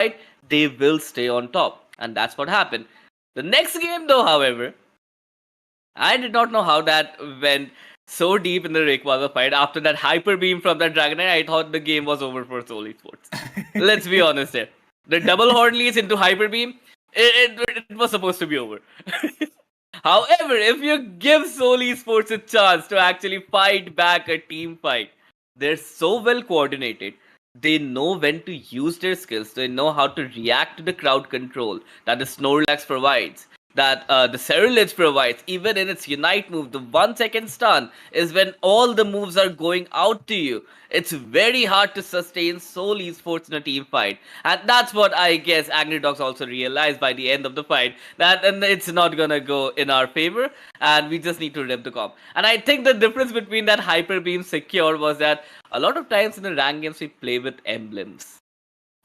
fight, they will stay on top. And that's what happened. The next game, though, however, I did not know how that went so deep in the Rayquaza fight. After that hyper beam from that Dragonite, I thought the game was over for Soul Esports. Let's be honest here. The double Hornleys into hyper beam, it was supposed to be over. However, if you give Soul Esports a chance to actually fight back a team fight, they're so well coordinated. They know when to use their skills. They know how to react to the crowd control that the Snorlax provides, that the Cerulege provides. Even in its Unite move, the 1 second stun is when all the moves are going out to you. It's very hard to sustain Soul Esports in a team fight. And that's what I guess Angry Dogs also realized by the end of the fight, that and it's not gonna go in our favor, and we just need to rip the comp. And I think the difference between that Hyper Beam secure was that a lot of times in the rank games we play with emblems.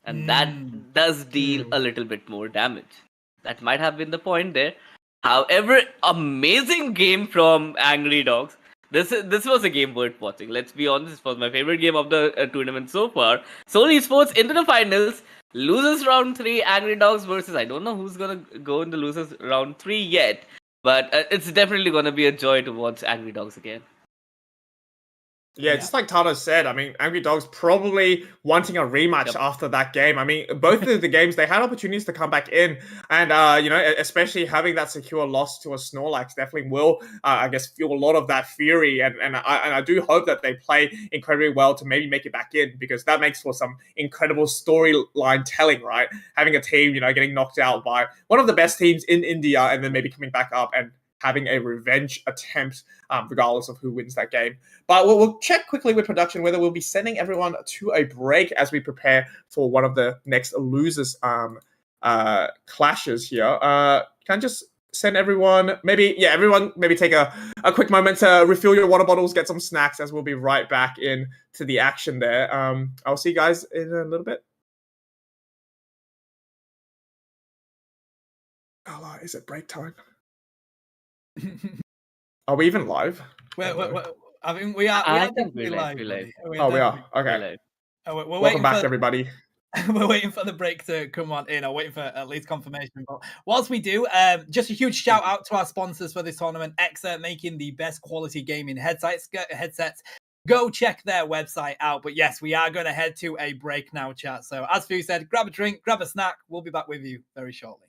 And that does deal a little bit more damage. That might have been the point there. However, amazing game from Angry Dogs. This was a game worth watching. Let's be honest, this was my favorite game of the tournament so far. Soul Esports into the finals, losers round 3, Angry Dogs versus, I don't know who's gonna go in the losers round 3 yet, but it's definitely gonna be a joy to watch Angry Dogs again. Yeah, just like Tano said, I mean, Angry Dogs probably wanting a rematch after that game. I mean, both of the games, they had opportunities to come back in. And, especially having that secure loss to a Snorlax definitely will, I guess, fuel a lot of that fury. And I do hope that they play incredibly well to maybe make it back in, because that makes for some incredible storyline telling, right? Having a team, getting knocked out by one of the best teams in India and then maybe coming back up and having a revenge attempt, regardless of who wins that game. But we'll check quickly with production whether we'll be sending everyone to a break as we prepare for one of the next losers clashes here. Can I just send everyone, everyone maybe take a quick moment to refill your water bottles, get some snacks, as we'll be right back into the action there. I'll see you guys in a little bit. Oh, is it break time? Are we even live? I think we are. I think we're live. We are. Okay. Welcome back, everybody. We're waiting for the break to come on in. I'm waiting for at least confirmation. But whilst we do, just a huge shout out to our sponsors for this tournament. Exa, making the best quality gaming headsets. Go check their website out. But yes, we are going to head to a break now, chat. So as Fu said, grab a drink, grab a snack. We'll be back with you very shortly.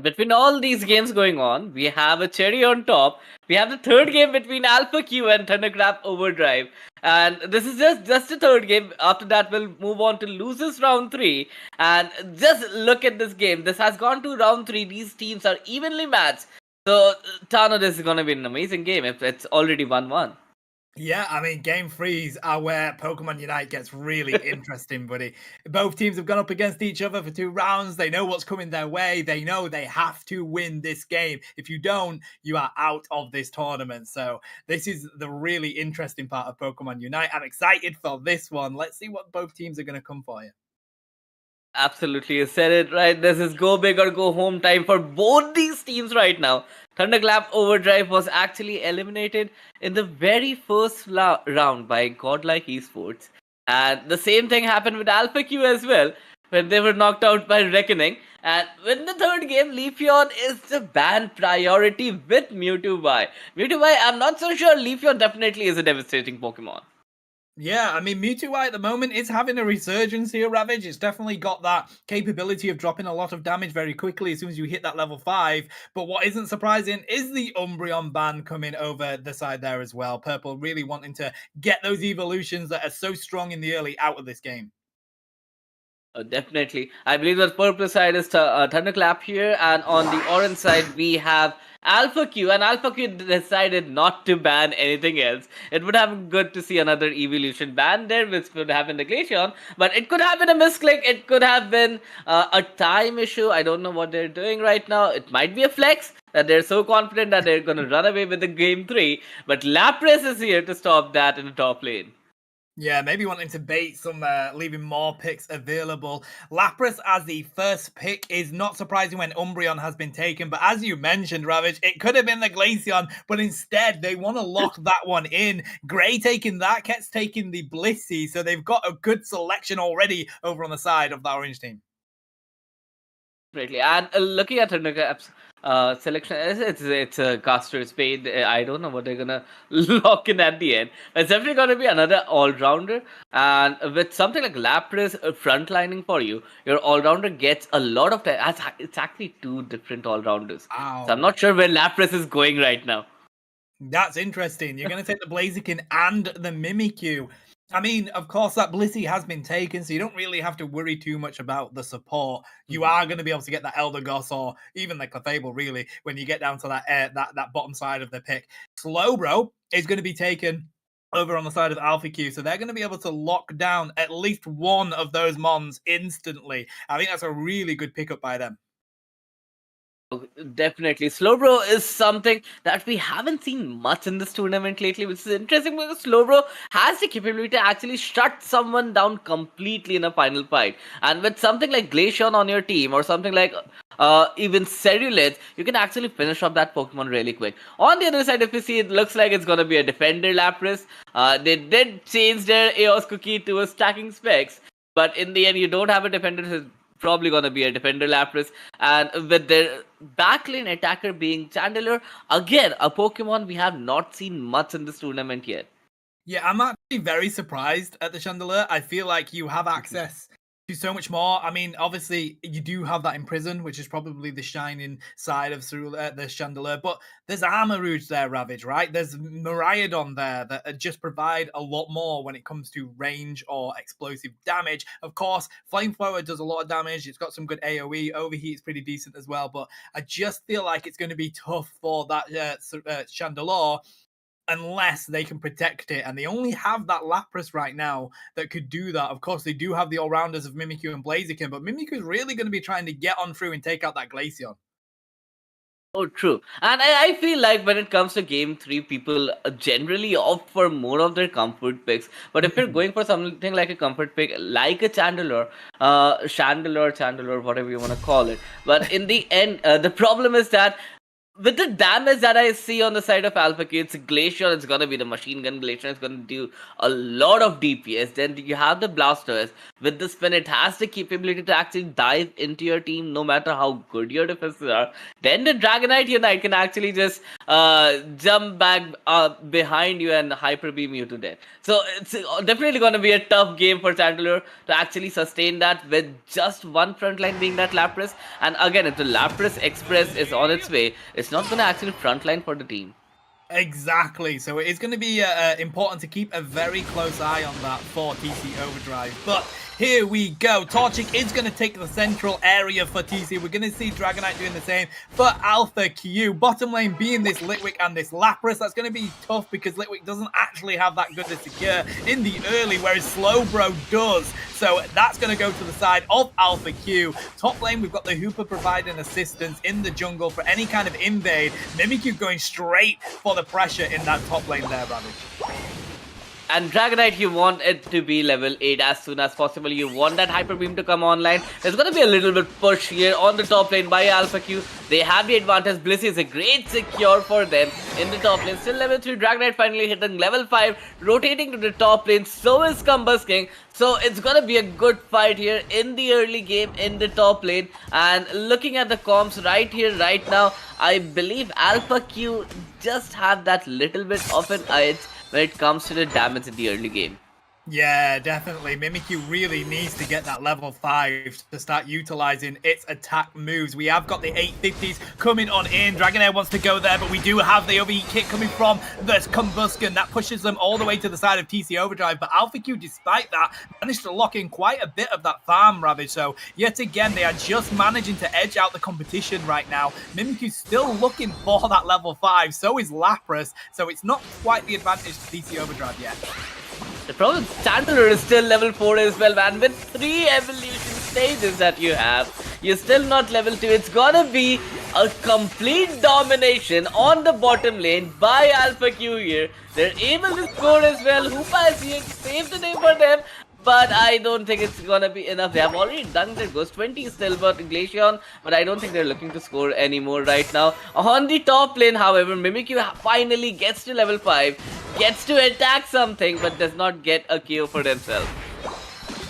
between all these games going on, we have a cherry on top. We have the third game between Alpha Q and Thunderclap Overdrive. And this is just the third game. After that, we'll move on to losers round 3. And just look at this game. This has gone to round 3. These teams are evenly matched. So, Tano, this is going to be an amazing game if it's already 1-1. Yeah, I mean, game 3s are where Pokemon Unite gets really interesting, buddy. Both teams have gone up against each other for 2 rounds. They know what's coming their way. They know they have to win this game. If you don't, you are out of this tournament. So this is the really interesting part of Pokemon Unite. I'm excited for this one. Let's see what both teams are going to come for you. Absolutely, you said it right. This is go big or go home time for both these teams right now. Thunderclap Overdrive was actually eliminated in the very first round by Godlike Esports. And the same thing happened with Alpha Q as well, when they were knocked out by Reckoning. And in the third game, Leafeon is the ban priority with Mewtwo Y. Mewtwo Y, I'm not so sure. Leafeon definitely is a devastating Pokemon. Yeah, I mean, Mewtwo Y at the moment is having a resurgence here, Ravage. It's definitely got that capability of dropping a lot of damage very quickly as soon as you hit that level 5. But what isn't surprising is the Umbreon ban coming over the side there as well. Purple really wanting to get those evolutions that are so strong in the early out of this game. Definitely. I believe that purple side is Thunderclap here, and on the orange side we have Alpha Q, and Alpha Q decided not to ban anything else. It would have been good to see another evolution ban there, which would have been the Glaceon, but it could have been a misclick, it could have been a time issue. I don't know what they're doing right now. It might be a flex, that they're so confident that they're going to run away with the game 3, but Lapras is here to stop that in the top lane. Yeah, maybe wanting to bait some, leaving more picks available. Lapras as the first pick is not surprising when Umbreon has been taken, but as you mentioned, Ravage, it could have been the Glaceon, but instead they want to lock that one in. Gray taking that, Ket's taking the Blissey, so they've got a good selection already over on the side of the orange team. Greatly. And looking at Thunderclap's selection, it's a caster spade. I don't know what they're gonna lock in at the end. It's definitely gonna be another all-rounder, and with something like Lapras frontlining for you, your all-rounder gets a lot of time. It's actually 2 different all-rounders. Wow. So I'm not sure where Lapras is going right now. That's interesting. You're going to take the Blaziken and the Mimikyu. I mean, of course, that Blissey has been taken, so you don't really have to worry too much about the support. You are going to be able to get that Eldegoss or even the Clefable, really, when you get down to that bottom side of the pick. Slowbro is going to be taken over on the side of Alpha Q, so they're going to be able to lock down at least one of those Mons instantly. I think that's a really good pickup by them. Definitely. Slowbro is something that we haven't seen much in this tournament lately, which is interesting because Slowbro has the capability to actually shut someone down completely in a final fight. And with something like Glaceon on your team or something like even Cerulege, you can actually finish off that Pokemon really quick. On the other side, if you see, it looks like it's going to be a Defender Lapras. They did change their Eos Cookie to a stacking specs, but in the end, you don't have a Defender, so probably going to be a Defender Lapras, and with their backlane attacker being Chandelure, again, a Pokemon we have not seen much in this tournament yet. Yeah, I'm actually very surprised at the Chandelure. I feel like you have access to so much more. I mean, obviously, you do have that Imprison, which is probably the shining side of the Chandelure, but there's Armarouge there, Ravage, right? There's Miraidon there that just provide a lot more when it comes to range or explosive damage. Of course, Flamethrower does a lot of damage. It's got some good AoE. Overheat's pretty decent as well, but I just feel like it's going to be tough for that Chandelure unless they can protect it, and they only have that Lapras right now that could do that. Of course, they do have the all-rounders of Mimikyu and Blaziken, but Mimikyu is really going to be trying to get on through and take out that Glaceon. Oh, true. And I feel like when it comes to game 3, people generally opt for more of their comfort picks. But if you're going for something like a comfort pick, like a Chandelure, Chandelure, whatever you want to call it. But in the end, the problem is that with the damage that I see on the side of Alpha Q, it's Glacier, it's gonna be the machine gun Glacier, it's gonna do a lot of DPS. Then you have the Blasters. With the spin, it has the capability to actually dive into your team no matter how good your defenses are. Then the Dragonite Unite can actually just jump back behind you and hyper beam you to death. So it's definitely gonna be a tough game for Chandler to actually sustain that with just one front line being that Lapras. And again, if the Lapras Express is on its way, it's not going to actually frontline for the team. Exactly. So it is going to be important to keep a very close eye on that for TC Overdrive. But here we go. Torchic is going to take the central area for TC. We're going to see Dragonite doing the same for Alpha Q. Bottom lane being this Litwick and this Lapras. That's going to be tough because Litwick doesn't actually have that good a secure in the early, whereas Slowbro does. So that's going to go to the side of Alpha Q. Top lane, we've got the Hooper providing assistance in the jungle for any kind of invade. Mimikyu going straight for the pressure in that top lane there, Ravage. And Dragonite, you want it to be level 8 as soon as possible. You want that Hyper Beam to come online. There's going to be a little bit push here on the top lane by Alpha Q. They have the advantage. Blissey is a great secure for them in the top lane. Still level 3. Dragonite finally hitting level 5. Rotating to the top lane. So is Combusking. So it's going to be a good fight here in the early game in the top lane. And looking at the comps right here, right now, I believe Alpha Q just have that little bit of an edge when it comes to the damage in the early game. Yeah, definitely. Mimikyu really needs to get that level 5 to start utilizing its attack moves. We have got the 850s coming on in. Dragonair wants to go there, but we do have the overheat kit coming from the Combustion. That pushes them all the way to the side of TC Overdrive. But Alpha Q, despite that, managed to lock in quite a bit of that farm, Ravage. So, yet again, they are just managing to edge out the competition right now. Mimikyu's still looking for that level 5. So is Lapras. So, it's not quite the advantage to TC Overdrive yet. The problem with Chandler is still level 4 as well, man. With 3 evolution stages that you have, you're still not level 2. It's gonna be a complete domination on the bottom lane by Alpha Q here. They're able to score as well. Hoopa is here to save the day for them. But I don't think it's gonna be enough. They have already done their Ghost 20 still, but Glaceon. But I don't think they're looking to score anymore right now. On the top lane, however, Mimikyu finally gets to level 5, gets to attack something, but does not get a KO for themselves.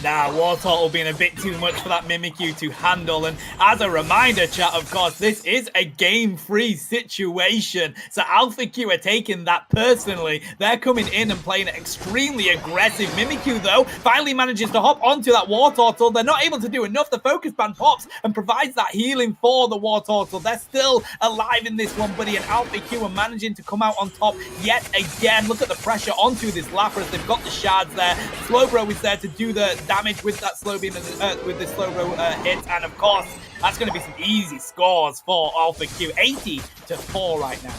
Now, Wartortle will be a bit too much for that Mimikyu to handle. And as a reminder, chat, of course, this is a game-free situation. So Alpha Q are taking that personally. They're coming in and playing extremely aggressive. Mimikyu, though, finally manages to hop onto that Wartortle. They're not able to do enough. The focus band pops and provides that healing for the Wartortle. They're still alive in this one, buddy. And Alpha Q are managing to come out on top yet again. Look at the pressure onto this Lapras. They've got the shards there. Slowbro is there to do the damage with that slow beam and with the Slowbro hit, and of course that's going to be some easy scores for Alpha Q. 80-4 right now.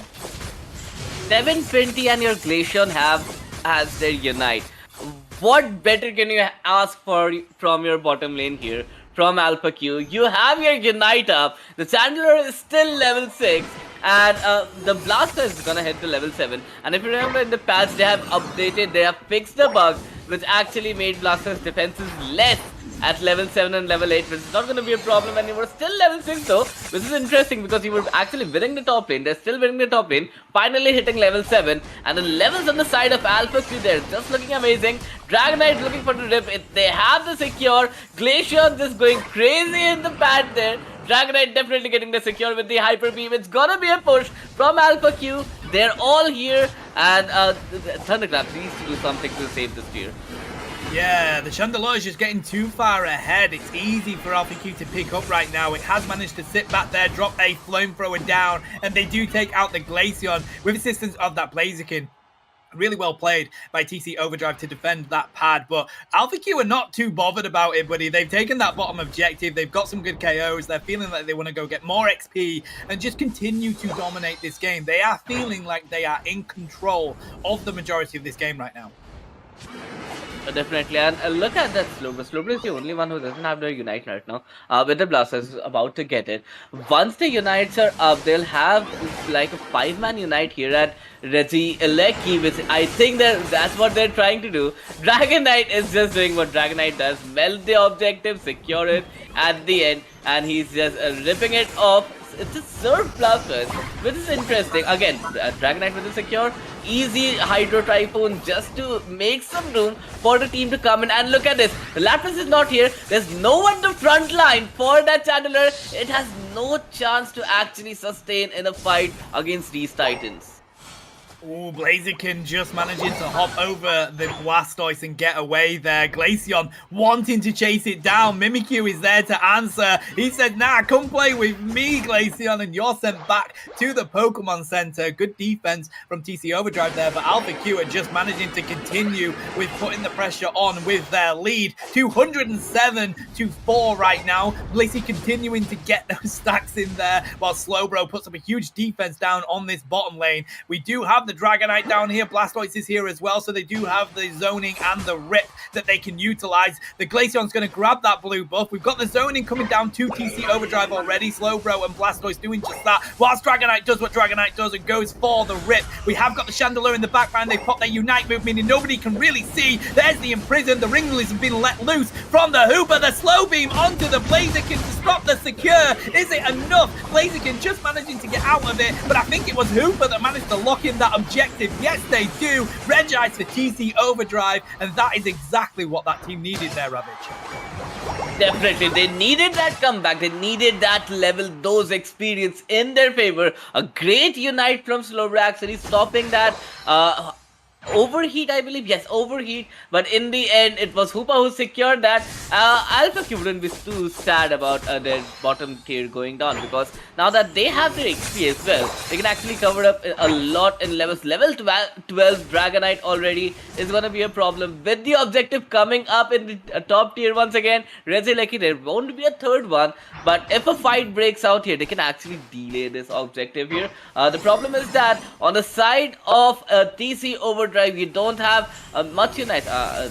720 and your Glaceon has their Unite. What better can you ask for from your bottom lane here from Alpha Q? You have your Unite up. The Chandler is still level 6. And the Blaster is gonna hit the level 7. And if you remember in the patch, they have updated, they have fixed the bug, which actually made Blaster's defenses less at level 7 and level 8, which is not gonna be a problem anymore. Still level 6 though, which is interesting because you were actually winning the top lane. They're still winning the top lane, finally hitting level 7. And the levels on the side of Alpha Q there, just looking amazing. Dragonite looking for the rip. They have the secure. Glaceon just going crazy in the pad there. Dragonite definitely getting the secure with the Hyper Beam. It's gonna be a push from Alpha Q. They're all here. And Thunderclap needs to do something to save this tier. Yeah, the Chandelier is just getting too far ahead. It's easy for Alpha Q to pick up right now. It has managed to sit back there, drop a Flamethrower down, and they do take out the Glaceon with assistance of that Blaziken. Really well played by TC Overdrive to defend that pad, but Alpha Q are not too bothered about it, buddy. They've taken that bottom objective. They've got some good KOs. They're feeling like they want to go get more XP and just continue to dominate this game. They are feeling like they are in control of the majority of this game right now. Definitely, and look at that Slowbro. Slowbro is the only one who doesn't have their Unite right now. With the Blasters about to get it. Once the Unites are up, they'll have like a 5-man Unite here at Regieleki, which I think that's what they're trying to do. Dragonite is just doing what Dragonite does. Melt the objective, secure it at the end, and he's just ripping it off. it's a Surf Blastoise, which is interesting. Again, Dragonite with a secure, easy Hydro Typhoon just to make some room for the team to come in. And look at this, the Lapras is not here. There's no one to front line for that Channeler. It has no chance to actually sustain in a fight against these Titans. Ooh, Blaziken just managing to hop over the Blastoise and get away there. Glaceon wanting to chase it down. Mimikyu is there to answer. He said, nah, come play with me, Glaceon, and you're sent back to the Pokemon Center. Good defense from TC Overdrive there, but Alpha Q are just managing to continue with putting the pressure on with their lead. 207-4 right now. Blissey continuing to get those stacks in there while Slowbro puts up a huge defense down on this bottom lane. We do have the Dragonite down here. Blastoise is here as well, so they do have the zoning and the rip that they can utilize. The Glaceon's going to grab that blue buff. We've got the zoning coming down to TC Overdrive already. Slowbro and Blastoise doing just that, whilst Dragonite does what Dragonite does and goes for the rip. We have got the Chandelure in the background. They've popped their Unite move, meaning nobody can really see. There's the Imprison. The Ringlers have been let loose from the Hooper. The Slow Beam onto the Blaziken to stop the secure. Is it enough? Blaziken just managing to get out of it, but I think it was Hooper that managed to lock in that objective. Yes, they do. Regice for TC Overdrive, and that is exactly what that team needed there, Ravage. Definitely, they needed that comeback. They needed that level dose experience in their favor. A great Unite from Slowbro actually stopping that overheat, I believe. Yes, overheat. But in the end, it was Hoopa who secured that. Alpha Q wouldn't be too sad about their bottom tier going down, because now that they have their XP as well, they can actually cover up a lot in levels. Level 12 Dragonite already is going to be a problem. With the objective coming up in the top tier once again, Regieleki, there won't be a third one. But if a fight breaks out here, they can actually delay this objective here. The problem is that on the side of TC Overdrive, you don't have much Unite.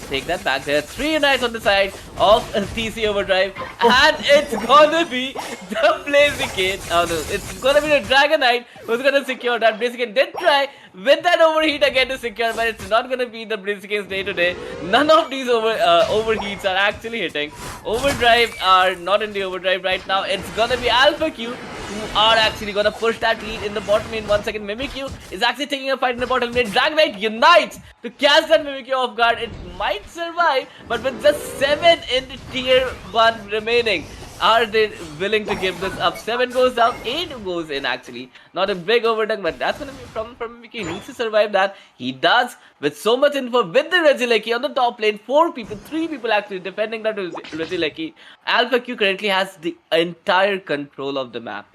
Take that back. There are 3 Unites on the side of TC Overdrive, and it's gonna be the Blaziken. Oh no, it's gonna be the Dragonite who's gonna secure that. Blaziken did try with that overheat again to secure, but it's not gonna be the Blaziken's day today. None of these overheats are actually hitting. Overdrive are not in the overdrive right now. It's gonna be Alpha Q who are actually gonna push that lead in the bottom lane. 1 second, Mimikyu is actually taking a fight in the bottom lane. Dragonite unites to catch that Mimikyu off guard. It might survive, but with just 7 in the tier 1 remaining, are they willing to give this up? 7 goes down, 8 goes in actually. Not a big overdone, but that's gonna be a problem for Mimikyu. He needs to survive that. He does, with so much info with the Regieleki on the top lane. 4 people, 3 people actually defending that Regieleki. Alpha Q currently has the entire control of the map.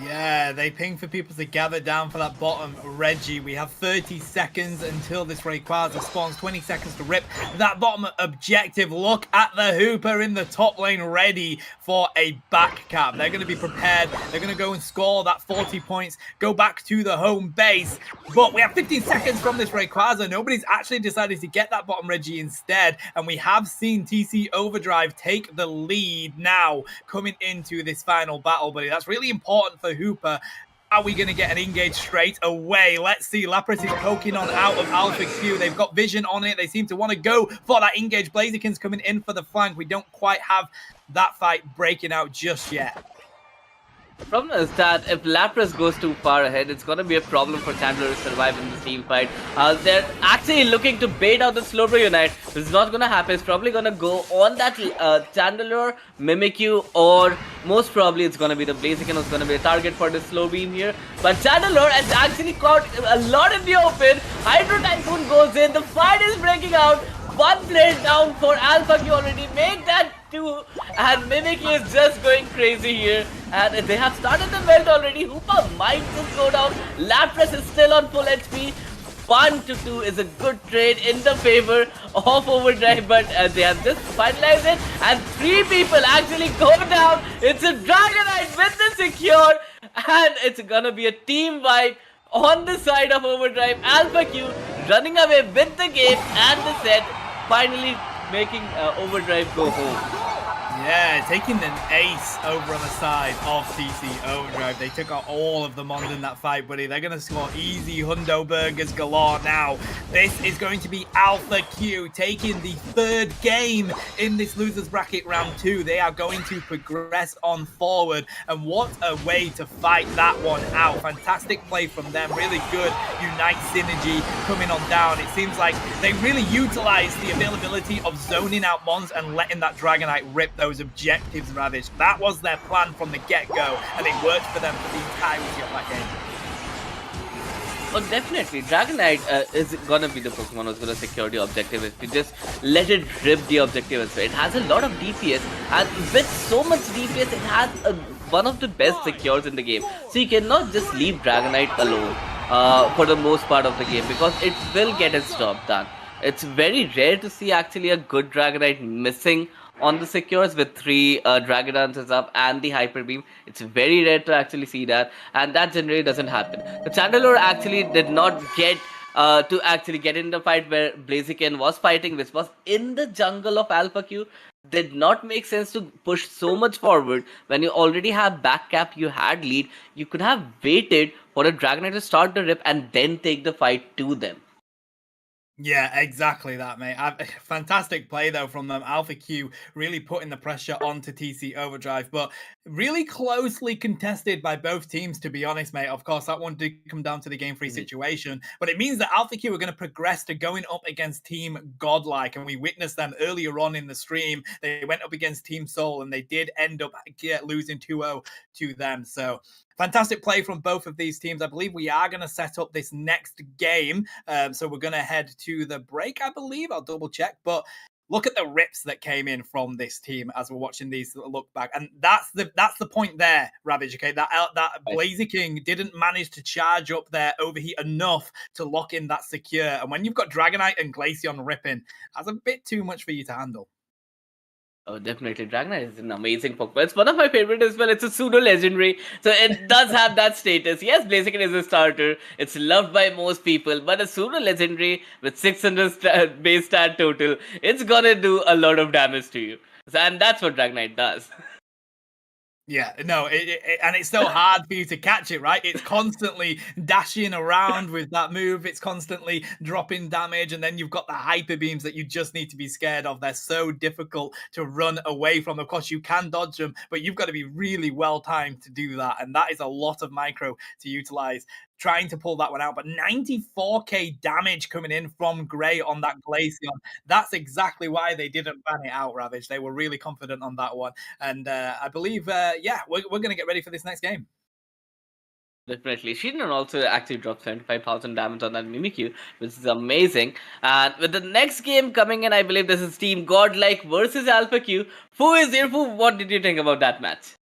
Yeah, they ping for people to gather down for that bottom Reggie. We have 30 seconds until this Rayquaza spawns, 20 seconds to rip that bottom objective. Look at the Hooper in the top lane ready for a back cap. They're going to be prepared. They're going to go and score that 40 points, go back to the home base. But we have 15 seconds from this Rayquaza. Nobody's actually decided to get that bottom Reggie instead. And we have seen TC Overdrive take the lead now coming into this final battle, buddy. That's really important for Hooper. Are we going to get an engage straight away? Let's see. Lapras is poking on out of Alpha Q. They've got vision on it. They seem to want to go for that engage. Blaziken's coming in for the flank. We don't quite have that fight breaking out just yet. The problem is that if Lapras goes too far ahead, it's going to be a problem for Chandelure to survive in this team fight. They're actually looking to bait out the Slowbro Unite. This is not going to happen. It's probably going to go on that Chandelure, Mimikyu, or most probably it's going to be the Blaziken who's going to be a target for the Slow Beam here. But Chandelure has actually caught a lot in the open. Hydro Typhoon goes in. The fight is breaking out. 1 player down for Alpha Q already. Make that 2, and Mimikyu is just going crazy here, and they have started the melt already. Hoopa might just go down. Lapras is still on full HP. 1-2 is a good trade in the favor of Overdrive, but they have just finalized it, and 3 people actually go down. It's a Dragonite with the secure, and it's gonna be a team wipe on the side of Overdrive. Alpha Q running away with the game and the set, finally making Overdrive go home. Yeah, taking an ace over on the side of TC Overdrive. They took out all of the mons in that fight, buddy. They're going to score easy hundo burgers galore now. This is going to be Alpha Q taking the third game in this losers bracket round 2. They are going to progress on forward. And what a way to fight that one out. Fantastic play from them. Really good Unite synergy coming on down. It seems like they really utilized the availability of zoning out mons and letting that Dragonite rip those objectives, Ravage. That was their plan from the get-go, and it worked for them for the entirety of that game. Oh, definitely. Dragonite is gonna be the Pokemon who's gonna secure the objective if you just let it rip the objective as well. It has a lot of DPS, and with so much DPS, it has one of the best secures in the game. So you cannot just leave Dragonite alone for the most part of the game, because it will get its job done. It's very rare to see actually a good Dragonite missing on the secures with 3 Dragon Dances up and the Hyper Beam. It's very rare to actually see that, and that generally doesn't happen. The Chandelure actually did not get to actually get in the fight where Blaziken was fighting, which was in the jungle of Alpha Q. Did not make sense to push so much forward when you already have back cap, you had lead. You could have waited for a Dragonite to start the rip and then take the fight to them. Yeah, exactly that, mate. Fantastic play, though, from them. Alpha Q really putting the pressure onto TC Overdrive, but really closely contested by both teams, to be honest, mate. Of course, that one did come down to the game 3 situation, but it means that Alpha Q are going to progress to going up against Team Godlike, and we witnessed them earlier on in the stream. They went up against Team Soul, and they did end up losing 2-0 to them, so... Fantastic play from both of these teams. I believe we are going to set up this next game. So we're going to head to the break, I believe. I'll double check. But look at the rips that came in from this team as we're watching these look back. And that's the point there, Ravage, okay? That Blaziken didn't manage to charge up their overheat enough to lock in that secure. And when you've got Dragonite and Glaceon ripping, that's a bit too much for you to handle. Oh, definitely. Dragonite is an amazing Pokemon. It's one of my favorite as well. It's a pseudo legendary, so it does have that status. Yes, Blaziken is a starter. It's loved by most people, but a pseudo legendary with 600 base stat total, it's gonna do a lot of damage to you. And that's what Dragonite does. Yeah, no, and it's so hard for you to catch it, right? It's constantly dashing around with that move. It's constantly dropping damage, and then you've got the hyper beams that you just need to be scared of. They're so difficult to run away from. Of course, you can dodge them, but you've got to be really well timed to do that, and that is a lot of micro to utilize. Trying to pull that one out, but 94k damage coming in from Grey on that Glaceon. That's exactly why they didn't ban it out, Ravage. They were really confident on that one. And I believe, yeah, we're going to get ready for this next game. Definitely. Shinon also actually dropped 75,000 damage on that Mimikyu, which is amazing. And with the next game coming in, I believe this is Team Godlike versus Alpha Q. Fu is here. Fu, what did you think about that match?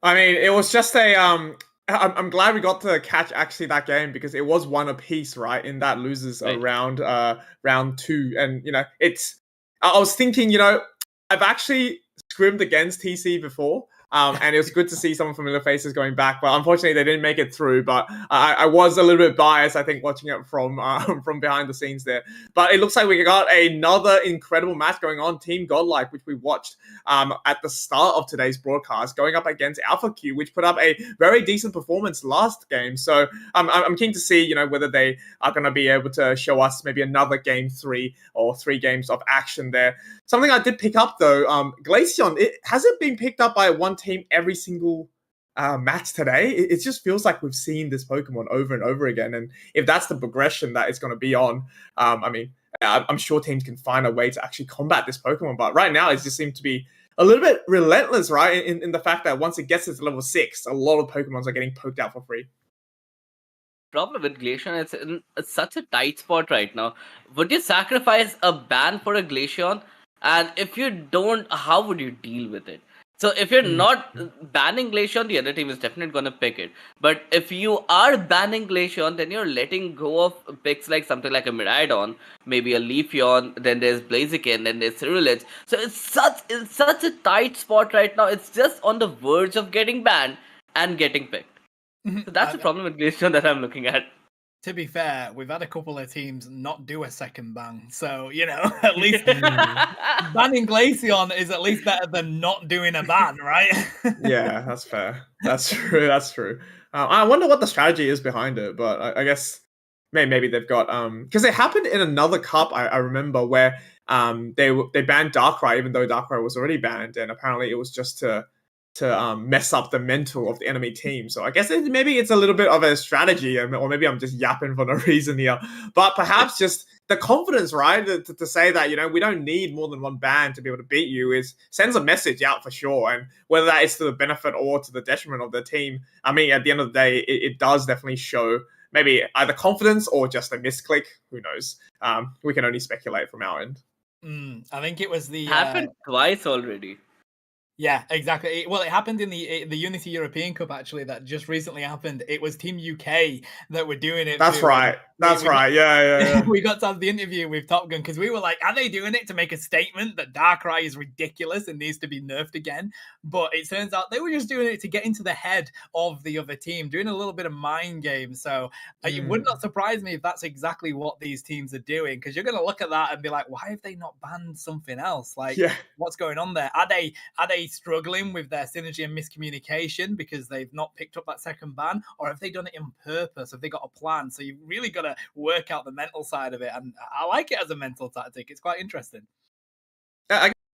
I mean, it was just a I'm glad we got to catch actually that game, because it was one apiece, right, in that losers round 2. And I was thinking, I've actually scrimmed against TC before. And it was good to see some familiar faces going back, but unfortunately they didn't make it through. But I was a little bit biased, I think, watching it from behind the scenes there. But it looks like we got another incredible match going on. Team Godlike, which we watched at the start of today's broadcast, going up against Alpha Q, which put up a very decent performance last game. So I'm keen to see, whether they are going to be able to show us maybe another game 3 or 3 games of action there. Something I did pick up, though, Glaceon, it hasn't been picked up by one team every single match today. It just feels like we've seen this Pokemon over and over again. And if that's the progression that it's going to be on, I'm sure teams can find a way to actually combat this Pokemon. But right now, it just seems to be a little bit relentless, right? In the fact that once it gets to level 6, a lot of Pokemons are getting poked out for free. Problem with Glaceon, it's in such a tight spot right now. Would you sacrifice a ban for a Glaceon? And if you don't, how would you deal with it? So if you're not banning Glaceon, the other team is definitely going to pick it. But if you are banning Glaceon, then you're letting go of picks like something like a Miraidon, maybe a Leafeon, then there's Blaziken, then there's Ceruledge. So it's such a tight spot right now. It's just on the verge of getting banned and getting picked. So that's the problem with Glaceon that I'm looking at. To be fair, we've had a couple of teams not do a second ban, so at least banning Glaceon is at least better than not doing a ban, right? Yeah, that's fair. That's true. That's true. I wonder what the strategy is behind it, but I guess maybe they've got because it happened in another cup. I remember where they banned Darkrai even though Darkrai was already banned, and apparently it was just to mess up the mental of the enemy team. So I guess maybe it's a little bit of a strategy, or maybe I'm just yapping for no reason here. But perhaps just the confidence, right, to say that we don't need more than one ban to be able to beat you sends a message out for sure. And whether that is to the benefit or to the detriment of the team, I mean, at the end of the day, it does definitely show maybe either confidence or just a misclick. Who knows? We can only speculate from our end. I think it was the happened twice already. Yeah, exactly. Well, it happened in the Unity European Cup actually. That just recently happened. It was Team UK that were doing it. That's right. That's right. Yeah. We got to have the interview with Top Gun because we were like, "Are they doing it to make a statement that Darkrai is ridiculous and needs to be nerfed again?" But it turns out they were just doing it to get into the head of the other team, doing a little bit of mind game. So it would not surprise me if that's exactly what these teams are doing, because you're going to look at that and be like, "Why have they not banned something else? Like, what's going on there? Are they struggling with their synergy and miscommunication because they've not picked up that second ban, or have they done it on purpose? Have they got a plan?" So you've really got to work out the mental side of it, and I like it as a mental tactic. It's quite interesting.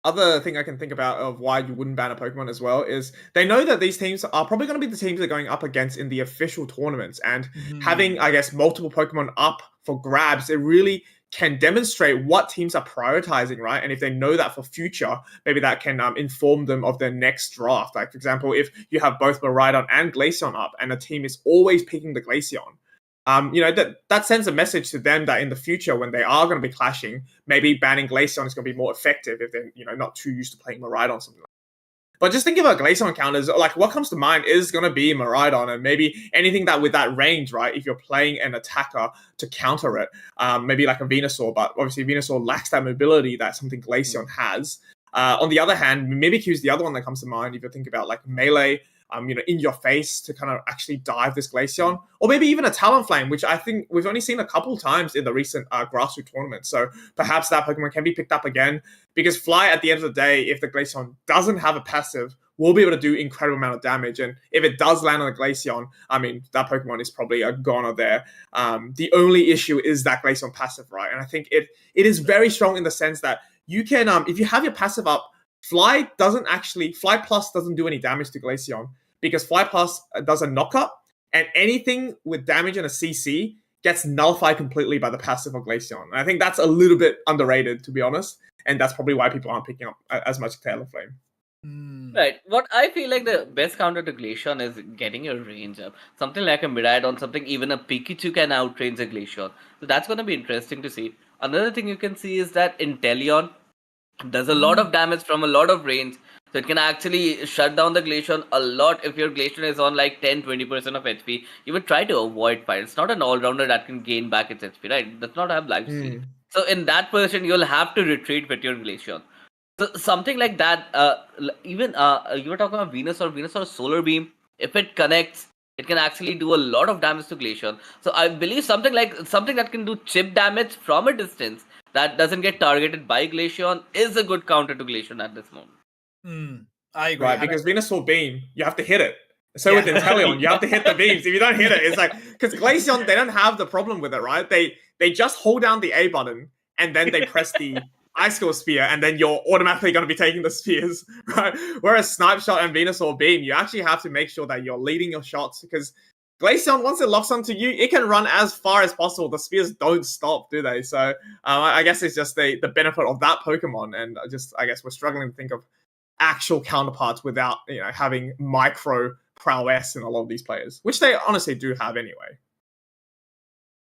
Other thing I can think about of why you wouldn't ban a Pokemon as well is they know that these teams are probably going to be the teams they're going up against in the official tournaments, and having, I guess, multiple Pokemon up for grabs, it really can demonstrate what teams are prioritizing, right? And if they know that for future, maybe that can inform them of their next draft. Like, for example, if you have both Miraidon and Glaceon up and a team is always picking the Glaceon, that sends a message to them that in the future, when they are going to be clashing, maybe banning Glaceon is going to be more effective if they're, not too used to playing Miraidon or something like that. But just think about Glaceon counters, like what comes to mind is going to be Miraidon, and maybe anything that with that range, right? If you're playing an attacker to counter it, maybe like a Venusaur, but obviously Venusaur lacks that mobility that something Glaceon has. On the other hand, Mimikyu is the other one that comes to mind if you think about like melee, in your face to kind of actually dive this Glaceon, or maybe even a Talonflame, which I think we've only seen a couple times in the recent grassroots tournament. So perhaps that Pokemon can be picked up again, because Fly, at the end of the day, if the Glaceon doesn't have a passive, will be able to do incredible amount of damage. And if it does land on a Glaceon, I mean, that Pokemon is probably a goner there. The only issue is that Glaceon passive, right? And I think it is very strong in the sense that you can, if you have your passive up, Fly Plus doesn't do any damage to Glaceon, because Fly Plus does a knockup, and anything with damage and a CC gets nullified completely by the passive of Glaceon. And I think that's a little bit underrated, to be honest, and that's probably why people aren't picking up as much Talonflame. Right. What I feel like the best counter to Glaceon is getting your range up. Something like a Miraidon, something even a Pikachu can outrange a Glaceon. So that's going to be interesting to see. Another thing you can see is that Inteleon does a lot of damage from a lot of range. So it can actually shut down the Glaceon a lot. If your Glaceon is on like 10-20% of HP, you would try to avoid fire. It's not an all-rounder that can gain back its HP, right? It does not have life steal. So in that position, you'll have to retreat with your Glaceon. So something like that, even you were talking about Venusaur Solar Beam. If it connects, it can actually do a lot of damage to Glaceon. So I believe something that can do chip damage from a distance that doesn't get targeted by Glaceon is a good counter to Glaceon at this moment. I agree. Right, because Venusaur Beam, you have to hit it. So with Inteleon, you have to hit the beams. If you don't hit it, it's like, because Glaceon, they don't have the problem with it, right? They just hold down the A button and then they press the Ice Skill Spear, and then you're automatically going to be taking the spears, right? Whereas Snipe Shot and Venusaur Beam, you actually have to make sure that you're leading your shots, because Glaceon, once it locks onto you, it can run as far as possible. The spears don't stop, do they? So I guess it's just the benefit of that Pokemon, and I guess we're struggling to think of actual counterparts without having micro prowess in a lot of these players, which they honestly do have anyway.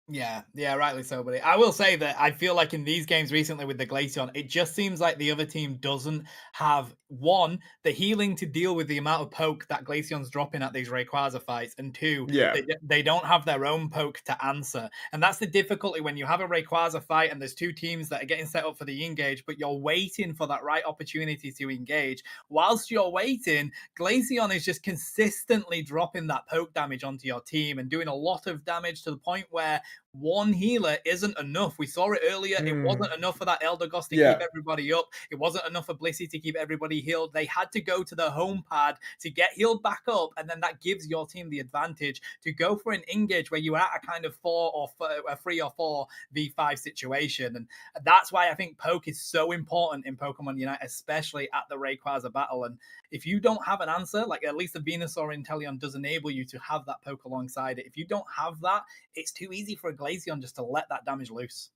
Yeah, rightly so, buddy. I will say that I feel like in these games recently with the Glaceon, it just seems like the other team doesn't have, one, the healing to deal with the amount of poke that Glaceon's dropping at these Rayquaza fights, and two, Yeah. they don't have their own poke to answer. And that's the difficulty when you have a Rayquaza fight and there's two teams that are getting set up for the engage, but you're waiting for that right opportunity to engage. Whilst you're waiting, Glaceon is just consistently dropping that poke damage onto your team and doing a lot of damage to the point where one healer isn't enough. We saw it earlier. It wasn't enough for that Eldegoss to keep everybody up. It wasn't enough for Blissey to keep everybody healed. They had to go to the home pad to get healed back up, and then that gives your team the advantage to go for an engage where you're at a kind of 3 or 4 v5 situation. And that's why I think poke is so important in Pokemon Unite, especially at the Rayquaza battle. And if you don't have an answer, like at least the Venusaur Inteleon does enable you to have that poke alongside it. If you don't have that, it's too easy for a Glaceon just to let that damage loose.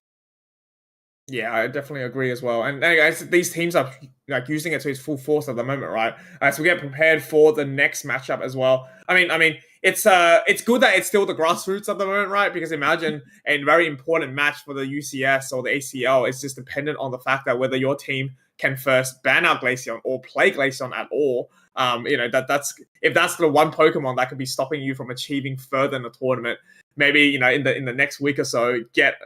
Yeah, I definitely agree as well. And guys, these teams are like using it to its full force at the moment, right? So we get prepared for the next matchup as well. I mean, it's good that it's still the grassroots at the moment, right? Because imagine a very important match for the UCS or the ACL is just dependent on the fact that whether your team can first ban out Glaceon or play Glaceon at all. That's if that's the one Pokemon that could be stopping you from achieving further in the tournament. Maybe in the next week or so, get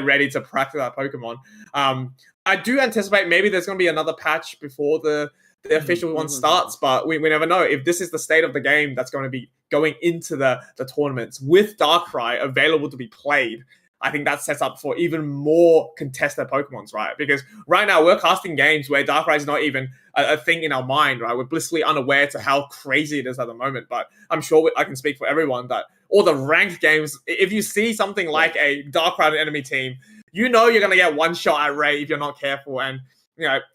ready to practice that Pokemon. I do anticipate maybe there's going to be another patch before the official one starts, but we never know. If this is the state of the game that's going to be going into the tournaments with Darkrai available to be played, I think that sets up for even more contested Pokemons, right? Because right now we're casting games where Darkrai is not even a thing in our mind, right? We're blissfully unaware to how crazy it is at the moment. But I'm sure I can speak for everyone that all the ranked games, if you see something like a Darkrai enemy team, you know you're going to get one shot at Ray if you're not careful. And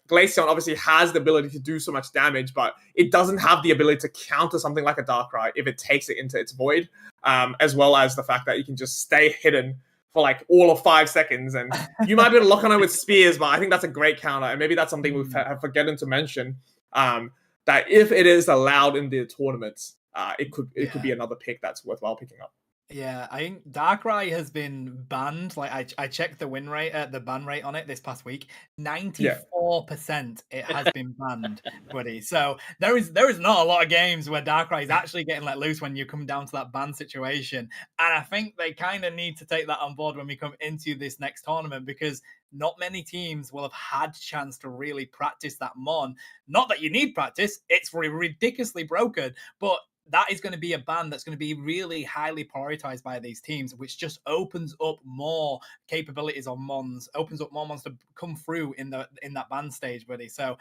Glaceon obviously has the ability to do so much damage, but it doesn't have the ability to counter something like a Darkrai if it takes it into its void, as well as the fact that you can just stay hidden for like all of 5 seconds, and you might be able to lock on it with spears, but I think that's a great counter, and maybe that's something we have forgotten to mention, that if it is allowed in the tournaments, it could be another pick that's worthwhile picking up. Yeah, I think Darkrai has been banned. Like I checked the win rate, the ban rate on it this past week. 94% it has been banned, buddy. So there is not a lot of games where Darkrai is actually getting let loose when you come down to that ban situation. And I think they kind of need to take that on board when we come into this next tournament, because not many teams will have had chance to really practice that Mon. Not that you need practice; it's ridiculously broken, but that is going to be a ban that's going to be really highly prioritized by these teams, which just opens up more capabilities on Mons, opens up more Mons to come through in that ban stage, buddy. So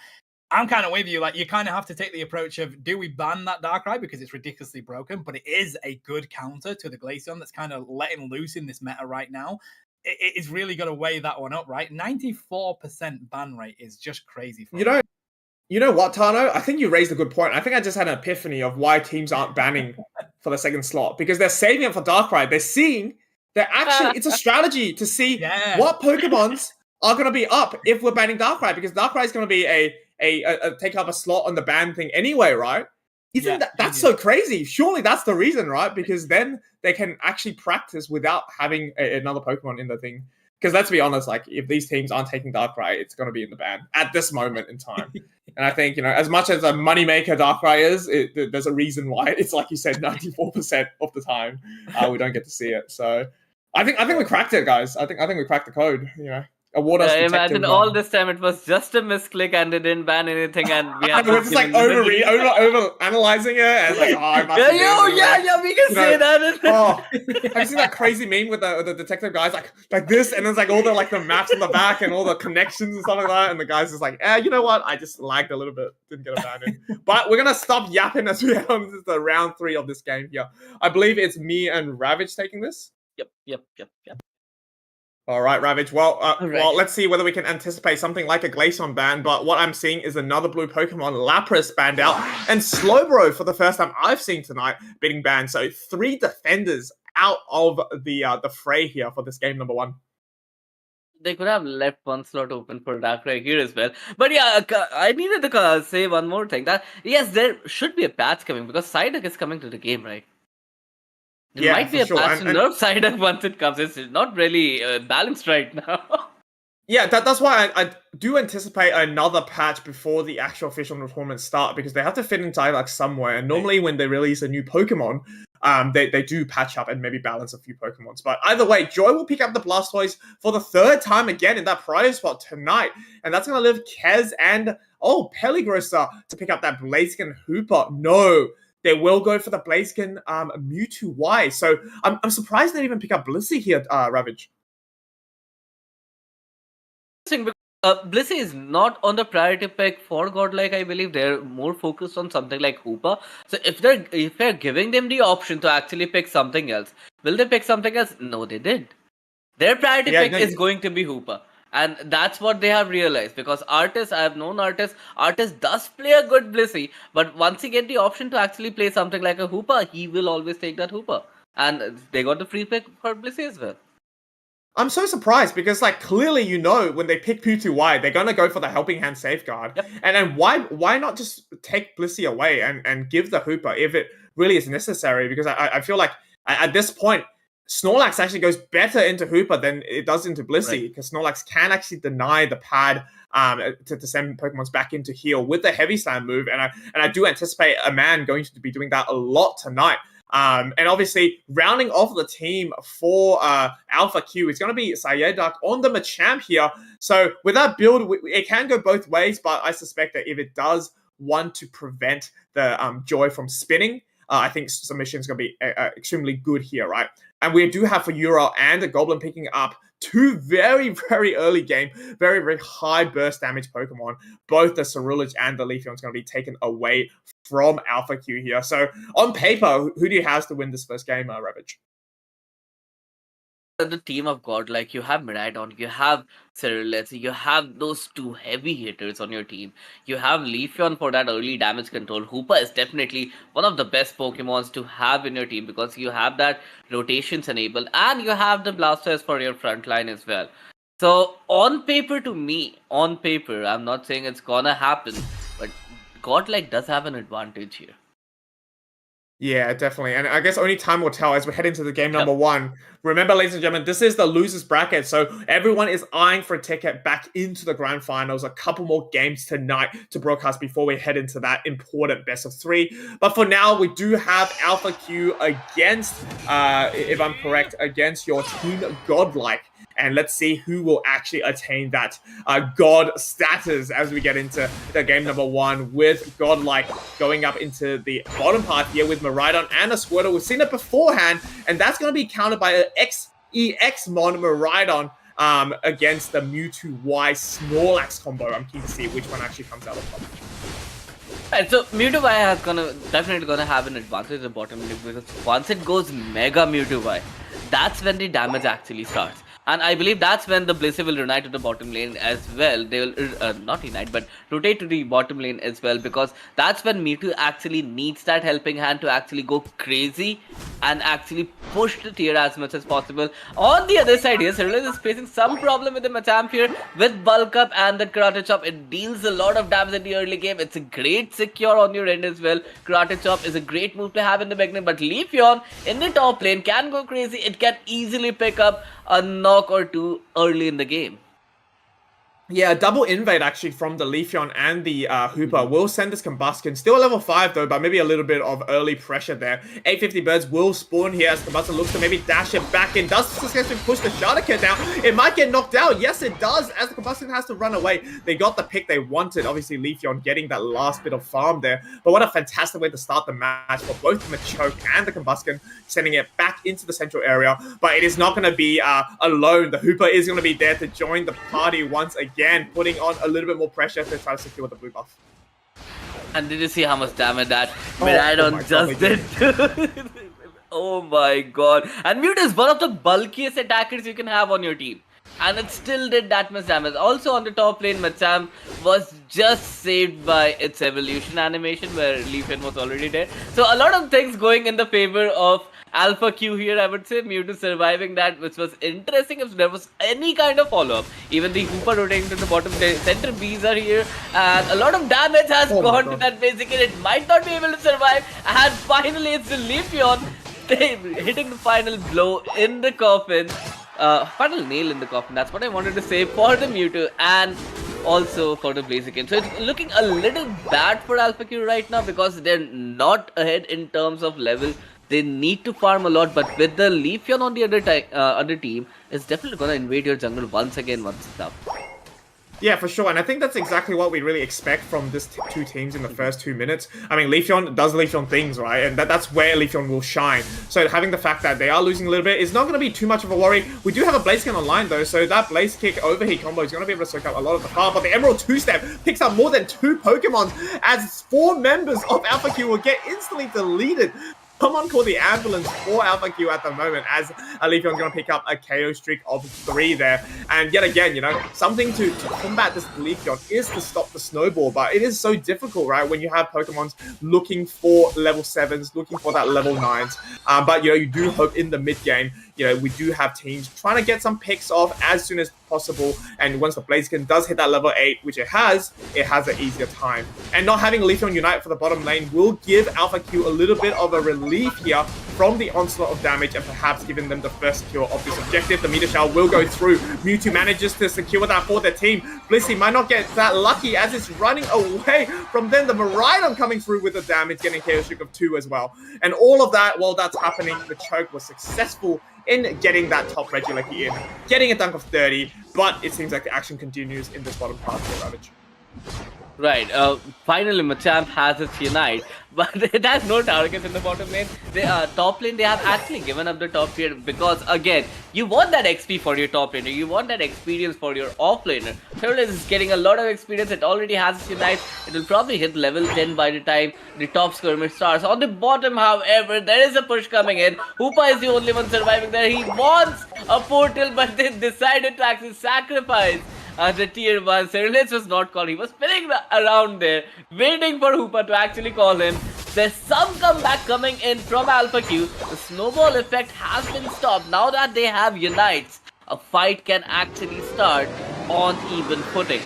I'm kind of with you. Like, you kind of have to take the approach of, do we ban that Darkrai because it's ridiculously broken, but it is a good counter to the Glaceon that's kind of letting loose in this meta right now. It is really got to weigh that one up, right? 94% ban rate is just crazy for me. You know what, Tano? I think you raised a good point. I think I just had an epiphany of why teams aren't banning for the second slot, because they're saving it for Darkrai. It's a strategy to see what Pokemons are going to be up if we're banning Darkrai, because Darkrai is going to be a take up a slot on the ban thing anyway, right? That's so crazy? Surely that's the reason, right? Because then they can actually practice without having another Pokemon in the thing. Because let's be honest, like, if these teams aren't taking Darkrai, it's going to be in the ban at this moment in time. And I think, as much as a moneymaker Darkrai is, there's a reason why it's, like you said, 94% of the time we don't get to see it. So I think we cracked it, guys. I think we cracked the code. Award us imagine all this time it was just a misclick and they didn't ban anything, and we have we're just like over analyzing it, and like, I must we can say that. Have you seen that crazy meme with the detective guys like this, and there's like all the maps in the back and all the connections and stuff like that, and the guy's just like, you know what? I just lagged a little bit, didn't get a ban in. But we're gonna stop yapping as we head on to the round 3 of this game here. I believe it's me and Ravage taking this. Yep. All right, Ravage. Well, let's see whether we can anticipate something like a Glaceon ban, but what I'm seeing is another blue Pokemon, Lapras, banned out, and Slowbro, for the first time I've seen tonight, being banned. So 3 defenders out of the fray here for this game number 1. They could have left one slot open for Darkrai here as well. But yeah, I needed to say one more thing. That, yes, there should be a patch coming, because Psyduck is coming to the game, right? It Yeah, might be for a sure. patch to nerf side up once it comes. It's not really balanced right now. Yeah, that's why I do anticipate another patch before the actual official tournament start, because they have to fit into like somewhere. And normally when they release a new Pokemon, they do patch up and maybe balance a few Pokemons. But either way, Joy will pick up the Blastoise for the third time again in that prize spot tonight. And that's going to leave Kez and, Peligrosa to pick up that Blaziken Hooper. No, they will go for the Blaziken Mewtwo Y. So I'm surprised they didn't even pick up Blissey here, Ravage. Interesting, Blissey is not on the priority pick for Godlike. I believe they're more focused on something like Hoopa. So if they're giving them the option to actually pick something else, will they pick something else? No, they didn't. Their priority pick is going to be Hoopa. And that's what they have realized, because Artis, I have known Artis does play a good Blissey, but once he get the option to actually play something like a Hoopa, he will always take that Hoopa. And they got the free pick for Blissey as well. I'm so surprised because, like, clearly, when they pick Mewtwo, they're gonna go for the Helping Hand Safeguard. Yep. And then why not just take Blissey away and give the Hooper if it really is necessary? Because I feel like at this point, Snorlax actually goes better into Hooper than it does into Blissey, because Snorlax can actually deny the pad to send Pokemons back into heal with the Heavy Slam move, and I do anticipate a man going to be doing that a lot tonight. And obviously, rounding off the team for Alpha Q is going to be Sayedak on the Machamp here. So with that build, it can go both ways, but I suspect that if it does want to prevent the Joy from spinning, I think Submission is going to be extremely good here, right? And we do have for Euro and a Goblin picking up two very, very early game, very, very high burst damage Pokemon. Both the Ceruledge and the Leafeon is going to be taken away from Alpha Q here. So on paper, who do you have to win this first game, Ravage? The team of Godlike, you have Miraidon, you have Ceruledge, you have those two heavy hitters on your team. You have Leafeon for that early damage control. Hoopa is definitely one of the best Pokemons to have in your team, because you have that rotations enabled, and you have the Blastoise for your front line as well. So on paper, I'm not saying it's gonna happen, but Godlike does have an advantage here. Yeah, definitely. And I guess only time will tell as we head into the game number one. Remember, ladies and gentlemen, this is the losers bracket. So everyone is eyeing for a ticket back into the grand finals. A couple more games tonight to broadcast before we head into that important best of three. But for now, we do have Alpha Q against, if I'm correct, against your team Godlike. And let's see who will actually attain that God status as we get into the game number one, with Godlike going up into the bottom part here with Miraidon and a Squirtle. We've seen it beforehand, and that's going to be countered by an XEX-Mon Miraidon against the Mewtwo Y Snorlax combo. I'm keen to see which one actually comes out of top. Right, so Mewtwo Y is definitely gonna have an advantage in the bottom lane, because once it goes Mega Mewtwo Y, that's when the damage actually starts. And I believe that's when the Blissey will unite to the bottom lane as well. They will not unite, but rotate to the bottom lane as well, because that's when Mewtwo actually needs that helping hand to actually go crazy and actually push the tier as much as possible. On the other side here, Ceruledge is facing some problem with the Machamp here with Bulk Up and the Karate Chop. It deals a lot of damage in the early game. It's a great secure on your end as well. Karate Chop is a great move to have in the beginning, but Leafeon in the top lane can go crazy. It can easily pick up a knock or two early in the game. Yeah, a double invade actually from the Leafeon and the Hooper will send this Combustion. Still a level 5 though, but maybe a little bit of early pressure there. 850 birds will spawn here as Combustion looks to maybe dash it back in. Does successfully push the Shardaker down? It might get knocked out. Yes, it does, as the Combustion has to run away. They got the pick they wanted. Obviously, Leafeon getting that last bit of farm there. But what a fantastic way to start the match for both the Machoke and the Combustion, sending it back into the central area. But it is not going to be alone. The Hooper is going to be there to join the party once again. Putting on a little bit more pressure to try to secure the blue buff. And did you see how much damage that Miraidon just did? Oh my god. And Mewtwo is one of the bulkiest attackers you can have on your team, and it still did that much damage. Also on the top lane, Machamp was just saved by its evolution animation where Leafeon was already dead. So a lot of things going in the favor of Alpha Q here, I would say. Mewtwo surviving that, which was interesting if there was any kind of follow-up. Even the Hooper rotating to the bottom, the center Bs are here, and a lot of damage has gone to that basic, and it might not be able to survive. And finally it's the Leafeon hitting the final blow in the coffin, final nail in the coffin. That's what I wanted to say for the Mewtwo and also for the Blaziken. So it's looking a little bad for AlphaQ right now because they're not ahead in terms of level. They need to farm a lot, but with the Leafeon on the other team, it's definitely gonna invade your jungle once again once it's up. Yeah, for sure, and I think that's exactly what we really expect from these two teams in the first 2 minutes. I mean, Leafeon does Leafeon things, right? And that's where Leafeon will shine. So having the fact that they are losing a little bit is not going to be too much of a worry. We do have a Blaziken online, though, so that Blaze Kick overheat combo is going to be able to soak up a lot of the power. But the Emerald 2-step picks up more than 2 Pokemon as 4 members of AlphaQ will get instantly deleted. Someone called the ambulance for AlphaQ at the moment as Leafeon's going to pick up a KO streak of 3 there. And yet again, you know, something to combat this Leafeon is to stop the snowball. But it is so difficult, right, when you have Pokemons looking for level 7s, looking for that level 9s. But, you know, you do hope in the mid-game, you know, we do have teams trying to get some picks off as soon as possible. And once the Blaziken does hit that level 8, which it has an easier time. And not having Leafeon Unite for the bottom lane will give AlphaQ a little bit of a relief here from the onslaught of damage and perhaps giving them the first kill of this objective. The Meteor Shower will go through. Mewtwo manages to secure that for their team. Blissey might not get that lucky as it's running away from them. The Miraidon coming through with the damage, getting a KO streak of 2 as well. And all of that, while that's happening, the choke was successful in getting that top Regieleki in, getting a dunk of 30, but it seems like the action continues in this bottom part of the Ravage. Right, finally Machamp has its Unite, but it has no targets in the bottom lane. Top lane, they have actually given up the top tier because, again, you want that XP for your top laner, you want that experience for your off laner. Storytellers is getting a lot of experience, it already has its Unite, it will probably hit level 10 by the time the top skirmish starts. On the bottom, however, there is a push coming in. Hoopa is the only one surviving there. He wants a portal, but they decided to actually sacrifice the tier 1. Storytellers was not called. He was spinning around there, waiting for Hoopa to actually call him. There's some comeback coming in from AlphaQ. The snowball effect has been stopped. Now that they have Unites, a fight can actually start on even footing.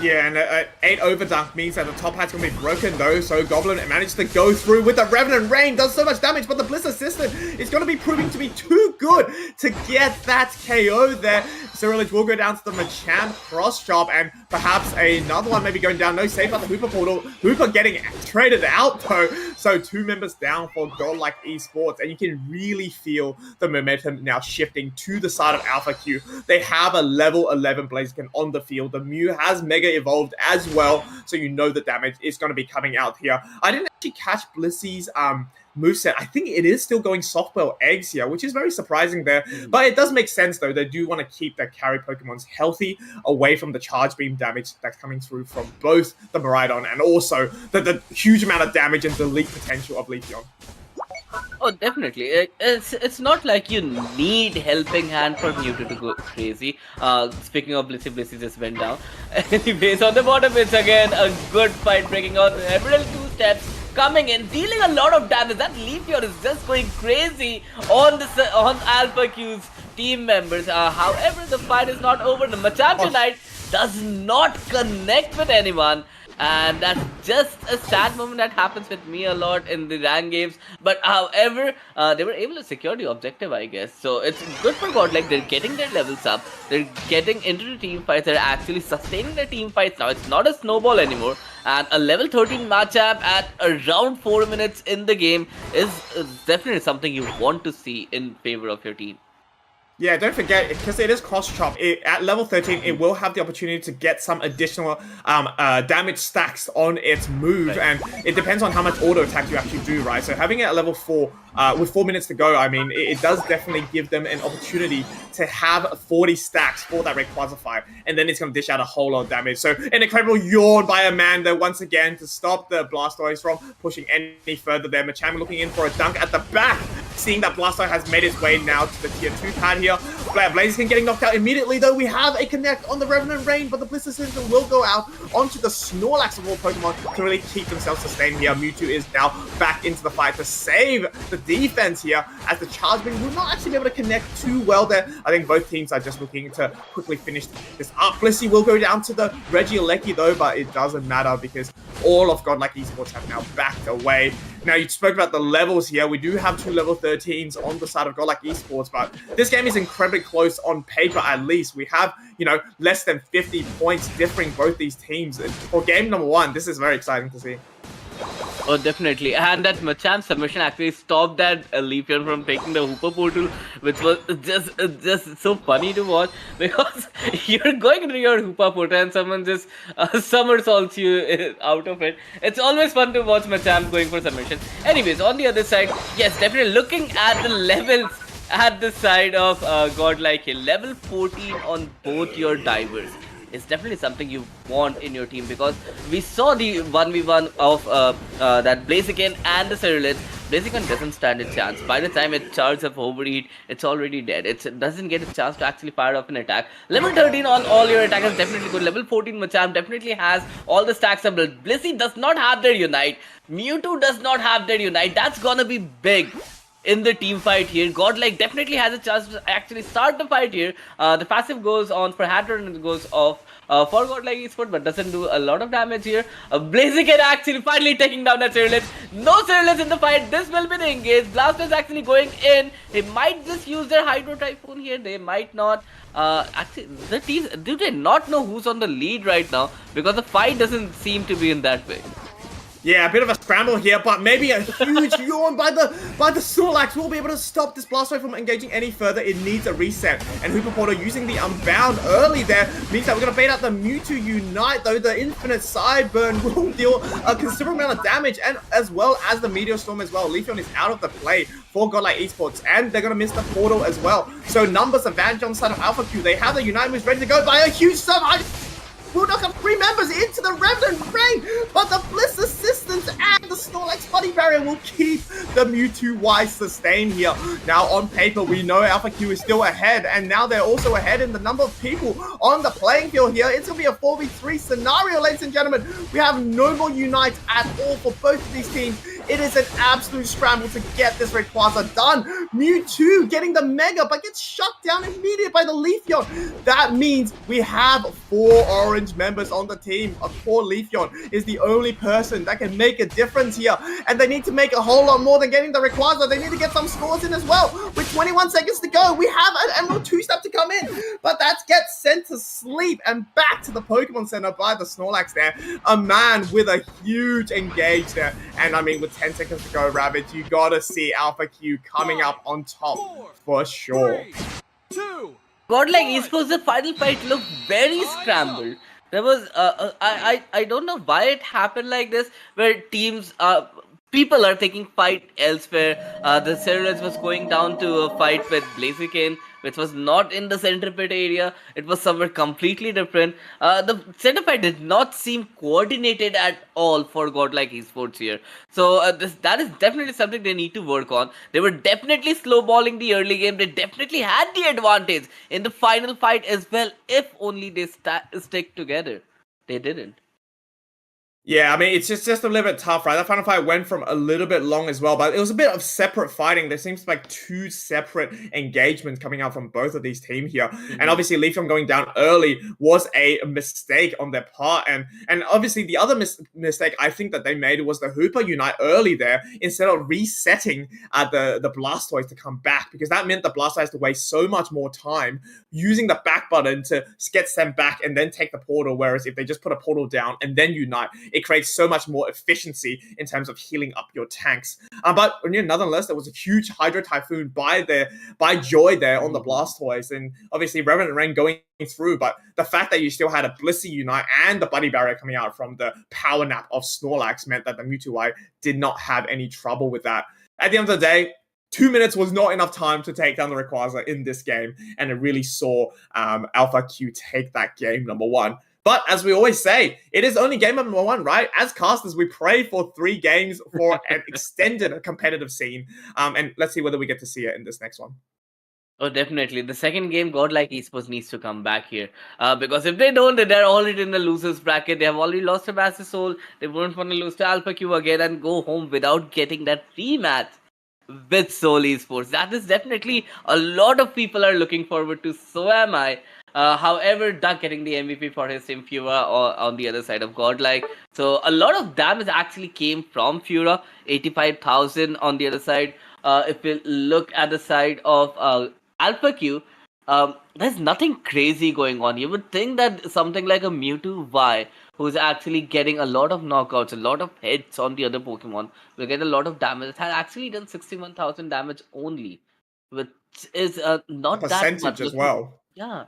Yeah, and 8 overdunk means that the top hat's going to be broken though, so Goblin managed to go through with the Revenant Rain, does so much damage, but the Bliss Assistant is going to be proving to be too good to get that KO there. Cyrillich will go down to the Machamp cross chop, and perhaps another one maybe going down. No save on the Hooper portal. Hooper getting traded out though, so 2 members down for Godlike Esports, and you can really feel the momentum now shifting to the side of AlphaQ. They have a level 11 Blaziken on the field. The Mew has Mega Evolved as well, so you know the damage is going to be coming out here. I didn't actually catch Blissey's moveset. I think it is still going Softbell Eggs here, which is very surprising there. But it does make sense, though. They do want to keep their carry Pokemons healthy away from the Charge Beam damage that's coming through from both the Miraidon and also the huge amount of damage and delete potential of Leafeon. Oh, definitely. It's not like you need Helping Hand for Mewtwo to go crazy. Speaking of Blissey just went down. Anyways, on the bottom, it's again a good fight breaking out. Emerald 2 steps coming in, dealing a lot of damage. That Leafeon is just going crazy on AlphaQ's team members. However, the fight is not over. The Machamp Unite does not connect with anyone. And that's just a sad moment that happens with me a lot in the rank games. But however, they were able to secure the objective, I guess. So it's good for God. Like, they're getting their levels up. They're getting into the team fights. They're actually sustaining their team fights now. It's not a snowball anymore. And a level 13 Machamp at around 4 minutes in the game is definitely something you want to see in favor of your team. Yeah, don't forget, because it is cross chop, at level 13, it will have the opportunity to get some additional damage stacks on its move, right. And it depends on how much auto attack you actually do, right? So having it at level 4, with 4 minutes to go, I mean, it does definitely give them an opportunity to have 40 stacks for that Rayquaza, and then it's going to dish out a whole lot of damage. So an incredible yawn by Amanda once again to stop the Blastoise from pushing any further there. Machamp looking in for a dunk at the back, seeing that Blastoise has made its way now to the tier 2 pad here. Blaziken getting knocked out immediately, though. We have a connect on the Revenant Rain, but the Blister System will go out onto the Snorlax of all Pokemon to really keep themselves sustained here. Mewtwo is now back into the fight to save the defense here, as the Charge Beam will not actually be able to connect too well there. I think both teams are just looking to quickly finish this up. Blissey will go down to the Regieleki, though, but it doesn't matter because all of Godlike Esports have now backed away. Now, you spoke about the levels here. We do have 2 level 13s on the side of Godlike Esports, but this game is incredibly close on paper, at least. We have, less than 50 points differing both these teams. And for game number 1, this is very exciting to see. Oh, definitely. And that Machamp submission actually stopped that Leafion from taking the Hooper portal, which was just so funny to watch, because you're going into your Hooper portal and someone just somersaults you out of it. It's always fun to watch Machamp going for submission. Anyways, on the other side, yes, definitely looking at the levels at the side of Godlike Hill, level 14 on both your divers. It's definitely something you want in your team, because we saw the 1v1 of that Blaziken and the Cerulean. Blaziken doesn't stand a chance. By the time it charges up overheat, it's already dead. It doesn't get a chance to actually fire off an attack. Level 13 on all your attackers is definitely good. Level 14 Machamp definitely has all the stacks of build. Blissey does not have their Unite. Mewtwo does not have their Unite. That's gonna be big in the team fight here. Godlike definitely has a chance to actually start the fight here. The passive goes on for Hatter and it goes off for Godlike Esports, but doesn't do a lot of damage here. Blaziken actually finally taking down that Cerulean. No Cerulean in the fight. This will be the engage. Blaster is actually going in. They might just use their Hydro Typhoon here. They might not. Actually, the teams, do they not know who's on the lead right now? Because the fight doesn't seem to be in that way. Yeah, a bit of a scramble here, but maybe a huge yawn by the Snorlax will be able to stop this Blastoise from engaging any further. It needs a reset. And Hooper Portal using the Unbound early there means that we're going to bait out the Mewtwo Unite, though the Infinite Sideburn will deal a considerable amount of damage, and as well as the Meteor Storm as well. Leafeon is out of the play for Godlike Esports, and they're going to miss the Portal as well. So numbers advantage on the side of Alpha Q. They have the Unite moves ready to go by a huge sum. We'll knock up 3 members into the Revenant Rain, but the Bliss Assistance and the Snorlax Body Barrier will keep the Mewtwo Y sustained here. Now, on paper, we know Alpha Q is still ahead, and now they're also ahead in the number of people on the playing field here. It's going to be a 4v3 scenario, ladies and gentlemen. We have no more Unites at all for both of these teams. It is an absolute scramble to get this Rayquaza done. Mewtwo getting the Mega, but gets shut down immediately by the Leafeon. That means we have 4 orange members on the team. A poor Leafeon is the only person that can make a difference here, and they need to make a whole lot more than getting the Rayquaza. They need to get some scores in as well. With 21 seconds to go, we have an Emerald 2-step to come in, but that gets sent to sleep and back to the Pokemon Center by the Snorlax there. A man with a huge engage there, and I mean, with 10 seconds to go, Ravage, you gotta see Alpha Q coming up on top for sure. 3, 2, Godlike Esports, the final fight looked very scrambled. There was, I don't know why it happened like this, where teams, people are taking fight elsewhere. The Cerulean was going down to a fight with Blaziken, which was not in the center pit area. It was somewhere completely different. The center fight did not seem coordinated at all for Godlike Esports here. So that is definitely something they need to work on. They were definitely slowballing the early game. They definitely had the advantage in the final fight as well, if only they stick together. They didn't. Yeah, I mean, it's just a little bit tough, right? That final fight went from a little bit long as well, but it was a bit of separate fighting. There seems like 2 separate engagements coming out from both of these teams here. Mm-hmm. And obviously, Leafeon going down early was a mistake on their part. And obviously, the other mistake I think that they made was the Hooper Unite early there instead of resetting the Blastoise to come back, because that meant the Blastoise has to waste so much more time using the back button to get sent back and then take the portal. Whereas if they just put a portal down and then Unite, it creates so much more efficiency in terms of healing up your tanks. But nonetheless, there was a huge Hydro Typhoon by Joy there on the Blastoise, and obviously Revenant Rain going through. But the fact that you still had a Blissey Unite and the Buddy Barrier coming out from the Power Nap of Snorlax meant that the Mewtwo did not have any trouble with that. At the end of the day, 2 minutes was not enough time to take down the Rayquaza in this game, and it really saw Alpha Q take that game number 1. But as we always say, it is only game number 1, right? As casters, we pray for 3 games for an extended competitive scene. And let's see whether we get to see it in this next one. Oh, definitely. The second game, Godlike Esports needs to come back here. Because if they don't, they're already in the losers bracket. They have already lost to Master Soul. They won't want to lose to Alpha Q again and go home without getting that rematch with Soul Esports. That is definitely a lot of people are looking forward to. So am I. However, Duck getting the MVP for his team Fura or on the other side of Godlike. So a lot of damage actually came from Fura, 85,000 on the other side. If we look at the side of Alpha Q, there's nothing crazy going on. You would think that something like a Mewtwo Y, who's actually getting a lot of knockouts, a lot of hits on the other Pokemon, will get a lot of damage. It has actually done 61,000 damage only, which is not that much. Percentage as well. Yeah.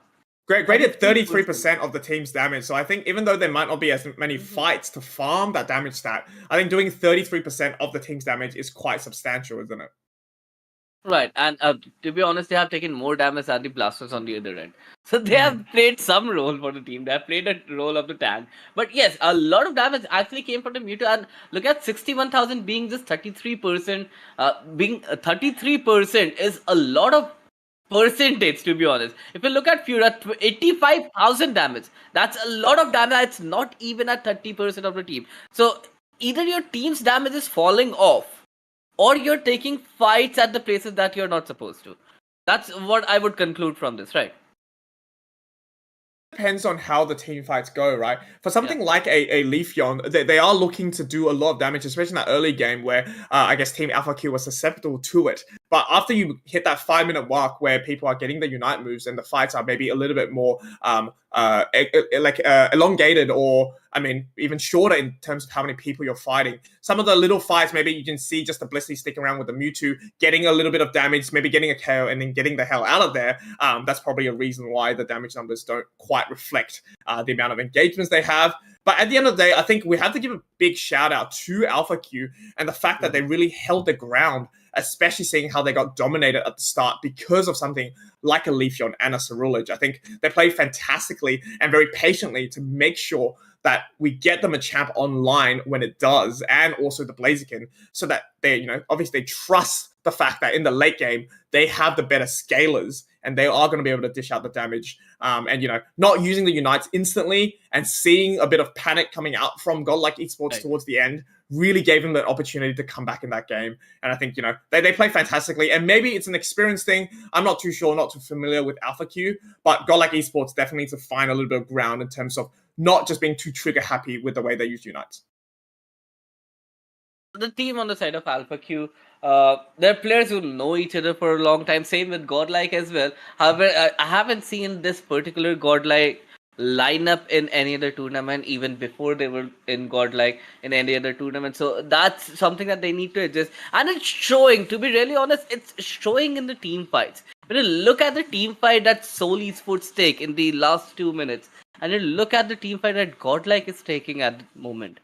Graded 33%. 33% of the team's damage. So I think even though there might not be as many fights to farm that damage stat, I think doing 33% of the team's damage is quite substantial, isn't it? Right, and to be honest, they have taken more damage than the Blasters on the other end. So they have played some role for the team. They have played a role of the tank. But yes, a lot of damage actually came from the Mewtwo. And look at 61,000 being just 33%. Being 33% is a lot of percentage, to be honest. If you look at Fura, 85,000 damage. That's a lot of damage. It's not even at 30% of the team. So either your team's damage is falling off, or you're taking fights at the places that you're not supposed to. That's what I would conclude from this, right? Depends on how the team fights go, right? For something like a Leafeon, they are looking to do a lot of damage, especially in that early game where I guess Team Alpha Q was susceptible to it. But after you hit that 5-minute mark where people are getting the Unite moves and the fights are maybe a little bit more elongated, or I mean even shorter in terms of how many people you're fighting. Some of the little fights, maybe you can see just the Blissey sticking around with the Mewtwo, getting a little bit of damage, maybe getting a KO and then getting the hell out of there. That's probably a reason why the damage numbers don't quite reflect the amount of engagements they have. But at the end of the day, I think we have to give a big shout out to Alpha Q and the fact that they really held the ground, especially seeing how they got dominated at the start because of something like a Leafeon and a Ceruledge. I think they played fantastically and very patiently to make sure that we get them a champ online when it does, and also the Blaziken, so that they, obviously they trust the fact that in the late game, they have the better scalers and they are going to be able to dish out the damage. And, not using the Unites instantly and seeing a bit of panic coming out from Godlike Esports towards the end really gave them the opportunity to come back in that game. And I think, they play fantastically. And maybe it's an experience thing. I'm not too sure, not too familiar with Alpha Q, but Godlike Esports definitely needs to find a little bit of ground in terms of not just being too trigger happy with the way they use Unites. The team on the side of Alpha Q, there are players who know each other for a long time. Same with Godlike as well. However, I haven't seen this particular Godlike lineup in any other tournament, even before they were in Godlike in any other tournament. So that's something that they need to adjust. And it's showing, to be really honest, it's showing in the team fights. When you look at the team fight that Seoul Esports take in the last 2 minutes, and you look at the team fight that Godlike is taking at the moment,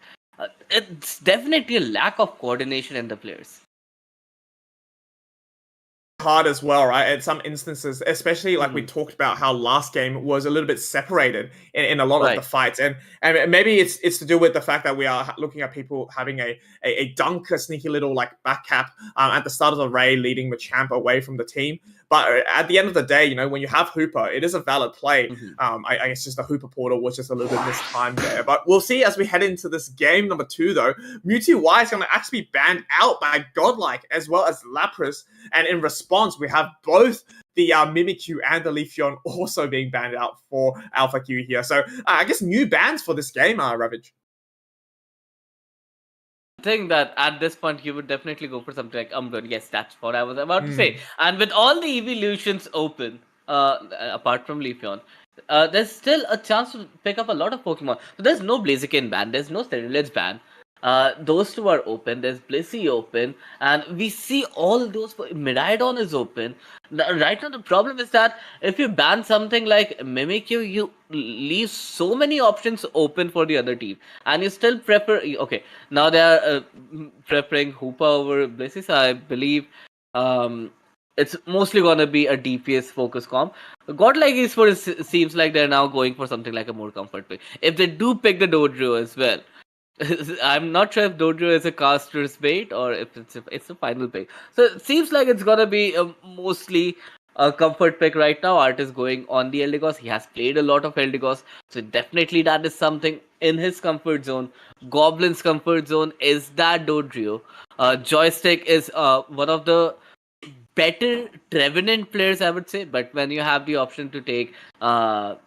it's definitely a lack of coordination in the players. Hard as well, right? At some instances, especially like we talked about how last game was a little bit separated in a lot of the fights, and maybe it's to do with the fact that we are looking at people having a dunk, a sneaky little like back cap at the start of the raid, leading the champ away from the team. But at the end of the day, when you have Hooper, it is a valid play. I guess just the Hooper portal was just a little bit mistimed there. But we'll see as we head into this game number 2, though. Mewtwo Y is going to actually be banned out by Godlike as well as Lapras. And in response, we have both the Mimikyu and the Leafeon also being banned out for Alpha Q here. So I guess new bans for this game, Ravage. Think that at this point you would definitely go for something like Umbreon. Yes, that's what I was about to say. And with all the evolutions open, apart from Leafeon, there's still a chance to pick up a lot of Pokemon. So there's no Blaziken ban, there's no Ceruledge ban. Those two are open. There's Blissey open, and we see all those. Miraidon is open. Right now, the problem is that if you ban something like Mimikyu, you leave so many options open for the other team, and you still prefer. Okay, now they are preferring Hoopa over Blissey. So I believe it's mostly gonna be a DPS focus comp. Godlike Esports seems like they're now going for something like a more comfort pick. If they do pick the Dodrio as well. I'm not sure if Dodrio is a caster's bait or if it's a final pick. So it seems like it's gonna be mostly a comfort pick right now. Art is going on the Eldegoss. He has played a lot of Eldegoss, so definitely that is something in his comfort zone. Goblin's comfort zone is that Dodrio. Joystick is one of the better Trevenant players, I would say. But when you have the option to take the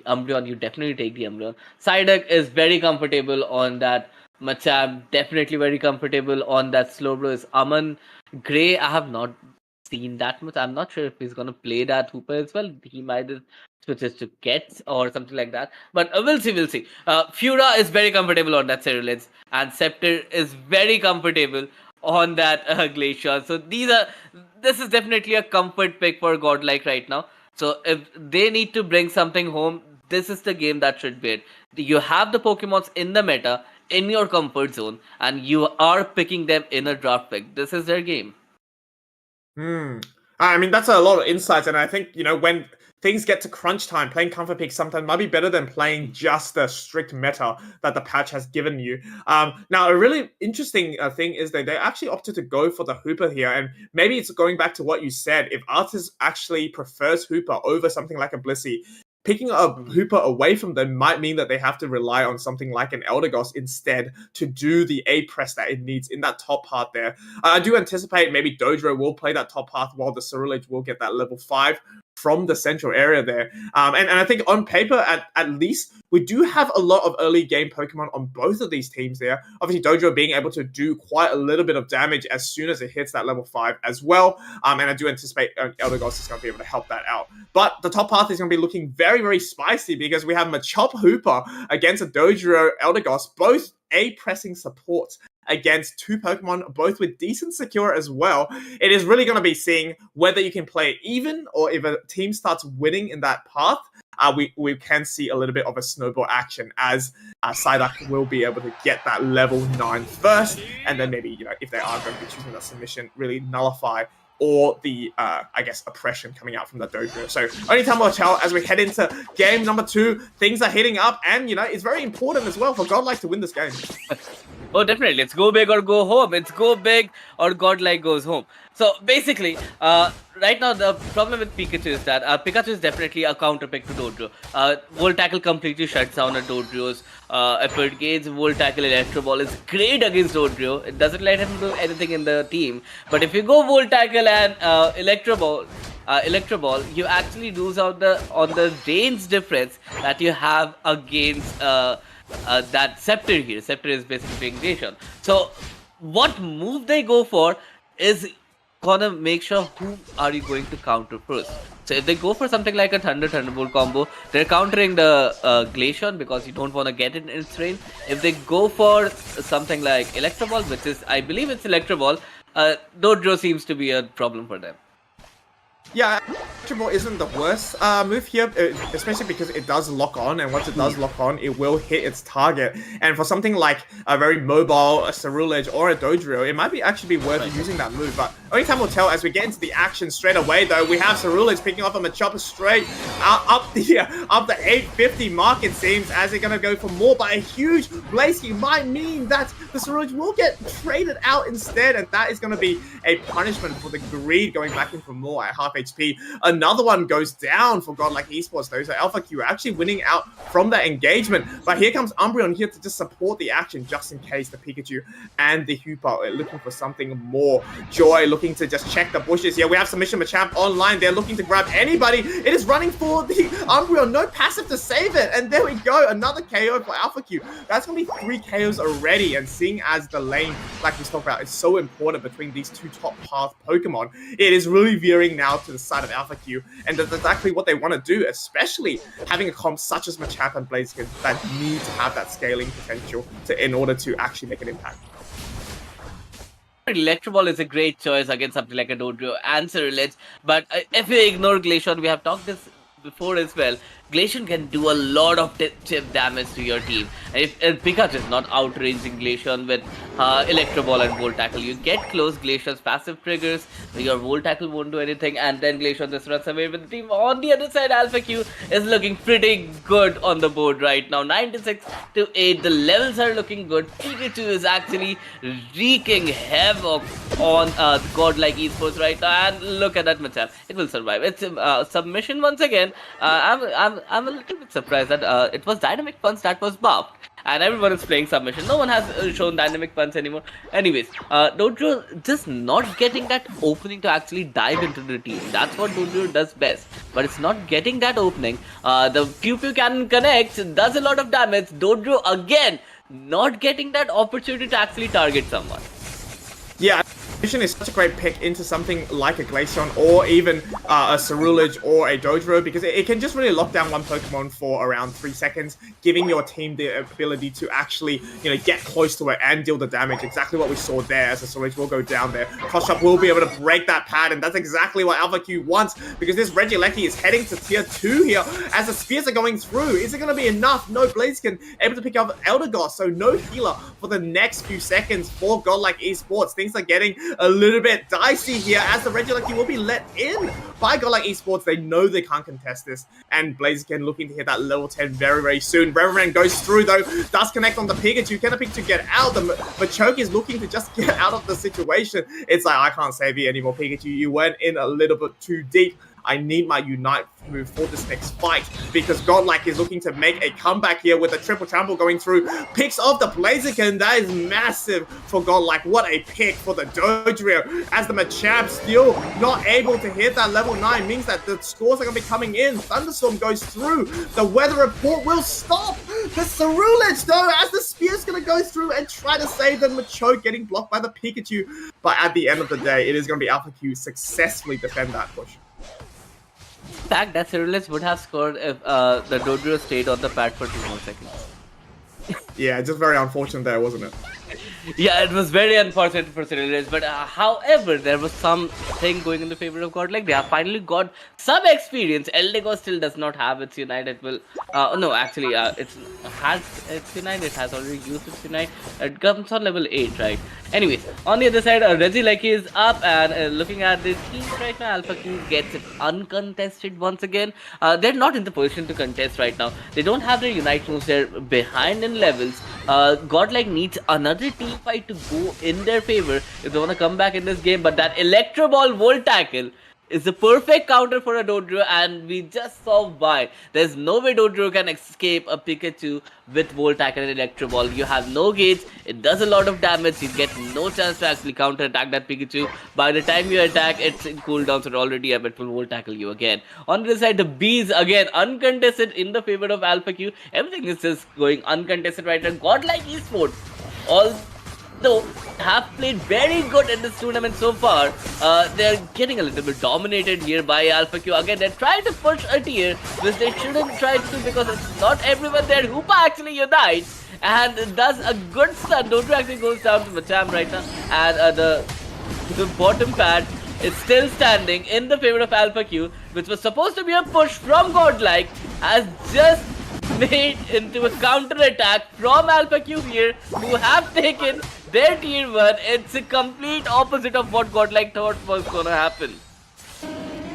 Umbreon, you definitely take the Umbreon. Psyduck is very comfortable on that. Machamp definitely very comfortable on that. Slowbro is Aman. Gray, I have not seen that much. I'm not sure if he's gonna play that Hooper as well. He might have switches to Gets or something like that. But we'll see, we'll see. Fura is very comfortable on that Cerulets, and Scepter is very comfortable on that Glacier. So this is definitely a comfort pick for Godlike right now. So if they need to bring something home, this is the game that should be it. You have the Pokemons in the meta, in your comfort zone, and you are picking them in a draft pick. This is their game. I mean, that's a lot of insights, and I think, when things get to crunch time, playing comfort picks sometimes might be better than playing just the strict meta that the patch has given you. Now, a really interesting thing is that they actually opted to go for the Hooper here, and maybe it's going back to what you said. If Artis actually prefers Hooper over something like a Blissey, picking a Hooper away from them might mean that they have to rely on something like an Eldegoss instead to do the A press that it needs in that top part there. I do anticipate maybe Dodrio will play that top path while the Cerulege will get that level 5 from the central area there. And I think on paper, at least, we do have a lot of early game Pokemon on both of these teams there. Obviously, Dodrio being able to do quite a little bit of damage as soon as it hits that level 5 as well. And I do anticipate Eldegoss is going to be able to help that out. But the top path is going to be looking very, very spicy because we have Machop Hooper against a Dodrio Eldegoss, both A-pressing supports against two Pokemon, both with decent secure as well. It is really going to be seeing whether you can play it even, or if a team starts winning in that path, we can see a little bit of a snowball action as Psyduck will be able to get that level 9 first, and then maybe, if they are going to be choosing that submission, really nullify or the, oppression coming out from the Dodrio. So only time will tell as we head into game number 2. Things are heating up, and, it's very important as well for Godlike to win this game. Oh, definitely. It's go big or go home. It's go big or Godlike goes home. So basically, right now the problem with Pikachu is that Pikachu is definitely a counter pick to Dodrio. Volt Tackle completely shuts down a Dodrio's effort gauge. Volt Tackle Electro Ball is great against Dodrio. It doesn't let him do anything in the team. But if you go Volt Tackle and Electro Ball, you actually lose out on the range difference that you have against that Scepter here. Scepter is basically being Glacial. So what move they go for is gonna make sure who are you going to counter first. So if they go for something like a Thunderbolt combo, they're countering the Glacial because you don't want to get it in its range. If they go for something like Electro Ball, which is, I believe it's Electro Ball, Dodrio seems to be a problem for them. Yeah, Electro Ball isn't the worst move here, especially because it does lock on, and once it does lock on, it will hit its target. And for something like a very mobile, a Cerulege or a Dodrio, it might be actually be worth using that move. But only time will tell as we get into the action straight away. Though we have Cerulege picking off a Machop straight up the 850 mark. It seems as they're gonna go for more, but a huge Blaziken might mean that the Cerulege will get traded out instead, and that is gonna be a punishment for the greed going back in for more at half HP. Another one goes down for Godlike Esports though, so Alpha Q actually winning out from that engagement. But here comes Umbreon here to just support the action just in case the Pikachu and the Hooper are looking for something more. Joy looking to just check the bushes here. We have Submission Machamp online. They're looking to grab anybody. It is running for the Umbreon. No passive to save it. And there we go. Another KO for Alpha Q. That's going to be 3 KOs already. And seeing as the lane, like we talked about, is so important between these two top path Pokemon, it is really veering now to the side of Alpha Q, and that's exactly what they want to do, especially having a comp such as Machamp and Blaziken that need to have that scaling potential in order to actually make an impact. Electro Ball is a great choice against something like a Dodrio and Cerulege, but if you ignore Glacial, we have talked this before as well, Glacial can do a lot of chip damage to your team. And if Pikachu is not outranging Glacial with Electro Ball and Volt Tackle, you get close, Glacial's passive triggers, your Volt Tackle won't do anything, and then Glacial just runs away with the team. On the other side, Alpha Q is looking pretty good on the board right now. 96 to 8, the levels are looking good. Pikachu is actually wreaking havoc on Godlike Esports right now, and look at that Machamp. It will survive. It's submission once again. I'm I'm a little bit surprised that it was Dynamic Punch that was buffed, and everyone is playing submission. No one has shown Dynamic Punch anymore. Anyways, Dojo just not getting that opening to actually dive into the team. That's what Dojo does best, but it's not getting that opening. The Pew Pew Cannon connects, does a lot of damage. Dojo again not getting that opportunity to actually target someone. Yeah, Vision is such a great pick into something like a Glaceon or even a Cerulege or a Dodrio, because it can just really lock down one Pokemon for around 3 seconds, giving your team the ability to actually, get close to it and deal the damage. Exactly what we saw there, as the Cerulege will go down there. Crossshot will be able to break that pattern. That's exactly what Alpha Q wants, because this Regieleki is heading to tier 2 here as the spears are going through. Is it going to be enough? No, Blaziken able to pick up Eldegoss, so no healer for the next few seconds for Godlike Esports. Things are getting a little bit dicey here, as the Regieleki will be let in by Godlike Esports. They know they can't contest this, and Blaziken looking to hit that level 10 very, very soon. Reverend goes through though, does connect on the Pikachu. Can the Pikachu get out? The Machoke is looking to just get out of the situation. It's like, I can't save you anymore, Pikachu. You went in a little bit too deep. I need my Unite move for this next fight, because Godlike is looking to make a comeback here with a triple trample going through. Picks off the Blaziken. That is massive for Godlike. What a pick for the Dodrio, as the Machamp still not able to hit that level 9, means that the scores are going to be coming in. Thunderstorm goes through. The weather report will stop the Cerulege though, as the Spear's going to go through and try to save the Machoke, getting blocked by the Pikachu. But at the end of the day, it is going to be Alpha Q successfully defend that push. The fact that Cerulege would have scored if the Dodrio stayed on the pad for 2 more seconds. Yeah, just very unfortunate there, wasn't it? Yeah, it was very unfortunate for Cerulege, but however, there was something going in the favor of Godlike. They have finally got some experience. Eldegoss still does not have its Unite. It will, no, actually, it has its Unite. It has already used its Unite. It comes on level 8, right? Anyways, on the other side, Regieleki is up, and looking at the teams right now, Alpha Q gets it uncontested once again. They're not in the position to contest right now. They don't have their Unite moves. They're behind in levels. Godlike needs another team fight to go in their favor if they want to come back in this game, but that Electro Ball Volt Tackle is the perfect counter for a Dodrio, and we just saw why. There's no way Dodrio can escape a Pikachu with Volt Tackle and Electro Ball. You have no gauge, it does a lot of damage, you get no chance to actually counter attack that Pikachu. By the time you attack, it's in cooldown, so it already a bit will Volt Tackle you again. On the side, the Bees again uncontested in the favor of Alpha Q. Everything is just going uncontested right now. Godlike Esports, although have played very good in this tournament so far, they're getting a little bit dominated here by Alpha Q. Again, they're trying to push a tier, which they shouldn't try to, because it's not everyone there. Hoopa actually unites and does a good stun. Dojo actually goes down to Machamp right now, and the bottom pad is still standing in the favor of Alpha Q, which was supposed to be a push from Godlike, has just made into a counter attack from Alpha Q here, who have taken their tier 1. It's a complete opposite of what Godlike thought was gonna happen.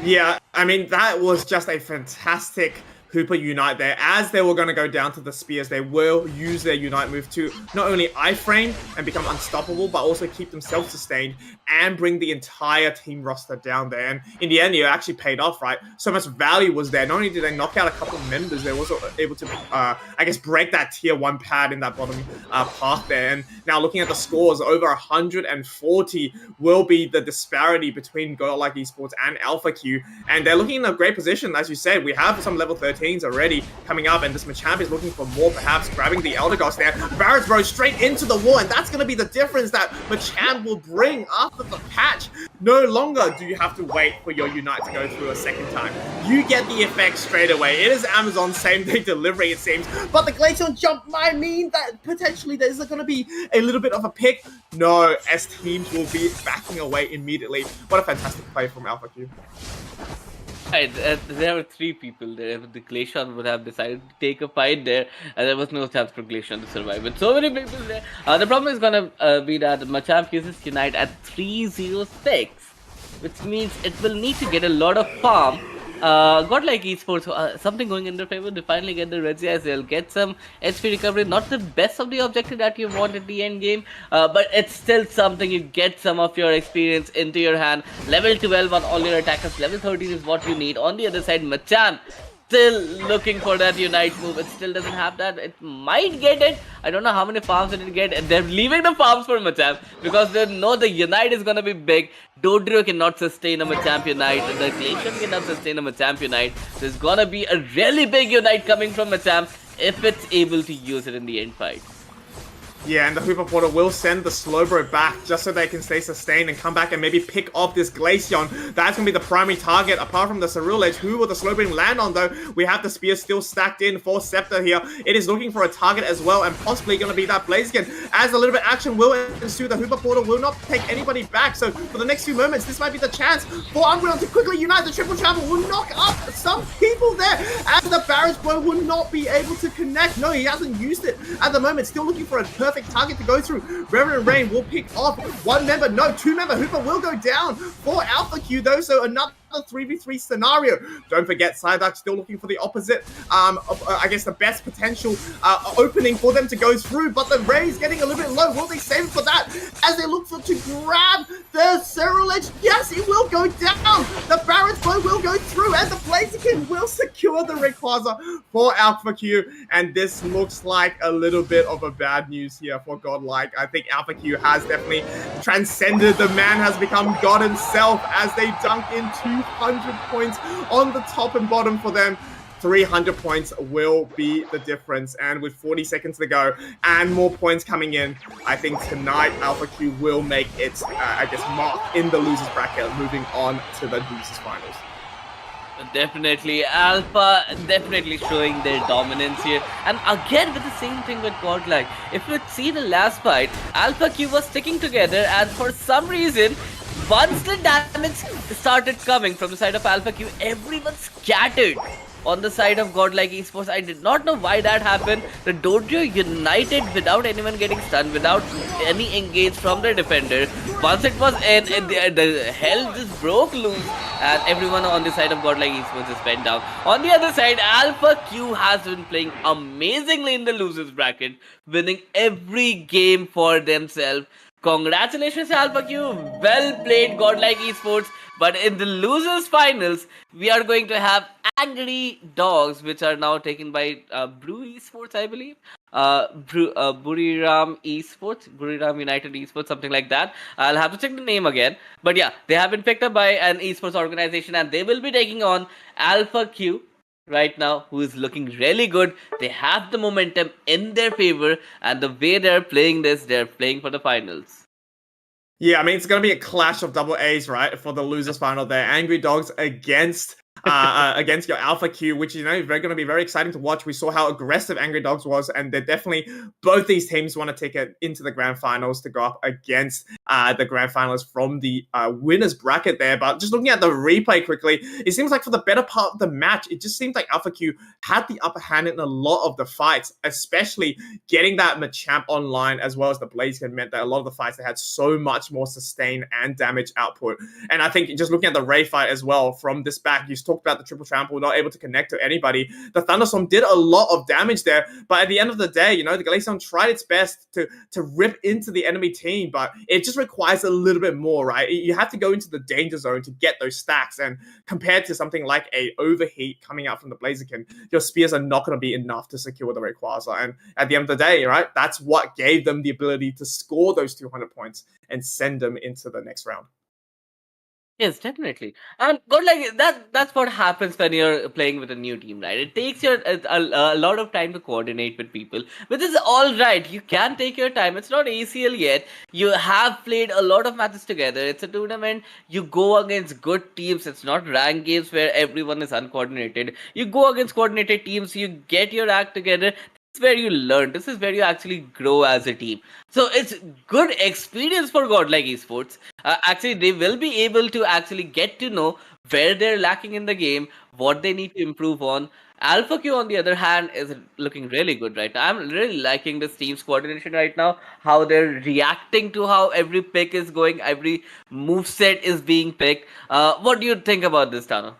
Yeah, I mean, that was just a fantastic Hooper Unite there. As they were going to go down to the Spears, they will use their Unite move to not only iframe and become unstoppable, but also keep them self-sustained and bring the entire team roster down there. And in the end, it actually paid off, right? So much value was there. Not only did they knock out a couple of members, they were also able to, I guess, break that tier 1 pad in that bottom path there. And now looking at the scores, over 140 will be the disparity between Godlike Esports and Alpha Q. And they're looking in a great position. As you said, we have some level 13s already coming up, and this Machamp is looking for more, perhaps grabbing the Eldegoss there. Barrett's Bro straight into the wall, and that's going to be the difference that Machamp will bring after the patch. No longer do you have to wait for your Unite to go through a second time. You get the effect straight away. It is Amazon same-day delivery, it seems. But the Glaceon jump might mean that potentially there's going to be a little bit of a pick. No, as teams will be backing away immediately. What a fantastic play from Alpha Q. Right, there were 3 people there. The Glaceon would have decided to take a fight there, and there was no chance for Glaceon to survive. With so many people there, the problem is gonna be that Machamp uses Unite at 306, which means it will need to get a lot of farm. Godlike Esports, something going in their favor. They finally get the Regi, as they'll get some HP recovery. Not the best of the objective that you want at the end game, but it's still something. You get some of your experience into your hand. Level 12 on all your attackers. Level 13 is what you need. On the other side, Machamp still looking for that Unite move. It still doesn't have that. It might get it. I don't know how many farms it will get. They're leaving the farms for Machamp because they know the Unite is gonna be big. Dodrio cannot sustain a Machamp Unite. The Glacian cannot sustain a Machamp Unite. There's gonna be a really big Unite coming from Machamp if it's able to use it in the end fight. Yeah, and the Hooper Porter will send the Slowbro back just so they can stay sustained and come back and maybe pick off this Glaceon. That's going to be the primary target. Apart from the Cerule Edge, who will the Slowbro land on though? We have the Spear still stacked in for Scepter here. It is looking for a target as well and possibly going to be that Blaziken. As a little bit of action will ensue, the Hooper Porter will not take anybody back. So for the next few moments, this might be the chance for Unreal to quickly unite. The Triple Travel will knock up some people there as the Barrage Blow will not be able to connect. No, he hasn't used it at the moment. Still looking for a perfect target to go through. Reverend Rain will pick off one member. No, two member. Hooper will go down for Alpha Q though. So another 3v3 scenario. Don't forget, Psyduck still looking for the opposite, I guess the best potential opening for them to go through, but the Ray's getting a little bit low. Will they save it for that? As they look for to grab the Cerule Edge, yes, it will go down. The Barrage Blow will go through, and the Blaziken will secure the Rayquaza for Alpha Q, and this looks like a little bit of a bad news here for Godlike. I think Alpha Q has definitely transcended. The man has become God himself as they dunk in 200 points on the top and bottom for them. 300 points will be the difference, and with 40 seconds to go and more points coming in, I think tonight Alpha Q will make its, I guess, mark in the losers bracket, moving on to the losers finals. Definitely, Alpha definitely showing their dominance here. And again with the same thing with Godlike. If you see the last fight, Alpha Q was sticking together, and for some reason, once the damage started coming from the side of Alpha Q, everyone scattered on the side of Godlike Esports. I did not know why that happened. The Dodrio united without anyone getting stunned, without any engage from the defender. Once it was in, the hell just broke loose, and everyone on the side of Godlike Esports is went down. On the other side, Alpha Q has been playing amazingly in the losers bracket, winning every game for themselves. Congratulations, Alpha Q. Well played, Godlike Esports. But in the losers finals, we are going to have Angry Dogs, which are now taken by Brew Esports, I believe. Buriram Esports, Buriram United Esports, something like that. I'll have to check the name again. But yeah, they have been picked up by an esports organization, and they will be taking on Alpha Q right now, who is looking really good. They have the momentum in their favor, and the way they're playing this, they're playing for the finals. Yeah, I mean, it's going to be a clash of double A's, right, for the losers final there. Angry Dogs against against your Alpha Q, which, you know, they're going to be very exciting to watch. We saw how aggressive Angry Dogs was, and they're definitely, both these teams want to take it into the grand finals to go up against the grand finals from the winners bracket there. But just looking at the replay quickly, it seems like for the better part of the match, it just seemed like Alpha Q had the upper hand in a lot of the fights, especially getting that Machamp online as well as the Blaziken meant that a lot of the fights they had so much more sustain and damage output. And I think just looking at the Ray fight as well from this back, you talked about the triple trample, not able to connect to anybody. The Thunderstorm did a lot of damage there, but at the end of the day, you know, the Glaceon tried its best to rip into the enemy team, but it just requires a little bit more, right? You have to go into the danger zone to get those stacks, and compared to something like a overheat coming out from the Blaziken, your spears are not going to be enough to secure the Rayquaza. And at the end of the day, right, that's what gave them the ability to score those 200 points and send them into the next round. Yes, definitely. And God, like that's what happens when you're playing with a new team, right? It takes a lot of time to coordinate with people, which is all right. You can take your time. It's not ACL yet. You have played a lot of matches together. It's a tournament. You go against good teams. It's not ranked games where everyone is uncoordinated. You go against coordinated teams. You get your act together. This is where you learn. This is where you actually grow as a team. So it's good experience for Godlike Esports. Actually, they will be able to actually get to know where they're lacking in the game, what they need to improve on. Alpha Q, on the other hand, is looking really good right now. I'm really liking this team's coordination right now, how they're reacting to how every pick is going, every moveset is being picked. What do you think about this, Tano?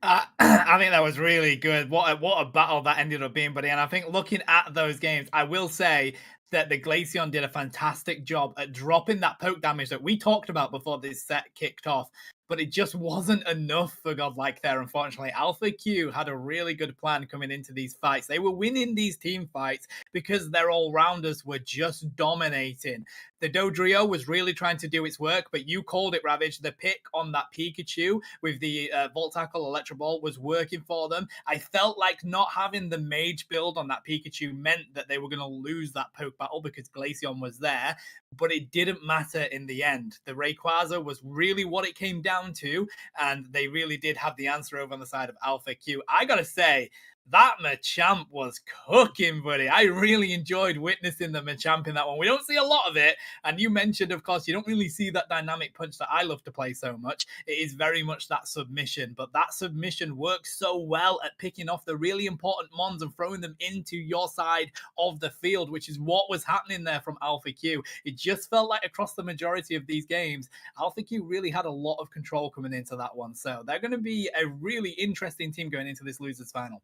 I think that was really good. What a battle that ended up being, buddy. And I think looking at those games, I will say that the Glaceon did a fantastic job at dropping that poke damage that we talked about before this set kicked off. but it just wasn't enough for Godlike there, unfortunately. Alpha Q had a really good plan coming into these fights. They were winning these team fights because their all-rounders were just dominating. The Dodrio was really trying to do its work, but you called it, Ravage. The pick on that Pikachu with the Volt Tackle Electro Ball was working for them. I felt like not having the Mage build on that Pikachu meant that they were going to lose that poke battle because Glaceon was there, but it didn't matter in the end. The Rayquaza was really what it came down to, and they really did have the answer over on the side of Alpha Q. I gotta say, that Machamp was cooking, buddy. I really enjoyed witnessing the Machamp in that one. We don't see a lot of it, and you mentioned, of course, you don't really see that dynamic punch that I love to play so much. It is very much that submission, but that submission works so well at picking off the really important mons and throwing them into your side of the field, which is what was happening there from Alpha Q. It just felt like across the majority of these games, Alpha Q really had a lot of control coming into that one. So they're going to be a really interesting team going into this losers final.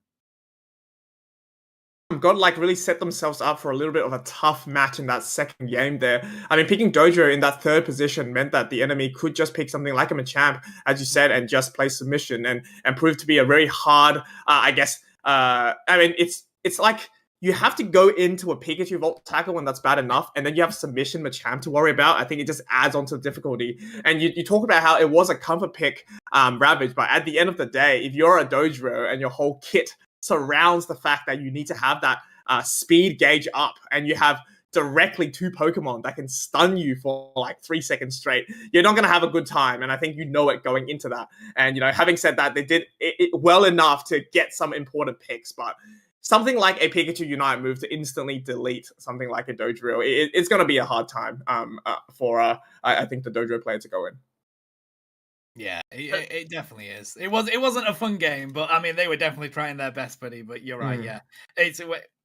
Godlike really set themselves up for a little bit of a tough match in that second game there. I mean, picking Dojo in that third position meant that the enemy could just pick something like a Machamp, as you said, and just play submission and prove to be a very hard, I mean, it's like you have to go into a Pikachu Volt Tackle when that's bad enough, and then you have submission Machamp to worry about. I think it just adds on to the difficulty. And you talk about how it was a comfort pick, Ravage, but at the end of the day, if you're a Dojo and your whole kit surrounds the fact that you need to have that speed gauge up, and you have directly two Pokemon that can stun you for like 3 seconds straight, you're not going to have a good time. And I think you know it going into that. And, having said that, they did it well enough to get some important picks, but something like a Pikachu Unite move to instantly delete something like a Dodrio, it's going to be a hard time for, I think, the Dodrio player to go in. Yeah, it definitely is. It wasn't a fun game, but I mean, they were definitely trying their best, buddy. But you're right, yeah.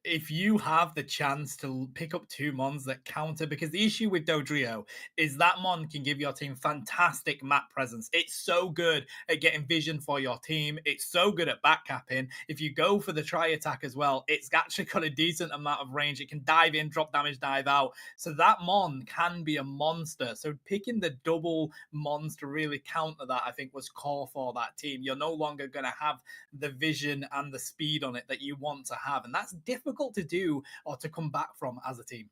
If you have the chance to pick up two mons that counter, because the issue with Dodrio is that mon can give your team fantastic map presence. It's so good at getting vision for your team. It's so good at backcapping. If you go for the try attack as well, it's actually got a decent amount of range. It can dive in, drop damage, dive out. So that mon can be a monster. So picking the double mons to really counter that, I think, was core for that team. You're no longer going to have the vision and the speed on it that you want to have. And that's difficult to do or to come back from as a team.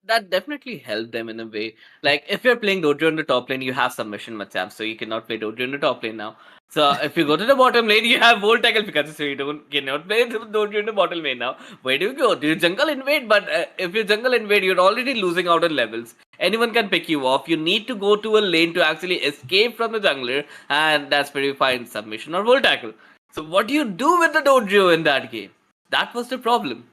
That definitely helped them in a way. Like, if you're playing Dodrio in the top lane, you have submission Machamp, so you cannot play Dodrio in the top lane now. So if you go to the bottom lane, you have Volt Tackle Pikachu, so you cannot play Dodrio in the bottom lane now. Where do you go? Do you jungle invade? But if you jungle invade, you're already losing out on levels. Anyone can pick you off. You need to go to a lane to actually escape from the jungler, and that's where you find submission or Volt Tackle. So what do you do with the Dodrio in that game? That was the problem.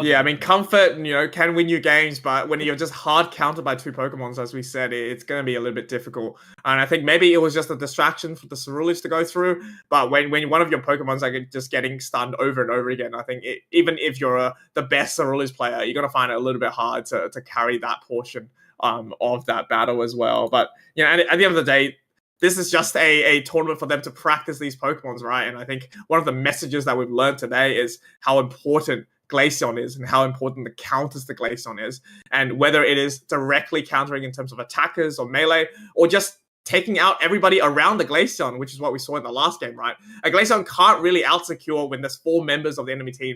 Yeah, I mean, comfort, can win you games, but when you're just hard countered by two Pokemons, as we said, it's going to be a little bit difficult. And I think maybe it was just a distraction for the Ceruleans to go through, but when one of your Pokemons are just getting stunned over and over again, I think even if you're the best Ceruleans player, you're going to find it a little bit hard to carry that portion of that battle as well. But, at the end of the day, this is just a tournament for them to practice these Pokemons, right? And I think one of the messages that we've learned today is how important Glaceon is and how important the counters to Glaceon is. And whether it is directly countering in terms of attackers or melee, or just taking out everybody around the Glaceon, which is what we saw in the last game, right? A Glaceon can't really out-secure when there's 4 members of the enemy team,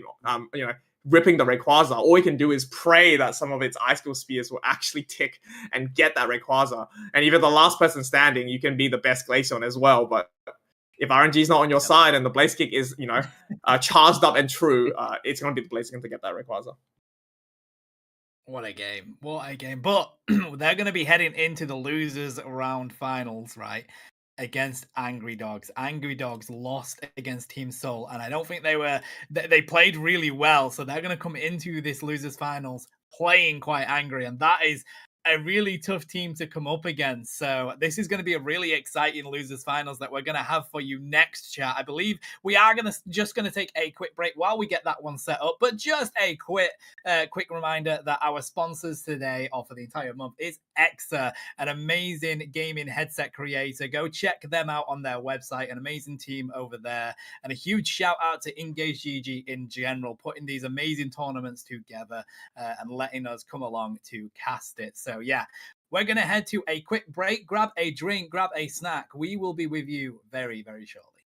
ripping the Rayquaza. All he can do is pray that some of its Ice Skill Spears will actually tick and get that Rayquaza. And even the last person standing, you can be the best Glaceon as well. But if RNG is not on your side and the Blaze Kick is, charged up and true, it's going to be the Blaze Kick to get that Rayquaza. What a game. What a game. But they're going to be heading into the losers round finals, right? Against Angry Dogs. Angry Dogs lost against Team Soul, and I don't think they played really well, so they're going to come into this losers finals playing quite angry, and that is a really tough team to come up against. So this is going to be a really exciting losers finals that we're going to have for you next, chat. I believe we are just going to take a quick break while we get that one set up, but just a quick reminder that our sponsors today, or for the entire month, is Exa, an amazing gaming headset creator. Go check them out on their website, an amazing team over there. And a huge shout out to INGAGE GG in general, putting these amazing tournaments together and letting us come along to cast it. So yeah, We're going to head to a quick break, grab a drink, grab a snack. We will be with you very, very shortly.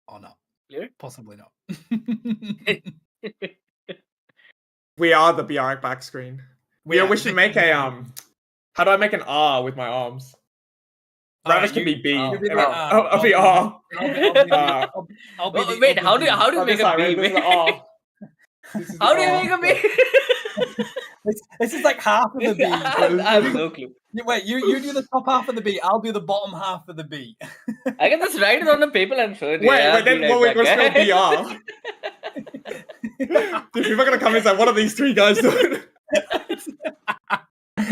Or not. Clear? Possibly not. We are the BR back screen. We should make a How do I make an R with my arms? Ravish can be B. You be and the I'll be R. I'll be the Wait, how do you make a Sorry, B? this is the R. This is the How do you R. make a B? This is like half of the B. I have no clue. Wait, you do the top half of the B. I'll do the bottom half of the B. I can just write it on the paper and show it. Wait, then what we're going to spell BR? Dude, people are going to come and say, what are these three guys doing?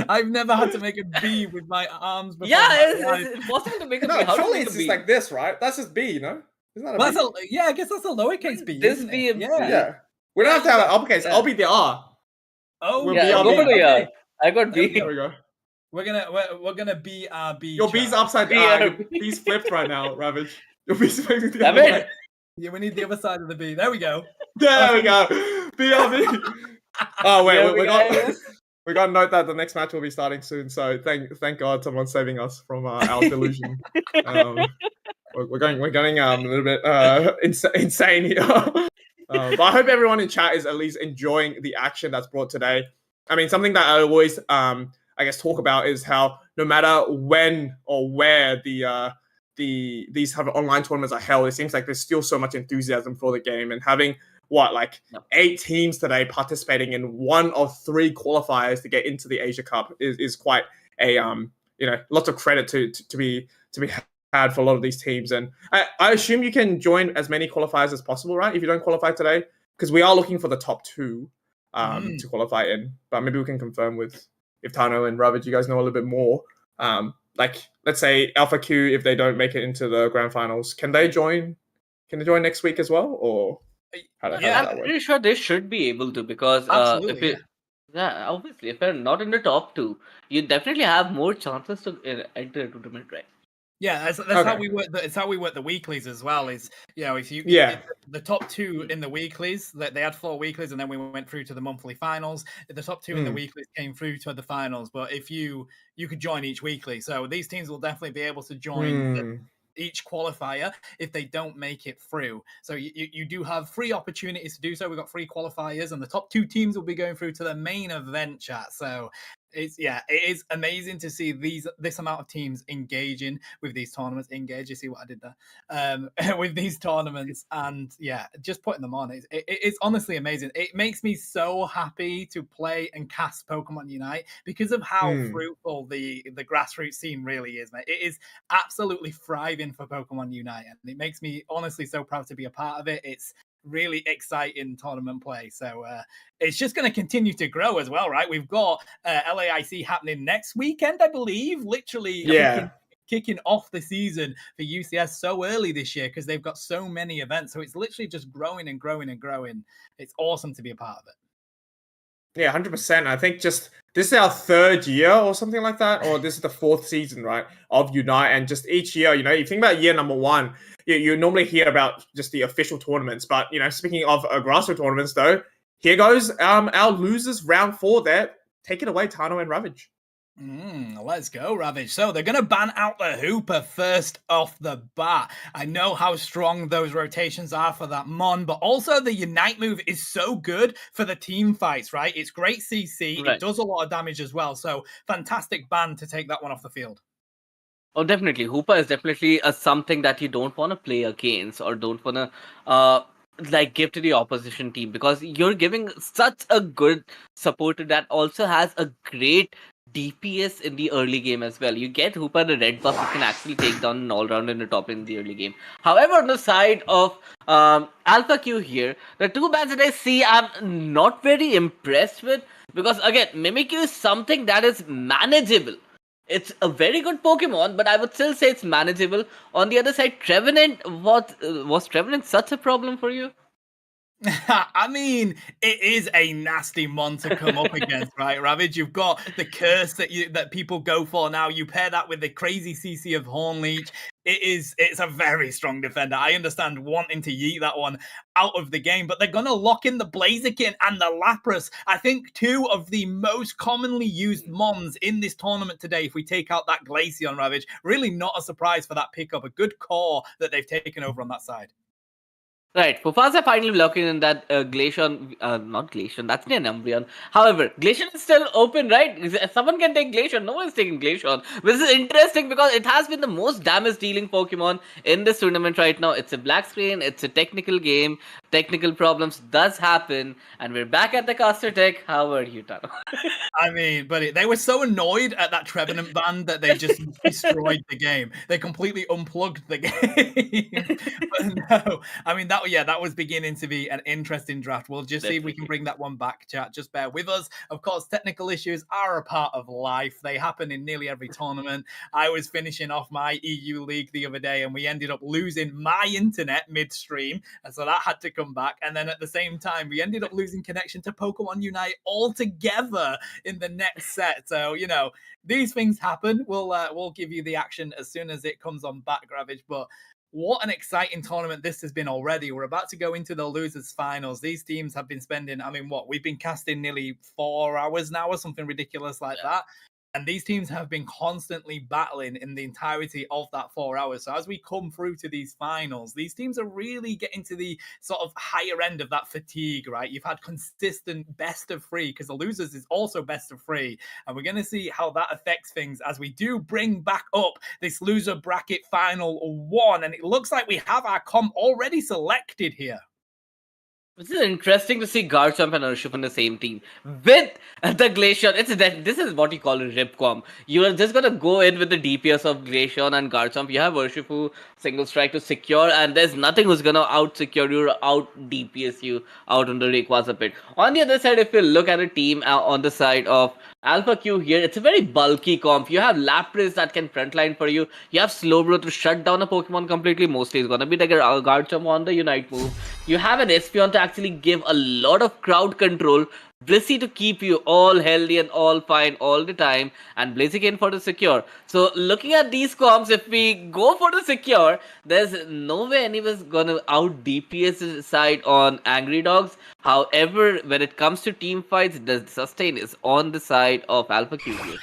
I've never had to make a B with my arms before. Yeah, it's possible to make a B. No, How do you surely make it's a just B? like this, right? That's just B, you know? Isn't that a Well, B? I guess that's a lowercase B. This isn't B it? and Yeah. Yeah. We don't have to have an uppercase. Yeah. I'll be the R. Oh, We'll Yeah, be go for the okay. I got There we B. There we go. We're gonna be B. Your B's chat. upside down. Your B's flipped right now, Ravish. Your B's flipped the Damn other it. way. Yeah, we need the other side of the B. There we go. There we go. BRB. Oh, wait, Here we we got... go. We got to note that the next match will be starting soon, so thank God someone's saving us from our delusion. We're going a little bit insane here. But I hope everyone in chat is at least enjoying the action that's brought today. I mean, something that I always I guess talk about is how no matter when or where these have online tournaments are held, it seems like there's still so much enthusiasm for the game, and having 8 teams today participating in one of 3 qualifiers to get into the Asia Cup is quite a lots of credit to be had for a lot of these teams. And I assume you can join as many qualifiers as possible, right? If you don't qualify today, because we are looking for the top 2 to qualify in. But maybe we can confirm with if Tano and Ravid, you guys know a little bit more. Like let's say Alpha Q, if they don't make it into the grand finals, can they join? Can they join next week as well, or? I'm pretty sure they should be able to, because Absolutely, obviously, if you're not in the top 2, you definitely have more chances to enter a tournament, right? Yeah, that's Okay. how we work. It's how we work the weeklies as well. Is if you the top 2 in the weeklies, that they had 4 weeklies, and then we went through to the monthly finals. The top 2 in the weeklies came through to the finals, but if you could join each weekly, so these teams will definitely be able to join each qualifier if they don't make it through. So you do have 3 opportunities to do so. We've got 3 qualifiers, and the top 2 teams will be going through to the main event chat. So it is amazing to see this amount of teams engaging with these tournaments. INGAGE, you see what I did there? With these tournaments, and just putting them on. It's honestly amazing. It makes me so happy to play and cast Pokemon Unite because of how fruitful the grassroots scene really is, mate. It is absolutely thriving for Pokemon Unite, and it makes me honestly so proud to be a part of it. It's really exciting tournament play, so it's just going to continue to grow as well, right? We've got LAIC happening next weekend, I believe, literally kicking off the season for UCS so early this year because they've got so many events, so it's literally just growing and growing and growing. It's awesome to be a part of it. Yeah, 100%. I think just this is our 3rd year or something like that, or this is the 4th season, right, of Unite. And just each year, you think about year number 1, you normally hear about just the official tournaments. But, speaking of grassroots tournaments, though, here goes our losers round 4 there. Take it away, Tano and Ravage. Let's go, Ravage. So they're going to ban out the Hooper first off the bat. I know how strong those rotations are for that Mon, but also the Unite move is so good for the team fights, right? It's great CC. Right. It does a lot of damage as well. So fantastic ban to take that one off the field. Oh, definitely. Hooper is definitely something that you don't want to play against or don't want to give to the opposition team, because you're giving such a good supporter that also has a great DPS in the early game as well. You get Hooper the red buff, you can actually take down an all-rounder in the top in the early game. However, on the side of Alpha Q here, the 2 bans that I see I'm not very impressed with, because again, Mimikyu is something that is manageable. It's a very good Pokemon, but I would still say it's manageable. On the other side, Trevenant, was Trevenant such a problem for you? I mean, it is a nasty mon to come up against, right, Ravage? You've got the curse that people go for now. You pair that with the crazy CC of Hornleech. It's a very strong defender. I understand wanting to yeet that one out of the game, but they're going to lock in the Blaziken and the Lapras. I think two of the most commonly used mons in this tournament today, if we take out that Glaceon Ravage. Really not a surprise for that pickup. A good core that they've taken over on that side. Right, Mufasa finally locking in that Glaceon, not Glaceon, that's an Umbreon. However, Glaceon is still open, right? Someone can take Glaceon, no one's taking Glaceon. Which is interesting because it has been the most damage dealing Pokemon in this tournament right now. It's a black screen, it's a technical game, technical problems does happen, and we're back at the caster tech. How are you, Tano? I mean, but they were so annoyed at that Trevenant ban that they just destroyed the game. They completely unplugged the game. But no, I mean, that was beginning to be an interesting draft. We'll just see if we can bring that one back, chat. Just bear with us. Of course, technical issues are a part of life. They happen in nearly every tournament. I was finishing off my EU league the other day, and we ended up losing my internet midstream, and so that had to come back. And then at the same time, we ended up losing connection to Pokemon Unite altogether in the next set. So, you know, these things happen. We'll give you the action as soon as it comes on back, Ravage. But what an exciting tournament this has been already. We're about to go into the losers finals. These teams have been spending, I mean, we've been casting nearly 4 hours now or something ridiculous like that. And these teams have been constantly battling in the entirety of that 4 hours. So as we come through to these finals, these teams are really getting to the sort of higher end of that fatigue, right? You've had consistent best of 3 because the losers is also best of 3. And we're going to see how that affects things as we do bring back up this loser bracket final 1. And it looks like we have our comp already selected here. This is interesting to see Garchomp and Urshifu on the same team with the Glaceon. This is what you call a rip comp. You are just gonna go in with the DPS of Glaceon and Garchomp. You have Urshifu single strike to secure, and there's nothing who's gonna out secure you or out DPS you out on the Rayquaza pit. On the other side, if you look at a team on the side of Alpha Q here, it's a very bulky comp. You have Lapras that can frontline for you. You have Slowbro to shut down a Pokemon completely. Mostly it's gonna be the Garchomp on the Unite move. You have an Espeon to actually give a lot of crowd control. Blissey to keep you all healthy and all fine all the time, and Blaziken for the secure. So looking at these comps, if we go for the secure, there's no way anyone's gonna out DPS side on Angry Dogs. However, when it comes to team fights, the sustain is on the side of Alpha Q here.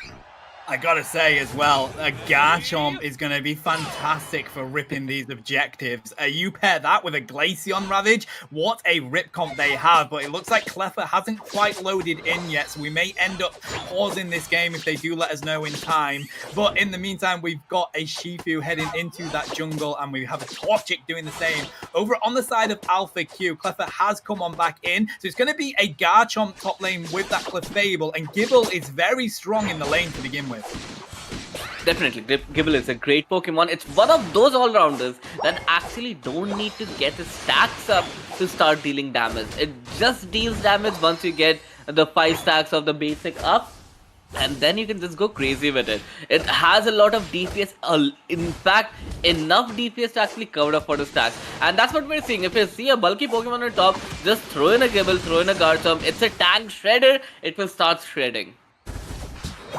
I gotta say as well, a Garchomp is going to be fantastic for ripping these objectives. You pair that with a Glaceon Ravage, what a rip comp they have. But it looks like Cleffa hasn't quite loaded in yet, so we may end up pausing this game if they do let us know in time. But in the meantime, we've got a Shifu heading into that jungle, and we have a Torchic doing the same. Over on the side of Alpha Q, Cleffa has come on back in, so it's going to be a Garchomp top lane with that Clefable, and Gible is very strong in the lane to begin with. Definitely, Gible is a great Pokemon. It's one of those all-rounders that actually don't need to get the stacks up to start dealing damage. It just deals damage once you get the 5 stacks of the basic up, and then you can just go crazy with it. It has a lot of DPS, in fact, enough DPS to actually cover up for the stacks. And that's what we're seeing. If you see a bulky Pokemon on top, just throw in a Gible, throw in a Garchomp. It's a tank shredder. It will start shredding.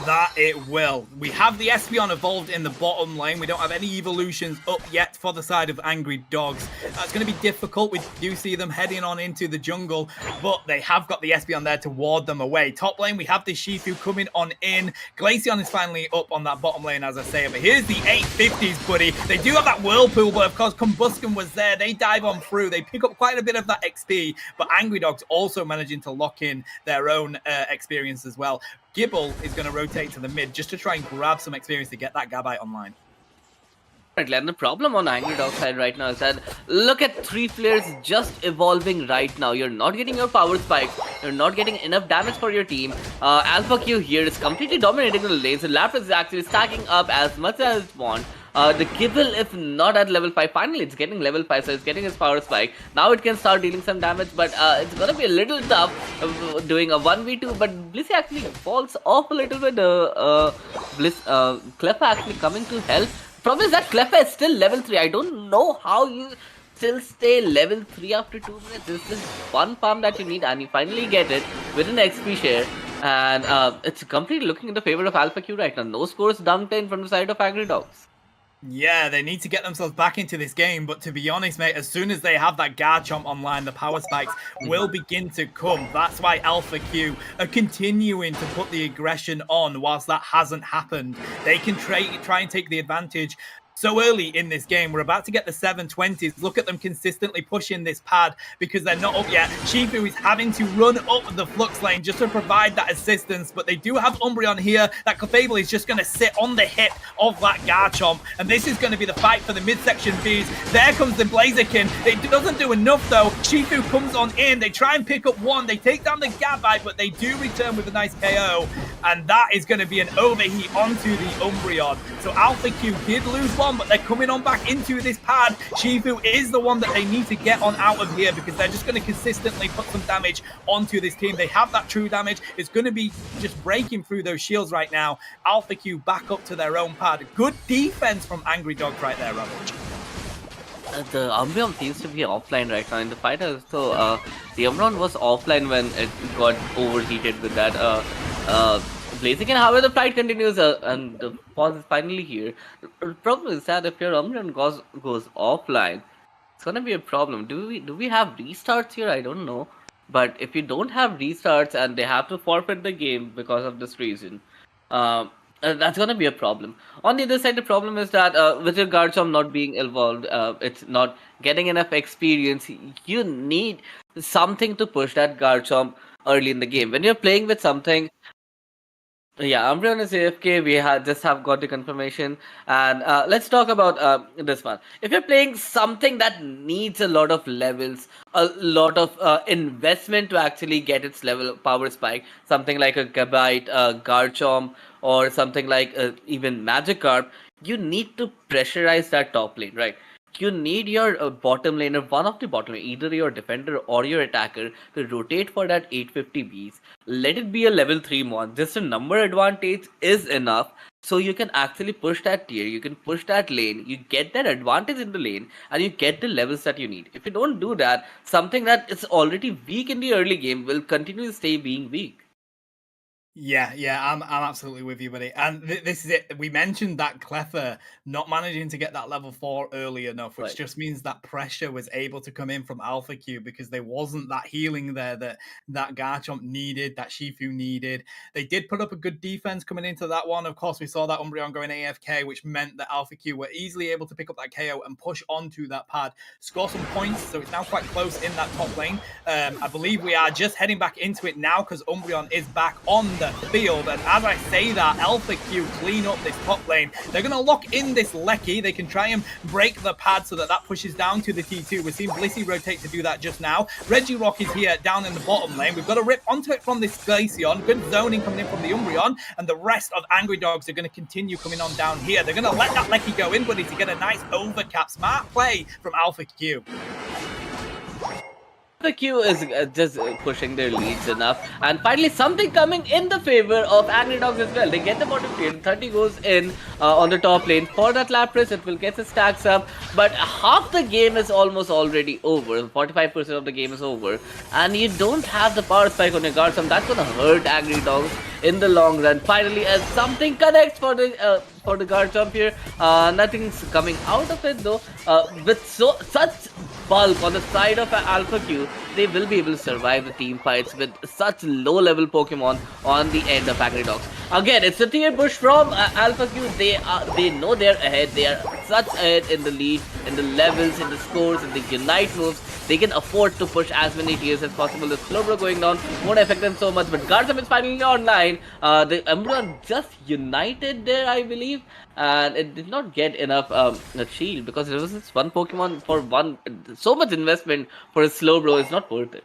That it will. We have the Espeon evolved in the bottom lane. We don't have any evolutions up yet for the side of Angry Dogs. That's going to be difficult. We do see them heading on into the jungle, but they have got the Espeon there to ward them away. Top lane, we have the Shifu coming on in. Glaceon is finally up on that bottom lane, as I say. But here's the 850s, buddy. They do have that Whirlpool, but of course, Combustion was there. They dive on through. They pick up quite a bit of that XP, but Angry Dogs also managing to lock in their own experience as well. Gible is going to rotate to the mid just to try and grab some experience to get that Gabite online. And the problem on Angry Dog side right now is that look at 3 flares just evolving right now. You're not getting your power spikes. You're not getting enough damage for your team. Alpha Q here is completely dominating the lanes. The Lapras is actually stacking up as much as it wants. The Gible, if not at level 5, finally it's getting level 5, so it's getting his power spike. Now it can start dealing some damage, but it's gonna be a little tough doing a 1v2, but Blissey actually falls off a little bit. Cleffa actually coming to help. Problem is that Cleffa is still level 3. I don't know how you still stay level 3 after 2 minutes. This is one farm that you need, and you finally get it with an XP share. And it's completely looking in the favor of Alpha Q right now. No scores dumped in from the side of Angry Dogs. Yeah, they need to get themselves back into this game, but to be honest, mate, as soon as they have that Garchomp online, the power spikes will begin to come. That's why Alpha Q are continuing to put the aggression on whilst that hasn't happened. They can try and take the advantage so early in this game. We're about to get the 720s. Look at them consistently pushing this pad because they're not up yet. Shifu is having to run up the flux lane just to provide that assistance, but they do have Umbreon here. That Clefable is just going to sit on the hip of that Garchomp, and this is going to be the fight for the midsection Bs. There comes the Blaziken. It doesn't do enough though. Shifu comes on in. They try and pick up one. They take down the Gabite, but they do return with a nice KO, and that is going to be an overheat onto the Umbreon. So Alpha Q did lose one, but they're coming on back into this pad. Shifu is the one that they need to get on out of here because they're just going to consistently put some damage onto this team. They have that true damage. It's going to be just breaking through those shields right now. Alpha Q back up to their own pad. Good defense from Angry Dog right there, Ravage. The Umbreon seems to be offline right now in the fight. So the Umbreon was offline when it got overheated with that Blaziken. However, the fight continues and the pause is finally here. The problem is that if your Umbreon goes offline, it's gonna be a problem. Do we have restarts here? I don't know. But if you don't have restarts and they have to forfeit the game because of this reason, that's gonna be a problem. On the other side, the problem is that with your Garchomp not being involved, it's not getting enough experience. You need something to push that Garchomp early in the game. When you're playing with something. Yeah, Umbreon is AFK. We just have got the confirmation, and let's talk about this one. If you're playing something that needs a lot of levels, a lot of investment to actually get its level power spike, something like a Gabite, Garchomp, or something like even Magikarp, you need to pressurize that top lane, right? You need your bottom laner, one of the bottom lane, either your defender or your attacker, to rotate for that 850 Bs. Let it be a level 3 mon. Just a number advantage is enough, so you can actually push that tier, you can push that lane, you get that advantage in the lane, and you get the levels that you need. If you don't do that, something that is already weak in the early game will continue to stay being weak. Yeah, I'm absolutely with you, buddy. And this is it. We mentioned that Cleffa not managing to get that level 4 early enough, which Right. just means that pressure was able to come in from Alpha Q because there wasn't that healing there that Garchomp needed, that Shifu needed. They did put up a good defense coming into that one. Of course, we saw that Umbreon going AFK, which meant that Alpha Q were easily able to pick up that KO and push onto that pad, score some points. So it's now quite close in that top lane. I believe we are just heading back into it now because Umbreon is back on the field, and as I say that, Alpha Q clean up this top lane. They're going to lock in this Lecky. They can try and break the pad so that pushes down to the T2. We've seen Blissey rotate to do that just now. Regirock is here down in the bottom lane. We've got to rip onto it from this Glaceon. Good zoning coming in from the Umbreon, and the rest of Angry Dogs are going to continue coming on down here. They're going to let that Lecky go in, buddy, to get a nice overcap. Smart play from Alpha Q. The Q is just pushing their leads enough, and finally something coming in the favor of Angry Dogs as well. They get the bottom tier, 30 goes in on the top lane for that Lapras. It will get the stacks up, but half the game is almost already over. 45% of the game is over, and you don't have the power spike on your Garchomp. That's gonna hurt Angry Dogs in the long run. Finally, as something connects for the Garchomp here, nothing's coming out of it though. With such bulk on the side of Alpha Q, they will be able to survive the team fights with such low-level Pokemon on the end of Angry Dogs. Again, it's a tier push from Alpha Q. They know they're ahead. They are such ahead in the lead, in the levels, in the scores, in the Unite moves. They can afford to push as many tiers as possible. The Slowbro going down won't affect them so much, but Garchomp is finally online. The Umbreon just united there, I believe, and it did not get enough shield because there was this one Pokemon for one. So much investment for a Slowbro is not worth it.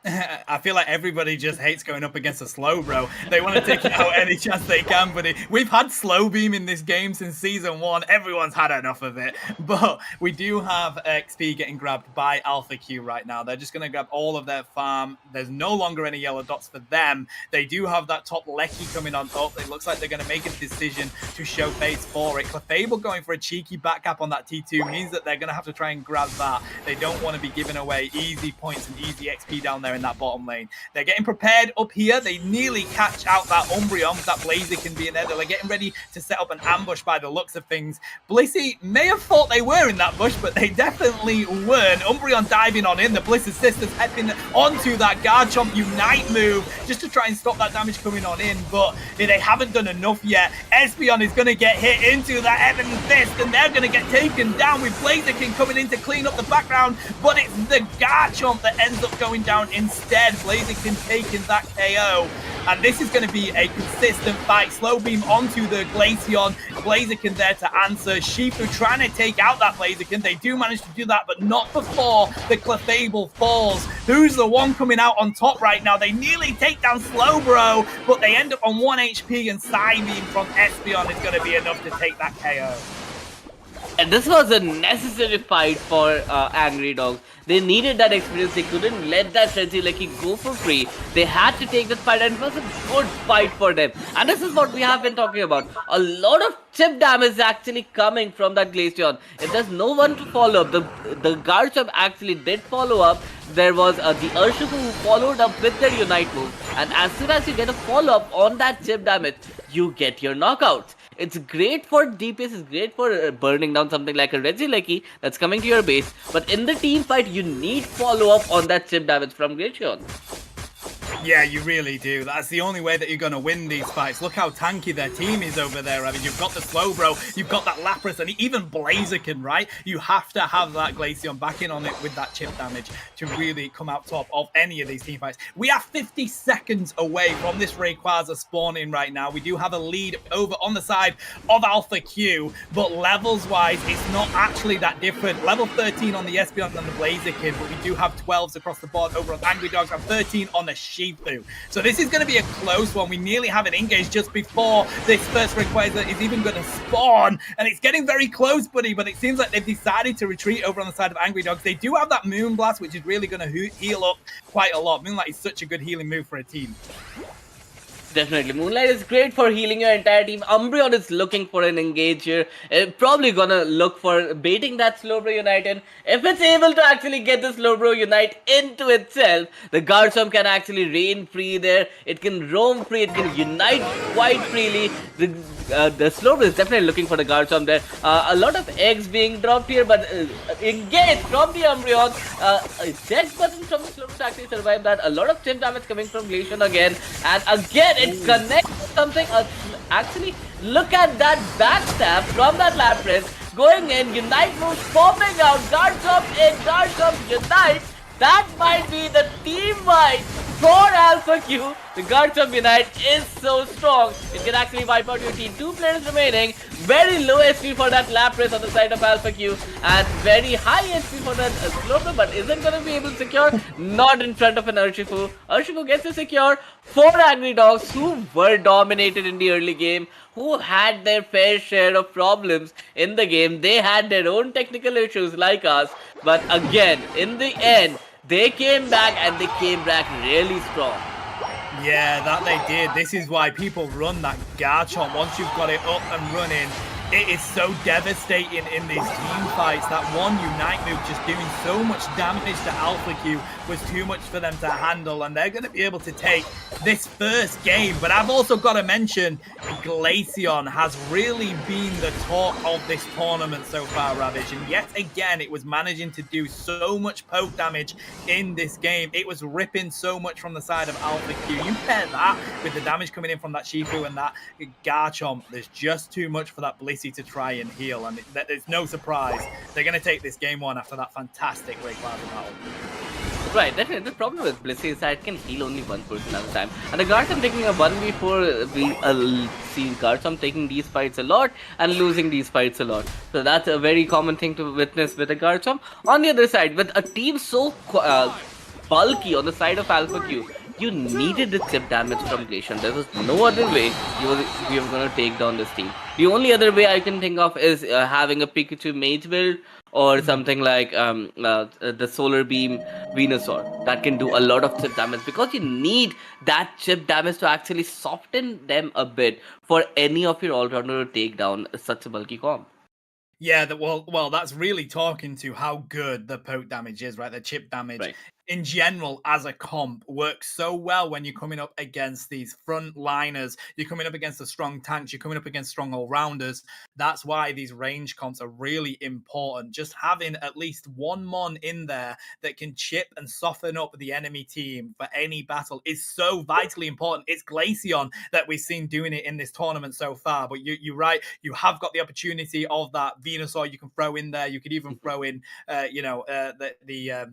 I feel like everybody just hates going up against a Slowbro. They want to take it out any chance they can, but we've had Slow Beam in this game since Season 1. Everyone's had enough of it. But we do have XP getting grabbed by Alpha Q right now. They're just going to grab all of their farm. There's no longer any yellow dots for them. They do have that top Lecky coming on top. It looks like they're going to make a decision to show face for it. Clefable going for a cheeky back cap on that T2 means that they're going to have to try and grab that. They don't want to be giving away easy points and easy XP down there in that bottom lane. They're getting prepared up here. They nearly catch out that Umbreon with that Blaziken being there. They're getting ready to set up an ambush by the looks of things. Blissey may have thought they were in that bush, but they definitely weren't. Umbreon diving on in. The Bliss's sisters heading onto that Garchomp Unite move just to try and stop that damage coming on in, but they haven't done enough yet. Espeon is going to get hit into that Evan Fist, and they're going to get taken down with Blaziken coming in to clean up the background, but it's the Garchomp that ends up going down instead. Blaziken taking that KO, and this is going to be a consistent fight. Slow beam onto the Glaceon. Blaziken there to answer. Shifu trying to take out that Blaziken. They do manage to do that, but not before the Clefable falls. Who's the one coming out on top right now? They nearly take down Slowbro, but they end up on 1 HP, and Psybeam from Espeon is going to be enough to take that KO. And this was a necessary fight for Angry Dogs. They needed that experience. They couldn't let that Regieleki go for free. They had to take that fight, and it was a good fight for them. And this is what we have been talking about. A lot of chip damage is actually coming from that Glaceon. If there's no one to follow up, the Garchomp actually did follow up. There was the Urshifu who followed up with their Unite move. And as soon as you get a follow-up on that chip damage, you get your knockouts. It's great for DPS, it's great for burning down something like a Regieleki that's coming to your base. But in the team fight, you need follow-up on that chip damage from Glaceon. Yeah, you really do. That's the only way that you're going to win these fights. Look how tanky their team is over there. I mean, you've got the Slowbro, you've got that Lapras, and even Blaziken, right? You have to have that Glaceon backing on it with that chip damage to really come out top of any of these team fights. We are 50 seconds away from this Rayquaza spawning right now. We do have a lead over on the side of Alpha Q, but levels-wise, it's not actually that different. Level 13 on the Espeon and the Blaziken, but we do have 12s across the board over on Angry Dogs and 13 on the Shifu. So this is going to be a close one. We nearly have an engage just before this first Rayquaza is even going to spawn, and it's getting very close, buddy, but it seems like they've decided to retreat over on the side of Angry Dogs. They do have that Moonblast, which is really going to heal up quite a lot. Moonlight is such a good healing move for a team. Definitely. Moonlight is great for healing your entire team. Umbreon is looking for an engage here. Probably gonna look for baiting that Slowbro Unite in. If it's able to actually get the Slowbro Unite into itself, the Garchomp can actually reign free there. It can roam free, it can unite quite freely. The Slowbro is definitely looking for the Garchomp there. A lot of eggs being dropped here, but engage from the Umbreon. Dead button from the Slowbro to actually survive that. A lot of chip damage coming from Glaceon again. And again, it connects with something. Actually, look at that backstab from that Lapras. Going in, Unite moves popping out. Garchomp in, Garchomp Unite. That might be the team fight for Alpha Q. The Garchomp Unite is so strong. It can actually wipe out your team. 2 players remaining. Very low HP for that Lapras on the side of Alpha Q. And very high HP for that Slowbro, but isn't going to be able to secure. Not in front of an Urshifu. Urshifu gets to secure 4 Angry Dogs who were dominated in the early game, who had their fair share of problems in the game. They had their own technical issues like us. But again, in the end, they came back, and they came back really strong. Yeah, that they did. This is why people run that Garchomp. Once you've got it up and running, it is so devastating in these team fights. That one Unite move just doing so much damage to Alpha Q was too much for them to handle, and they're going to be able to take this first game. But I've also got to mention Glaceon has really been the talk of this tournament so far, Ravage, and yet again it was managing to do so much poke damage in this game. It was ripping so much from the side of Alpha Q. You pair that with the damage coming in from that Shifu and that Garchomp, there's just too much for that Blissey to try and heal, and there's no surprise they're going to take this game 1 after that fantastic Rayquaza battle. Right, definitely. The problem with Blissey is that it can heal only one person at a time. And the Garchomp taking a 1v4, we see Garchomp taking these fights a lot and losing these fights a lot. So that's a very common thing to witness with a Garchomp. On the other side, with a team so bulky on the side of Alpha Q, you needed the chip damage from Glaceon. There was no other way you were going to take down this team. The only other way I can think of is having a Pikachu Mage build, or something like the Solar Beam Venusaur that can do a lot of chip damage, because you need that chip damage to actually soften them a bit for any of your all-rounder to take down such a bulky comp. Yeah, well, that's really talking to how good the poke damage is, right? The chip damage. Right. in general as a comp works so well when you're coming up against these front liners, you're coming up against the strong tanks, you're coming up against strong all-rounders. That's why these range comps are really important. Just having at least one mon in there that can chip and soften up the enemy team for any battle is so vitally important. It's Glaceon that we've seen doing it in this tournament so far, but you're right, you have got the opportunity of that Venusaur you can throw in there. You could even throw in the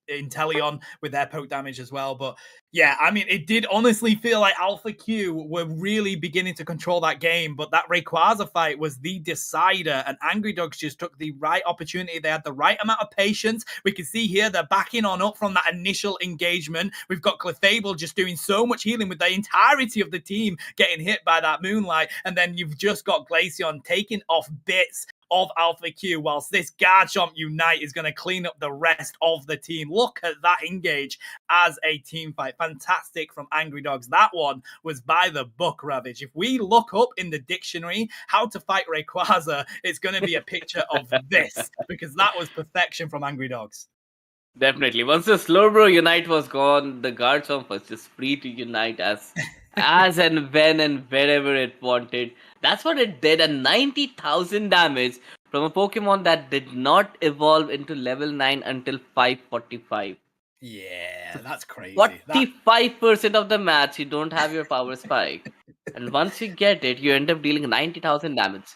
Inteleon with their poke damage as well. But yeah, I mean, it did honestly feel like Alpha Q were really beginning to control that game, but that Rayquaza fight was the decider, and Angry Dogs just took the right opportunity. They had the right amount of patience. We can see here they're backing on up from that initial engagement. We've got Clefable just doing so much healing with the entirety of the team getting hit by that Moonlight, and then you've just got Glaceon taking off bits of Alpha Q, whilst this Garchomp Unite is going to clean up the rest of the team. Look at that engage as a team fight. Fantastic from Angry Dogs. That one was by the book, Ravage. If we look up in the dictionary how to fight Rayquaza, it's going to be a picture of this, because that was perfection from Angry Dogs. Definitely. Once the Slowbro Unite was gone, the Garchomp was just free to unite as and when and wherever it wanted. That's what it did, and 90,000 damage from a Pokemon that did not evolve into level 9 until 545. Yeah, that's crazy. 45% of the match, you don't have your power spike. And once you get it, you end up dealing 90,000 damage.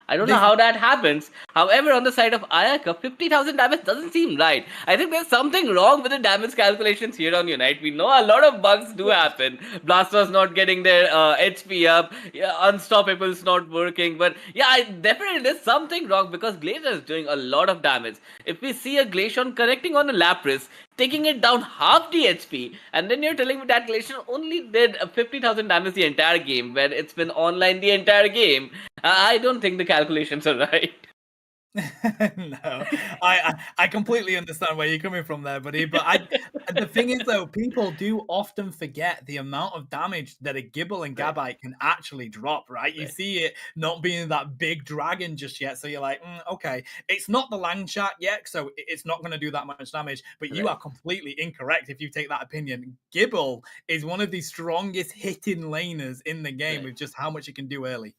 I don't know how that happens. However, on the side of Ayaka, 50,000 damage doesn't seem right. I think there's something wrong with the damage calculations here on Unite. We know a lot of bugs do happen. Blastoise not getting their HP up, Unstoppable's not working. But yeah, definitely there's something wrong, because Glacier is doing a lot of damage. If we see a Glaceon connecting on a Lapras, taking it down half the HP, and then you're telling me that Glacier only did 50,000 damage the entire game, where it's been online the entire game. I don't think the calculations are right. No, I completely understand where you're coming from there, buddy. But the thing is, though, people do often forget the amount of damage that a Gibble and Gabite can actually drop, right? You see it not being that big dragon just yet, so you're like, okay, it's not the Langshark yet, so it's not going to do that much damage. But you are completely incorrect if you take that opinion. Gibble is one of the strongest hitting laners in the game with just how much it can do early.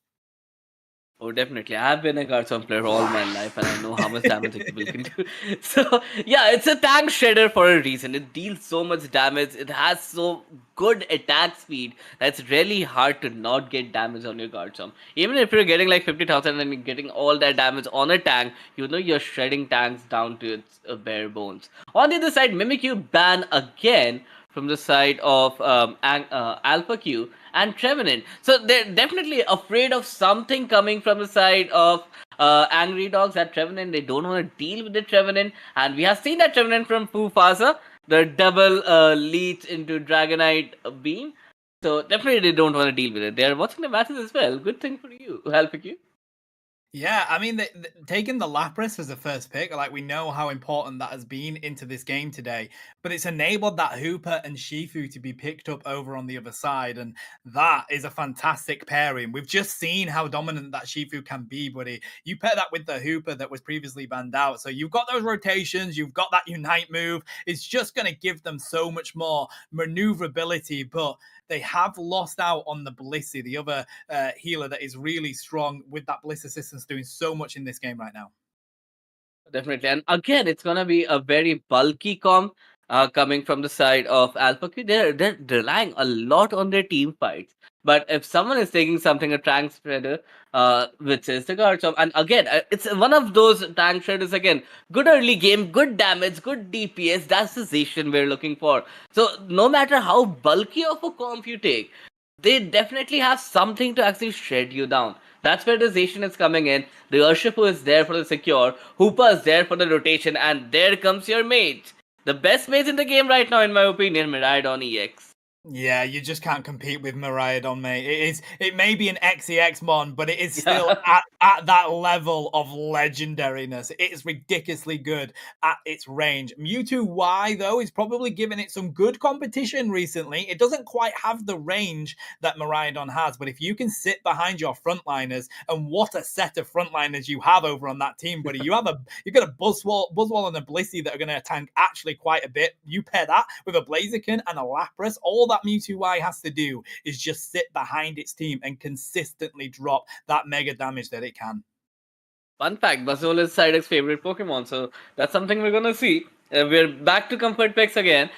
Oh, definitely. I've been a Garchomp player all my life, and I know how much damage a Gibble can do. So, yeah, it's a tank shredder for a reason. It deals so much damage. It has so good attack speed that it's really hard to not get damage on your Garchomp. Even if you're getting like 50,000 and you're getting all that damage on a tank, you know you're shredding tanks down to its bare bones. On the other side, Mimikyu ban again from the side of Alpha Q and Trevenant. So they're definitely afraid of something coming from the side of Angry Dogs at Trevenant. They don't want to deal with the Trevenant. And we have seen that Trevenant from Fufasa, the double leech into Dragonite Beam. So definitely they don't want to deal with it. They're watching the matches as well. Good thing for you, Alpha Q. Yeah, I mean, taking the Lapras as a first pick, like, we know how important that has been into this game today, but it's enabled that Hooper and Shifu to be picked up over on the other side, and that is a fantastic pairing. We've just seen how dominant that Shifu can be, buddy. You pair that with the Hooper that was previously banned out, so you've got those rotations, you've got that Unite move. It's just going to give them so much more maneuverability, but they have lost out on the Blissey, the other healer that is really strong with that Bliss assistance, doing so much in this game right now. Definitely. And again, it's going to be a very bulky comp coming from the side of Alpha Q. They're relying a lot on their team fights. But if someone is taking something, a tank spreader, which is the Garchomp, and again, it's one of those tank shredders, again, good early game, good damage, good DPS, that's the Zacian we're looking for. So no matter how bulky of a comp you take, they definitely have something to actually shred you down. That's where the Zacian is coming in. The Urshifu is there for the secure, Hoopa is there for the rotation, and there comes your mage. The best mage in the game right now, in my opinion, Miraidon EX. Yeah, you just can't compete with Miraidon, mate. It may be an XEX mon, but it is still at that level of legendariness. It is ridiculously good at its range. Mewtwo Y, though, is probably giving it some good competition recently. It doesn't quite have the range that Miraidon has, but if you can sit behind your frontliners, and what a set of frontliners you have over on that team, buddy. You've got a Buzzwole and a Blissey that are going to tank actually quite a bit. You pair that with a Blaziken and a Lapras, all that Mewtwo Y has to do is just sit behind its team and consistently drop that mega damage that it can. Fun fact, Buzzwole is Psyduck's favorite Pokemon, so that's something we're gonna see. We're back to comfort picks again.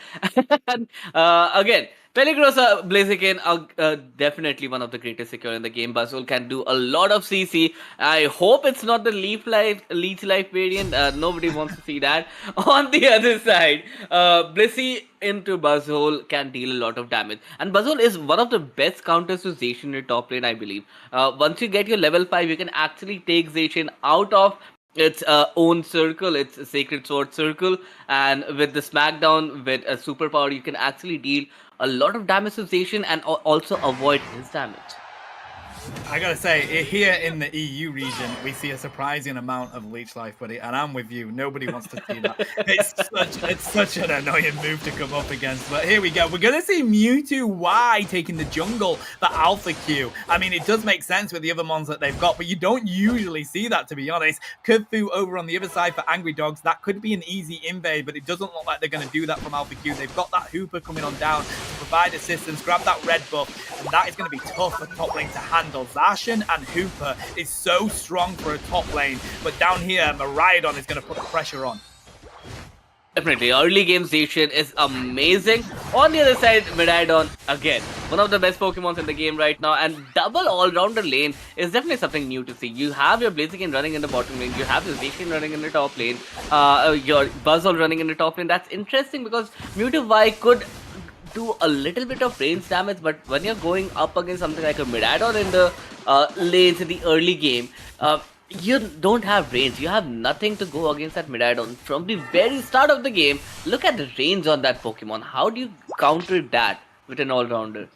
And, again, Peligrosa, Blaziken are definitely one of the greatest secure in the game. Buzzwole can do a lot of CC. I hope it's not the Leech Life variant. Nobody wants to see that. On the other side, Blissey into Buzzwole can deal a lot of damage. And Buzzwole is one of the best counters to Zacian in your top lane, I believe. Once you get your level 5, you can actually take Zacian out of its own circle, its Sacred Sword circle, and with the Smackdown, with a superpower, you can actually deal a lot of damage to Zacian and also avoid his damage. I gotta say, here in the EU region, we see a surprising amount of Leech Life, buddy, and I'm with you. Nobody wants to see that. It's such an annoying move to come up against. But here we go. We're gonna see Mewtwo Y taking the jungle, the Alpha Q. I mean, it does make sense with the other mons that they've got, but you don't usually see that, to be honest. Kurfu over on the other side for Angry Dogs. That could be an easy invade, but it doesn't look like they're gonna do that from Alpha Q. They've got that Hooper coming on down to provide assistance, grab that red buff, and that is gonna be tough for top lane to handle. Zacian and Hooper is so strong for a top lane, but down here, Miraidon is going to put the pressure on. Definitely, early game Zacian is amazing. On the other side, Miraidon, again, one of the best Pokemons in the game right now, and double all-rounder lane is definitely something new to see. You have your Blaziken running in the bottom lane, you have your Zacian running in the top lane, your Buzzwole running in the top lane. That's interesting because Mewtwo Y could do a little bit of range damage, but when you're going up against something like a Miraidon in the lanes in the early game, you don't have range. You have nothing to go against that Miraidon. From the very start of the game, look at the range on that Pokemon. How do you counter that with an all-rounder?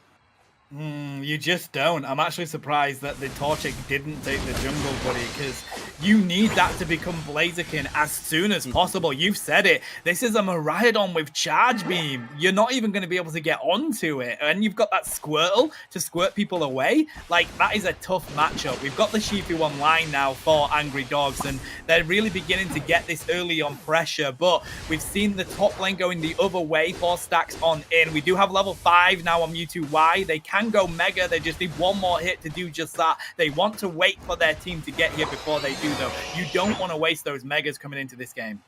You just don't. I'm actually surprised that the Torchic didn't take the jungle, buddy, because you need that to become Blaziken as soon as possible. You've said it. This is a Miraidon with Charge Beam. You're not even going to be able to get onto it. And you've got that Squirtle to squirt people away. Like, that is a tough matchup. We've got the Shifu online now for Angry Dogs, and they're really beginning to get this early on pressure. But we've seen the top lane going the other way for stacks on in. We do have level 5 now on Mewtwo Y. They can go mega. They just need one more hit to do just that. They want to wait for their team to get here before they do, though. You don't want to waste those megas coming into this game.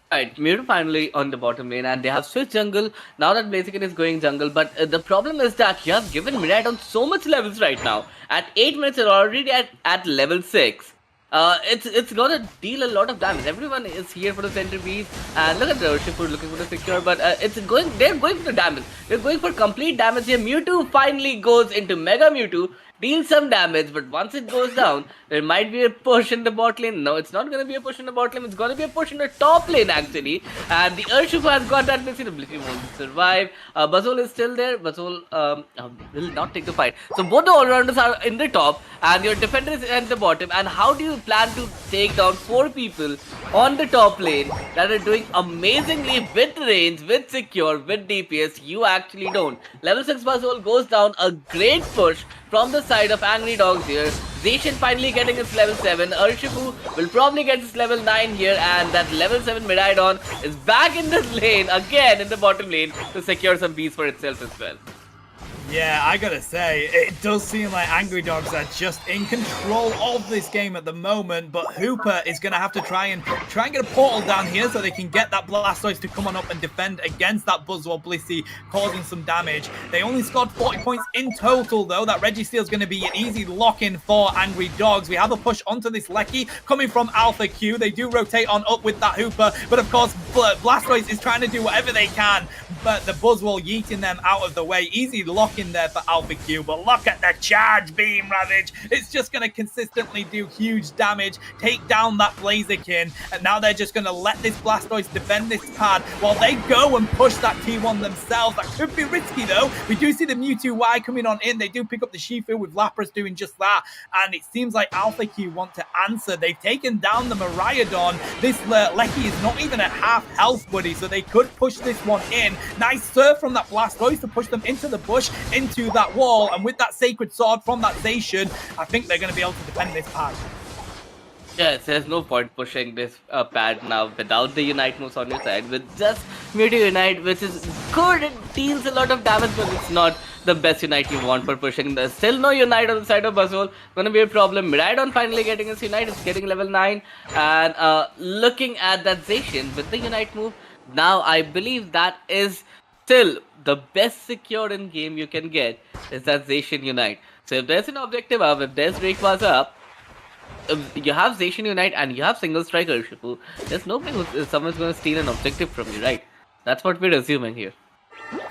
Right, Mewtwo finally on the bottom lane, and they have switched jungle now that Blaziken is going jungle. But the problem is that you have given Miraidon so much levels right now. At 8 minutes, they're already at level 6. It's gonna deal a lot of damage. Everyone is here for the centerpiece, and look at the Urshifu looking for the secure, but they're going for the damage. They're going for complete damage here. Mewtwo finally goes into Mega Mewtwo, deals some damage, but once it goes down, there might be a push in the bot lane. No, it's not gonna be a push in the bot lane, it's gonna be a push in the top lane actually. And the Urshifu has got that Blissey. The Blissey won't survive. Buzzwole is still there. Buzzwole will not take the fight. So both the all-rounders are in the top, and your defender is at the bottom. And how do you plan to take down 4 people on the top lane that are doing amazingly with range, with secure, with DPS? You actually don't. Level 6 Buzzwole goes down. A great push from the side of Angry Dogs here. Zacian finally getting its level 7. Urshifu will probably get its level 9 here, and that level 7 Miraidon is back in this lane again in the bottom lane to secure some beats for itself as well. Yeah, I gotta say, it does seem like Angry Dogs are just in control of this game at the moment, but Hooper is gonna have to try and get a portal down here so they can get that Blastoise to come on up and defend against that Buzzwole Blissey, causing some damage. They only scored 40 points in total, though. That Registeel is gonna be an easy lock-in for Angry Dogs. We have a push onto this Lecky coming from Alpha Q. They do rotate on up with that Hooper, but of course, Blastoise is trying to do whatever they can. but the Buzzwole yeeting them out of the way. Easy lock in there for Alpha Q, but look at the charge beam, Ravage. It's just going to consistently do huge damage, take down that Blaziken, and now they're just going to let this Blastoise defend this pad while they go and push that T1 themselves. That could be risky though. We do see the Mewtwo Y coming on in. They do pick up the Shifu with Lapras doing just that, and it seems like Alpha Q want to answer. They've taken down the Miraidon. This Lecky is not even at half health, buddy, so they could push this one in. Nice serve from that Blastoise to push them into the bush, into that wall, and with that Sacred Sword from that Zacian, I think they're going to be able to defend this pad. Yes, there's no point pushing this pad now without the Unite moves on your side. With just Mewtwo Unite, which is good, it deals a lot of damage, but it's not the best Unite you want for pushing. There's still no Unite on the side of Buzzwole. Gonna be a problem. Miraidon finally getting his Unite. It's getting level 9. And looking at that Zacian with the Unite move, now I believe that is still the best secure in game you can get is that Zacian Unite. So if there's an objective up, if there's Rayquaza up, you have Zacian Unite and you have Single Strike Urshifu, there's nobody someone's going to steal an objective from you, right? That's what we're assuming here.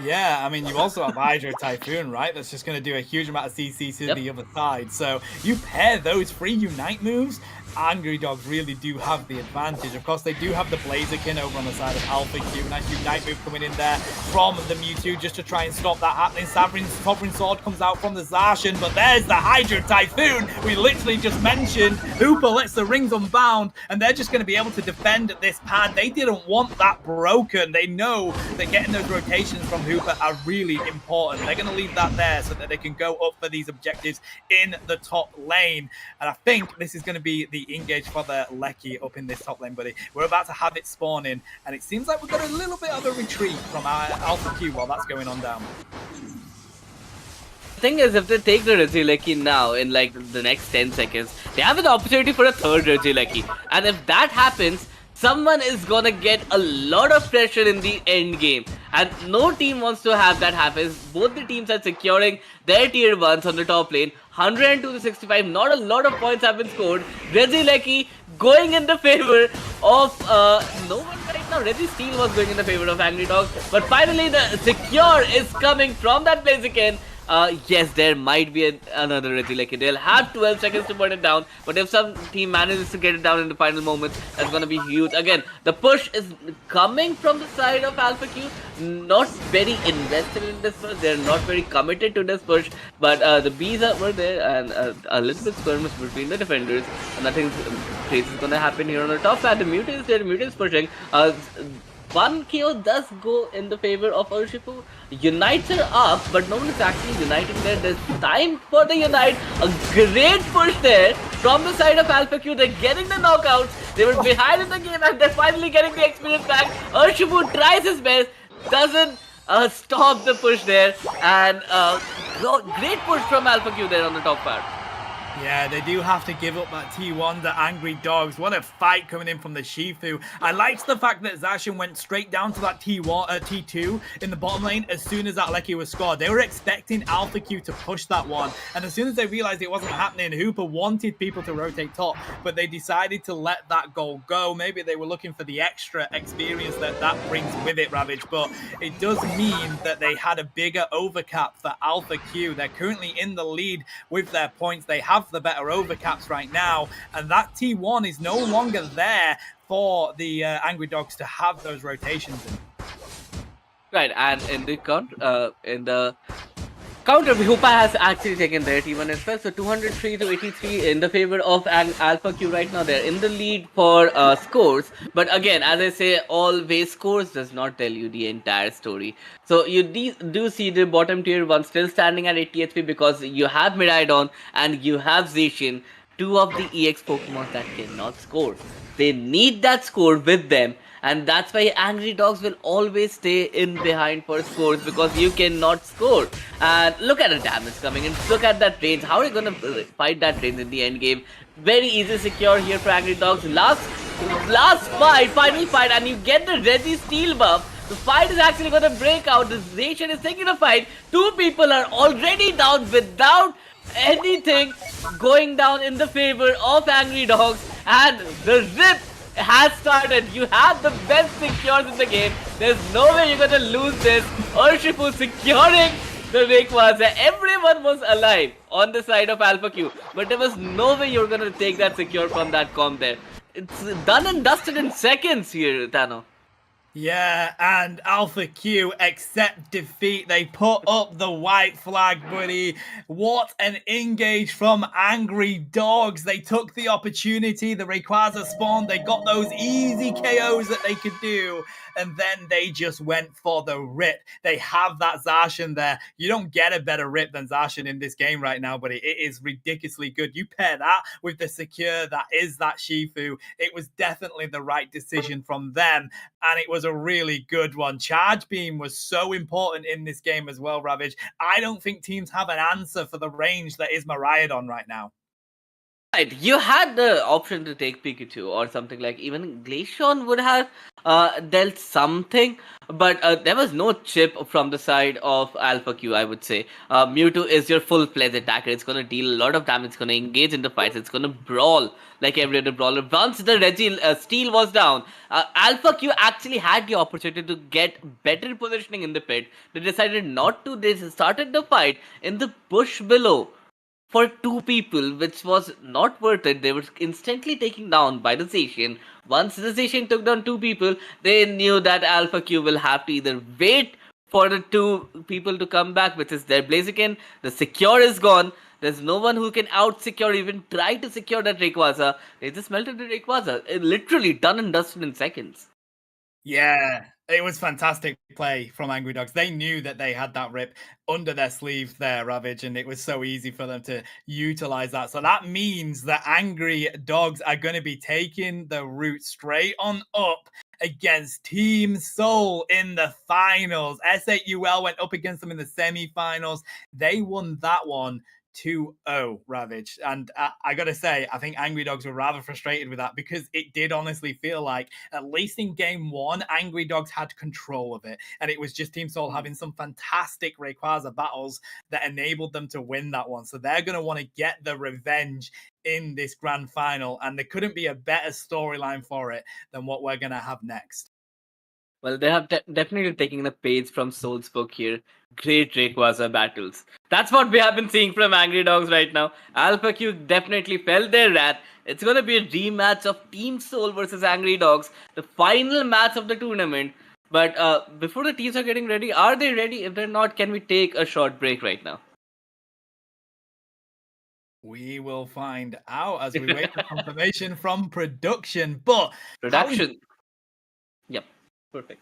Yeah, I mean, you also have Hydro Typhoon, right? That's just going to do a huge amount of CC to the other side. So you pair those 3 Unite moves, Angry Dogs really do have the advantage. Of course, they do have the Blaziken over on the side of Alpha Q. Nice Unite move coming in there from the Mewtwo just to try and stop that happening. Sovereign Sword comes out from the Zacian, but there's the Hydro Typhoon we literally just mentioned. Hooper lets the rings unbound, and they're just going to be able to defend this pad. They didn't want that broken. They know that getting those rotations from Hooper are really important. They're going to leave that there so that they can go up for these objectives in the top lane. And I think this is going to be the engage for the Lecky up in this top lane, buddy. We're about to have it spawn in, and it seems like we've got a little bit of a retreat from our Alpha Q while that's going on down. The thing is, if they take the Regieleki now in like the next 10 seconds, they have an opportunity for a third Regieleki. And if that happens, someone is gonna get a lot of pressure in the end game. And no team wants to have that happen. Both the teams are securing their tier 1s on the top lane. 102 to 65, not a lot of points have been scored. Regieleki going in the favor of no one right now. Registeel was going in the favor of Angry Dogs. But finally the secure is coming from that Blaziken. Yes, there might be another Regieleki. They'll have 12 seconds to put it down, but if some team manages to get it down in the final moments, that's going to be huge. Again, the push is coming from the side of Alpha Q. Not very invested in this push. They're not very committed to this push, but the bees were there, and a little bit skirmish between the defenders. Nothing crazy is going to happen here on the top side. The Mewtwo is there. Mewtwo is pushing. One KO does go in the favor of Urshifu. Unites are up, but no one is actually uniting there. There's time for the Unite. A great push there from the side of Alpha Q. They're getting the knockouts. They were behind in the game and they're finally getting the experience back. Urshifu tries his best, doesn't stop the push there. And great push from Alpha Q there on the top part. Yeah, they do have to give up that T1 to Angry Dogs. What a fight coming in from the Shifu. I liked the fact that Zacian went straight down to that T2 in the bottom lane as soon as that Lecky was scored. They were expecting Alpha Q to push that one. And as soon as they realized it wasn't happening, Hooper wanted people to rotate top, but they decided to let that goal go. Maybe they were looking for the extra experience that brings with it, Ravage. But it does mean that they had a bigger overcap for Alpha Q. They're currently in the lead with their points. They have the better overcaps right now, and that T1 is no longer there for the Angry Dogs to have those rotations in. Right, and in the counter, Hoopa has actually taken their T1 as well. So 203 to 83 in the favor of Alpha Q right now. They're in the lead for scores. But again, as I say, always scores does not tell you the entire story. So you do see the bottom tier 1 still standing at 80 HP because you have Miraidon and you have Zacian, 2 of the EX Pokemon that cannot score. They need that score with them. And that's why Angry Dogs will always stay in behind for scores because you cannot score. And look at the damage coming in. Look at that range. How are you going to fight that range in the end game? Very easy secure here for Angry Dogs. Last fight, final fight, and you get the Registeel buff. The fight is actually going to break out. The Zacian is taking the fight. 2 people are already down without anything going down in the favor of Angry Dogs. And the rip has started. You have the best secures in the game. There's no way you're gonna lose this. Urshifu securing the Rayquaza. Everyone was alive on the side of Alpha Q, but there was no way you're gonna take that secure from that comp there. It's done and dusted in seconds here, Tano. Yeah, and Alpha Q accept defeat. They put up the white flag, buddy. What an engage from Angry Dogs. They took the opportunity. The Rayquaza spawned. They got those easy KOs that they could do. And then they just went for the rip. They have that Zacian there. You don't get a better rip than Zacian in this game right now, buddy. It is ridiculously good. You pair that with the secure that is that Shifu. It was definitely the right decision from them. And it was a really good one. Charge Beam was so important in this game as well, Ravage. I don't think teams have an answer for the range that is Miraidon right now. Right, you had the option to take Pikachu or something like even Glaceon would have dealt something, but there was no chip from the side of Alpha Q, I would say. Mewtwo is your full-fledged attacker. It's going to deal a lot of damage. It's going to engage in the fights. It's going to brawl like every other brawler. Once the Reggie Steel was down, Alpha Q actually had the opportunity to get better positioning in the pit. They decided not to. They started the fight in the bush below for two people, which was not worth it. They were instantly taken down by the Zacian. Once the Zacian took down two people, they knew that Alpha Q will have to either wait for the two people to come back, which is their Blaziken. The secure is gone. There's no one who can out-secure, even try to secure that Rayquaza. They just melted the Rayquaza. It literally done and dusted in seconds. Yeah, it was fantastic play from Angry Dogs. They knew that they had that rip under their sleeve there, Ravage, and it was so easy for them to utilize that. So that means that Angry Dogs are going to be taking the route straight on up against Team Soul in the finals. S8UL went up against them in the semifinals. They won that one 2-0, Ravage. And I gotta say, I think Angry Dogs were rather frustrated with that because it did honestly feel like, at least in game one, Angry Dogs had control of it. And it was just Team Soul having some fantastic Rayquaza battles that enabled them to win that one. So they're gonna want to get the revenge in this grand final. And there couldn't be a better storyline for it than what we're gonna have next. Well, they have definitely taken the page from Soul's book here. Great Rayquaza battles. That's what we have been seeing from Angry Dogs right now. Alpha Q definitely felt their wrath. It's going to be a rematch of Team Soul versus Angry Dogs, the final match of the tournament. But before the teams are getting ready, are they ready? If they're not, can we take a short break right now? We will find out as we wait for confirmation from production. But Production. Yep. Perfect.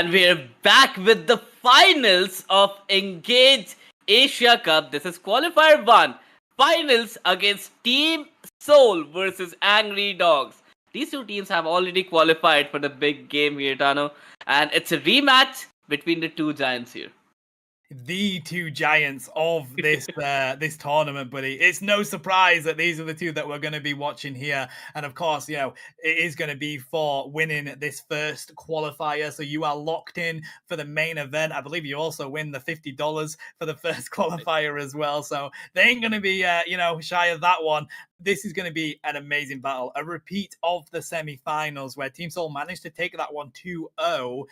And we're back with the finals of INGAGE Asia Cup. This is Qualifier 1. Finals against Team Seoul versus Angry Dogs. These two teams have already qualified for the big game here, Tano. And it's a rematch between the two giants here. The two giants of this this tournament, buddy. It's no surprise that these are the two that we're going to be watching here, and of course, you know, it is going to be for winning this first qualifier. So you are locked in for the main event. I believe you also win the $50 for the first qualifier as well. So they ain't going to be, shy of that one. This is going to be an amazing battle, a repeat of the semi-finals where Team Seoul managed to take that one 2-0.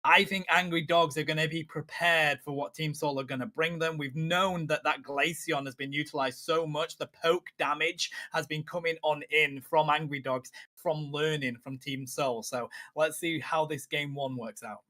I think Angry Dogs are going to be prepared for what Team Seoul are going to bring them. We've known that Glaceon has been utilized so much. The poke damage has been coming on in from Angry Dogs, from learning from Team Seoul. So let's see how this game 1 works out.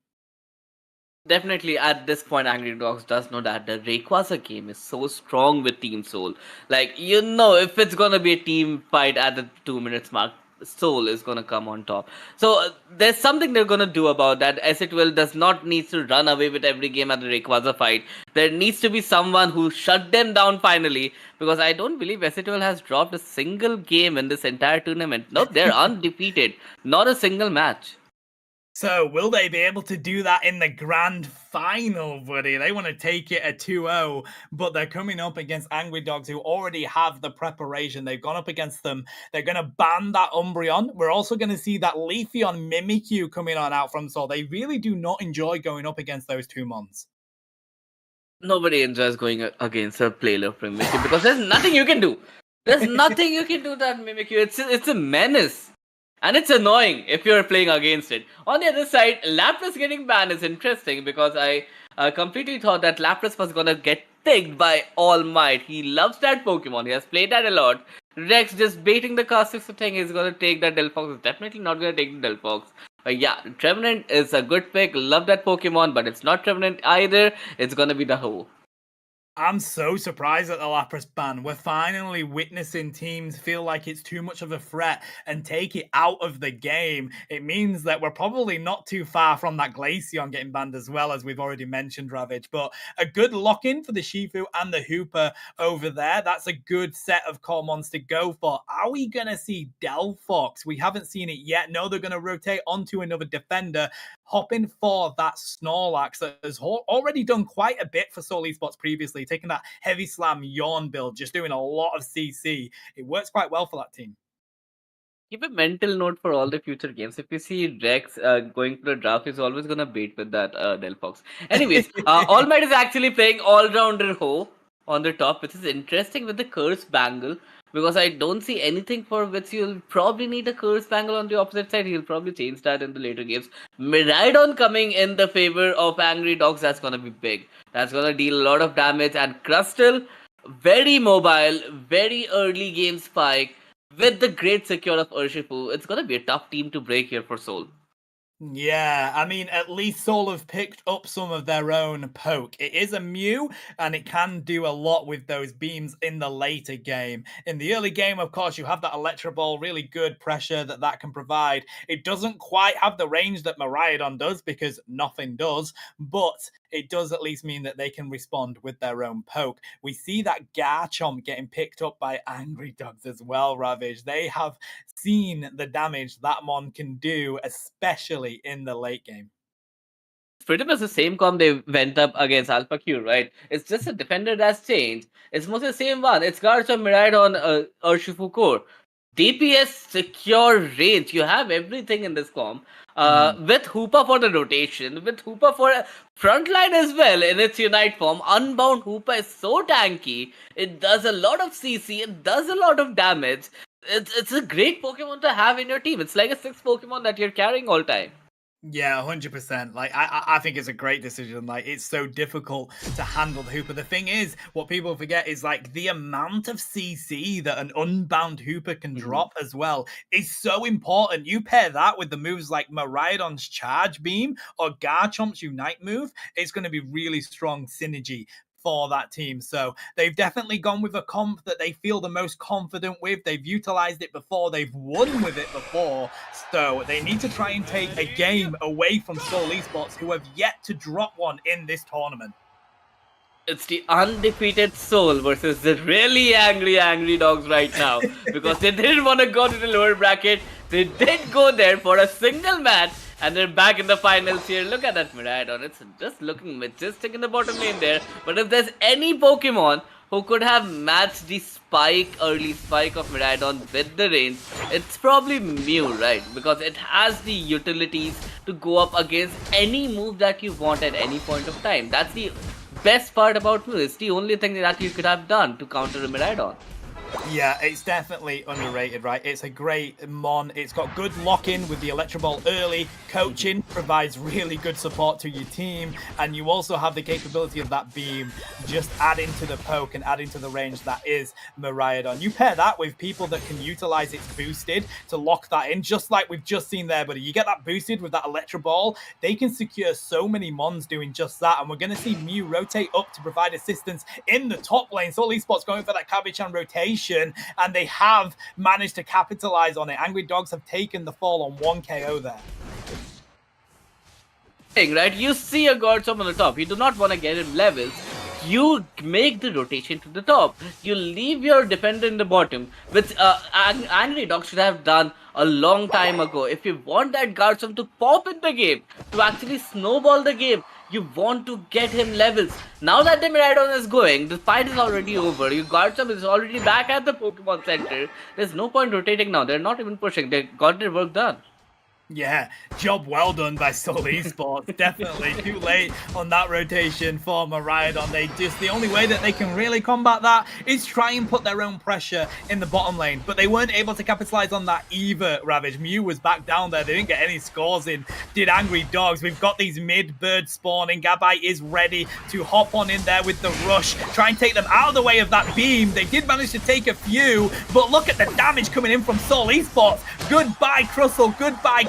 Definitely, at this point, Angry Dogs does know that the Rayquaza game is so strong with Team Soul. Like, if it's gonna be a team fight at the 2 minutes mark, Soul is gonna come on top. So there's something they're gonna do about that. Will does not need to run away with every game at the Rayquaza fight. There needs to be someone who shut them down finally, because I don't believe Will has dropped a single game in this entire tournament. No, they're undefeated. Not a single match. So, will they be able to do that in the grand final, buddy? They want to take it at 2-0, but they're coming up against Angry Dogs, who already have the preparation. They've gone up against them. They're going to ban that Umbreon. We're also going to see that Leafeon Mimikyu coming on out from Seoul. They really do not enjoy going up against those two mons. Nobody enjoys going against a player from Mimikyu because there's nothing you can do. There's nothing you can do that Mimikyu. It's a menace. And it's annoying if you're playing against it. On the other side, Lapras getting banned is interesting because I completely thought that Lapras was gonna get picked by All Might. He loves that Pokemon. He has played that a lot. Rex just baiting the Kha'Zix thing. He's gonna take that Delphox. He's definitely not gonna take the Delphox. Yeah, Trevenant is a good pick. Love that Pokemon, but it's not Trevenant either. It's gonna be the Ho. I'm so surprised at the Lapras ban. We're finally witnessing teams feel like it's too much of a threat and take it out of the game. It means that we're probably not too far from that Glaceon getting banned as well, as we've already mentioned, Ravage. But a good lock-in for the Shifu and the Hooper over there. That's a good set of Commons to go for. Are we going to see Delphox? We haven't seen it yet. No, they're going to rotate onto another defender, hopping for that Snorlax that has already done quite a bit for Seoul Esports previously, taking that heavy slam yawn build, just doing a lot of CC. It works quite well for that team. Keep a mental note for all the future games. If you see Rex going for the draft, he's always gonna bait with that Delphox. Anyways, All Might is actually playing all-rounder Ho on the top, which is interesting with the Curse Bangle, because I don't see anything for which you'll probably need a Curse Bangle on the opposite side. He'll probably change that in the later games. Miraidon coming in the favor of Angry Dogs, that's gonna be big. That's gonna deal a lot of damage, and Crustle, very mobile, very early game spike. With the great secure of Urshifu, it's gonna be a tough team to break here for Seoul. Yeah, I mean, at least Seoul have picked up some of their own poke. It is a Mew, and it can do a lot with those beams in the later game. In the early game, of course, you have that Electro Ball, really good pressure that can provide. It doesn't quite have the range that Miraidon does, because nothing does, but it does at least mean that they can respond with their own poke. We see that Garchomp getting picked up by Angry Dogs as well, Ravage. They have seen the damage that Mon can do, especially in the late game. It's pretty much the same comp they went up against Alpha Q, right? It's just a defender that's changed. It's mostly the same one. It's Garchomp, Miraidon, Urshifu core. DPS, secure range. You have everything in this comp. With Hoopa for the rotation, with Hoopa for frontline as well in its Unite form. Unbound Hoopa is so tanky. It does a lot of CC. It does a lot of damage. It's a great Pokemon to have in your team. It's like a 6th Pokemon that you're carrying all time. Yeah, 100%. Like, I think it's a great decision. Like, it's so difficult to handle the Hooper. The thing is, what people forget is, like, the amount of CC that an unbound Hooper can drop as well is so important. You pair that with the moves like Miraidon's Charge Beam or Garchomp's Unite move, it's going to be really strong synergy for that team. So they've definitely gone with a comp that they feel the most confident with. They've utilized it before. They've won with it before. So they need to try and take a game away from Seoul Esports, who have yet to drop one in this tournament. It's the undefeated Soul versus the really angry dogs right now, because they didn't want to go to the lower bracket. They did go there for a single match, and they're back in the finals here. Look at that Miraidon. It's just looking majestic in the bottom lane there. But if there's any Pokemon who could have matched the early spike of Miraidon with the range, it's probably Mew, right? Because it has the utilities to go up against any move that you want at any point of time. That's the best part about Mew. It's the only thing that you could have done to counter a Miraidon. Yeah, it's definitely underrated, right? It's a great mon. It's got good lock-in with the Electro Ball early. Coaching provides really good support to your team. And you also have the capability of that beam just adding to the poke and adding to the range that is Miraidon. You pair that with people that can utilize its boosted to lock that in, just like we've just seen there, buddy. You get that boosted with that Electro Ball. They can secure so many mons doing just that. And we're going to see Mew rotate up to provide assistance in the top lane. Seoul Esports going for that Cabbage-chan rotation, and they have managed to capitalize on it. Angry Dogs have taken the fall on 1 KO there. Right, you see a Garchomp on the top. You do not want to get him levels. You make the rotation to the top. You leave your defender in the bottom, which Angry Dogs should have done a long time ago. If you want that Garchomp to pop in the game, to actually snowball the game, you want to get him levels. Now that the Miraidon is going, the fight is already over. Your Garchomp is already back at the Pokemon Center. There's no point rotating now. They're not even pushing. They got their work done. Yeah, job well done by Seoul Esports. Definitely too late on that rotation for Miraidon. The only way that they can really combat that is try and put their own pressure in the bottom lane. But they weren't able to capitalize on that either, Ravage. Mew was back down there. They didn't get any scores in. Did Angry Dogs. We've got these mid-bird spawning. Gabite is ready to hop on in there with the rush. Try and take them out of the way of that beam. They did manage to take a few, but look at the damage coming in from Seoul Esports. Goodbye, Crustle.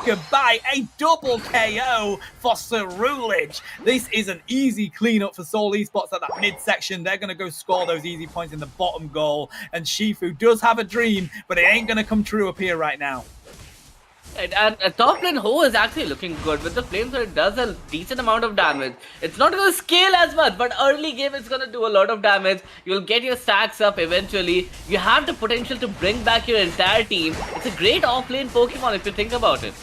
Goodbye, a double KO for Cerulege. This is an easy cleanup for Seoul Esports at that midsection. They're going to go score those easy points in the bottom goal. And Shifu does have a dream, but it ain't going to come true up here right now. And top lane Ho is actually looking good with the flames, so it does a decent amount of damage. It's not going to scale as much, but early game it's going to do a lot of damage. You'll get your stacks up eventually. You have the potential to bring back your entire team. It's a great off-lane Pokemon if you think about it.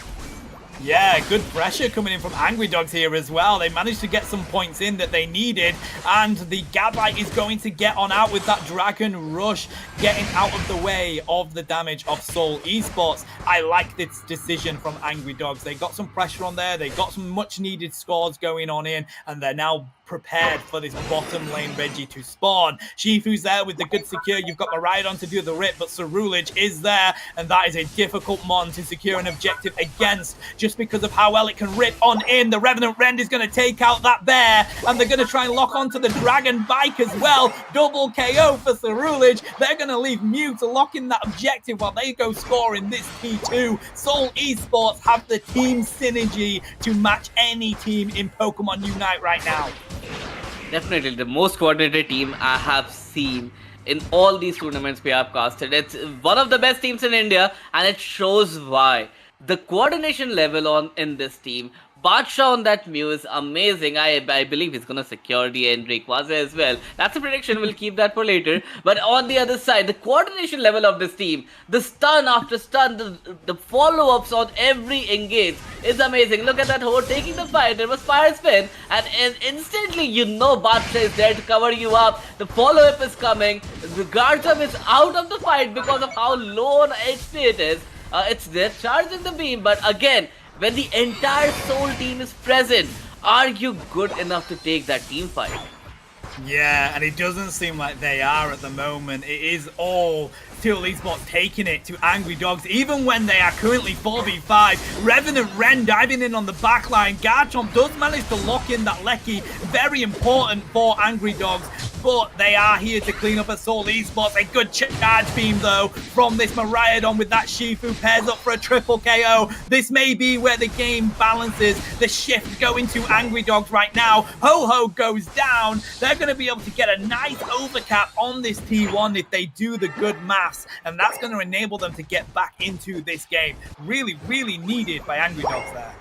Yeah, good pressure coming in from Angry Dogs here as well. They managed to get some points in that they needed, and the Gabite is going to get on out with that Dragon Rush, getting out of the way of the damage of Seoul Esports. I like this decision from Angry Dogs. They got some pressure on there, they got some much needed scores going on in, and they're now prepared for this bottom lane Reggie to spawn. Shifu's there with the good secure. You've got Miraidon to do the rip, but Cerulege is there, and that is a difficult mon to secure an objective against just because of how well it can rip on in. The Revenant Rend is going to take out that bear, and they're going to try and lock onto the Dragon Bike as well. Double KO for Cerulege. They're going to leave Mew to lock in that objective while they go score in this T2. Seoul Esports have the team synergy to match any team in Pokemon Unite right now. Definitely the most coordinated team I have seen in all these tournaments we have casted. It's one of the best teams in India, and it shows why. The coordination level in this team, Badsha on that Mew is amazing. I believe he's going to secure the end Rayquaza as well. That's a prediction. We'll keep that for later. But on the other side, the coordination level of this team, the stun after stun, the follow-ups on every engage is amazing. Look at that Ho taking the fight. There was Fire Spin, and instantly you know Badsha is there to cover you up. The follow-up is coming. The Garchomp is out of the fight because of how low on HP it is. It's there charging the beam, but again, when the entire Soul team is present, are you good enough to take that team fight? Yeah, and it doesn't seem like they are at the moment. It is all Seoul Esports taking it to Angry Dogs, even when they are currently 4v5. Revenant Ren diving in on the back line. Garchomp does manage to lock in that Lecky. Very important for Angry Dogs. but they are here to clean up a Seoul Esports. A good charge beam, though, from this Miraidon with that Shifu pairs up for a triple KO. This may be where the game balances. The shift going to Angry Dogs right now. Ho-Ho goes down. They're going to be able to get a nice overcap on this T1 if they do the good maths, and that's going to enable them to get back into this game. Really, really needed by Angry Dogs there.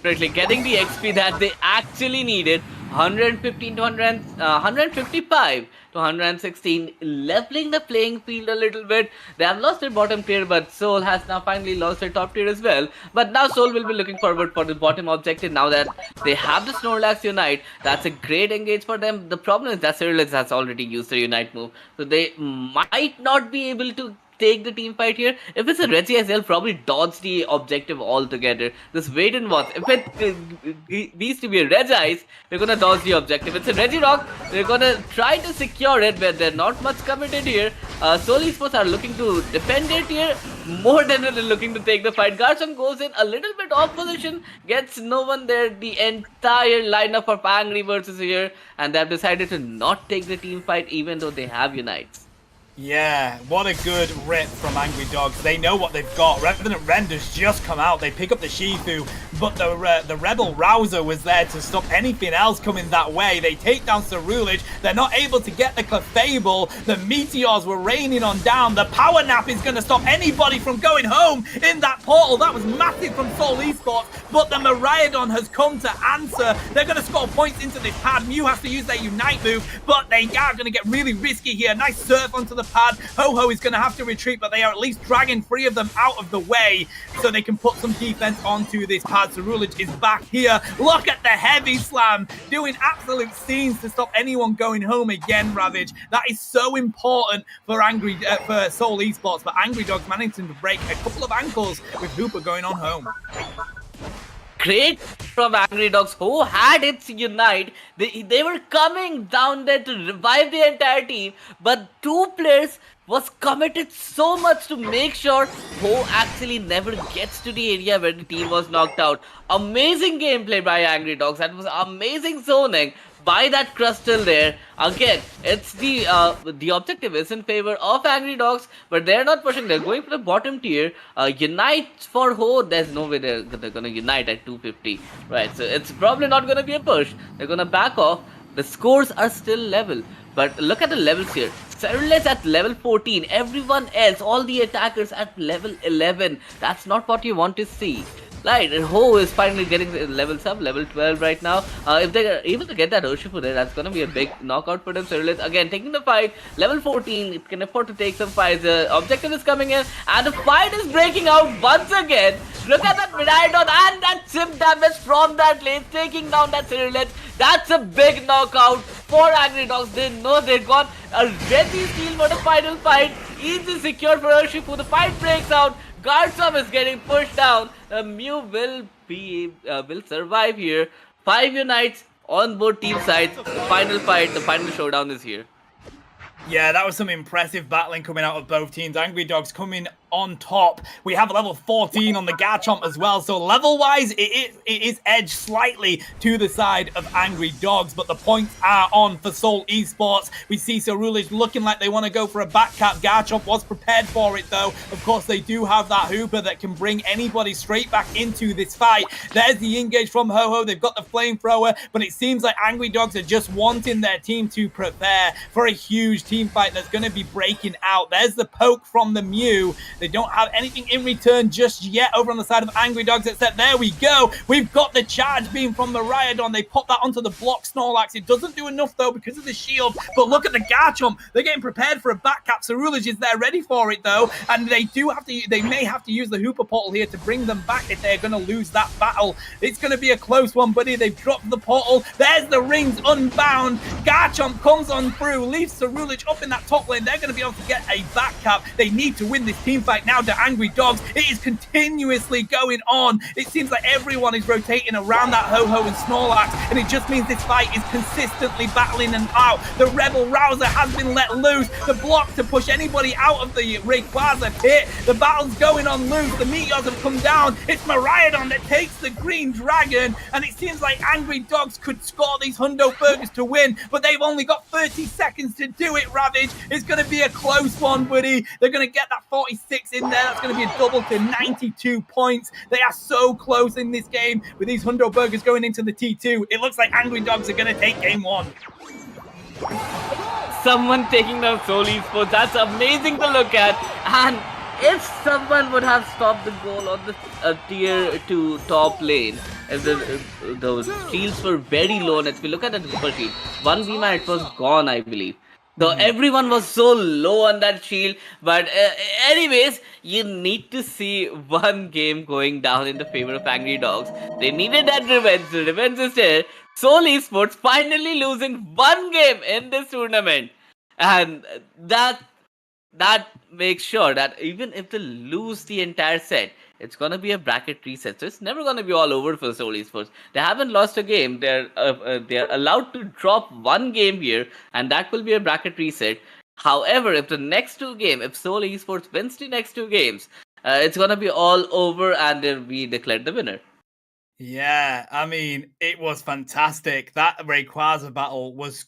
Getting the XP that they actually needed, 115 to 155 to 116, leveling the playing field a little bit. They have lost their bottom tier, but Seoul has now finally lost their top tier as well. But now Seoul will be looking forward for the bottom objective now that they have the Snorlax Unite. That's a great engage for them. The problem is that Cyrilus has already used the Unite move, so they might not be able to take the team fight here. If it's a Reggie, they'll probably dodge the objective altogether. Just wait and watch. If it needs to be a Reggie, they're gonna dodge the objective. It's a Regirock, they're gonna try to secure it, but they're not much committed here. Seoul Esports are looking to defend it here more than they're looking to take the fight. Garchomp goes in a little bit off position, gets no one there. The entire lineup of Angry versus here, and they've decided to not take the team fight even though they have Unites. Yeah, what a good rip from Angry Dogs. They know what they've got. Revenant Render's just come out. They pick up the Shifu, but the Rebel Rouser was there to stop anything else coming that way. They take down Ceruledge. They're not able to get the Clefable. The Meteors were raining on down. The Power Nap is going to stop anybody from going home in that portal. That was massive from Seoul Esports, but the Miraidon has come to answer. They're going to score points into this pad. Mew has to use their Unite move, but they are going to get really risky here. Nice surf onto the pad. Ho-Ho is going to have to retreat, but they are at least dragging 3 of them out of the way so they can put some defense onto this pad. Ceruledge is back here. Look at the heavy slam, doing absolute scenes to stop anyone going home again, Ravage. That is so important for for Seoul Esports, but Angry Dogs managing to break a couple of ankles with Hooper going on home. Great from Angry Dogs, who had its Unite. They were coming down there to revive the entire team, but 2 players was committed so much to make sure Ho actually never gets to the area where the team was knocked out. Amazing gameplay by Angry Dogs. That was amazing zoning by that Crystal there. Again, it's the objective is in favor of Angry Dogs, but they're not pushing. They're going for the bottom tier. Unite for Ho, there's no way they're gonna unite at 250, right? So it's probably not gonna be a push. They're gonna back off. The scores are still level, but look at the levels here. Cyrilus at level 14. Everyone else, all the attackers at level 11. That's not what you want to see. Right, and Ho is finally getting the levels up, level 12 right now. If they're able to get that Urshifu there, that's going to be a big knockout for them. Cyrilus, again, taking the fight, level 14, it can afford to take some fights. The objective is coming in, and the fight is breaking out once again. Look at that Miraidon and that chip damage from that lane, taking down that Cyrilus. That's a big knockout for Angry Dogs. They know they got a ready steal for the final fight. Easy secure for Urshifu. The fight breaks out. Garchomp is getting pushed down. Mew will survive here. 5 Unites on both team sides. The final fight, the final showdown is here. Yeah, that was some impressive battling coming out of both teams. Angry Dogs coming on top. We have level 14 on the Garchomp as well. So level-wise, it is edged slightly to the side of Angry Dogs, but the points are on for Seoul Esports. We see Ceruledge looking like they want to go for a back cap. Garchomp was prepared for it, though. Of course, they do have that Hooper that can bring anybody straight back into this fight. There's the engage from Ho-Ho. They've got the flamethrower, but it seems like Angry Dogs are just wanting their team to prepare for a huge team fight that's going to be breaking out. There's the poke from the Mew. They don't have anything in return just yet over on the side of Angry Dogs, except there we go. We've got the charge beam from the Miraidon. They pop that onto the block Snorlax. It doesn't do enough, though, because of the shield. But look at the Garchomp. They're getting prepared for a back cap. Ceruledge is there ready for it, though. And they may have to use the Hooper portal here to bring them back if they're going to lose that battle. It's going to be a close one, buddy. They've dropped the portal. There's the rings unbound. Garchomp comes on through, leaves Ceruledge Switch up in that top lane. They're going to be able to get a back cap. They need to win this team fight now to Angry Dogs. It is continuously going on. It seems like everyone is rotating around that Ho-Ho and Snorlax, and it just means this fight is consistently battling them out. The Rebel Rouser has been let loose. The block to push anybody out of the Rayquaza pit. The battle's going on loose. The Meteors have come down. It's Miraidon that takes the Green Dragon, and it seems like Angry Dogs could score these Hundo Burgers to win, but they've only got 30 seconds to do it, Ravage. It's going to be a close one, buddy. They're going to get that 46 in there. That's going to be a double to 92 points. They are so close in this game with these Hundo Burgers going into the T2. It looks like Angry Dogs are going to take game one. Someone taking down Soul Esports, that's amazing to look at. And if someone would have stopped the goal on the tier 2 top lane, if those shields were very low, and if we look at the super shield, 1v man, it was gone, I believe. Though everyone was so low on that shield, but anyways, you need to see one game going down in the favor of Angry Dogs. They needed that revenge. The revenge is there. Soul Esports finally losing one game in this tournament, and that makes sure that even if they lose the entire set, it's gonna be a bracket reset. So it's never gonna be all over for Soul Esports. They haven't lost a game. They're allowed to drop one game here, and that will be a bracket reset. However, if the next two games, if Soul Esports wins the next two games, it's gonna be all over, and then we declare the winner. Yeah, I mean, it was fantastic. That Rayquaza battle was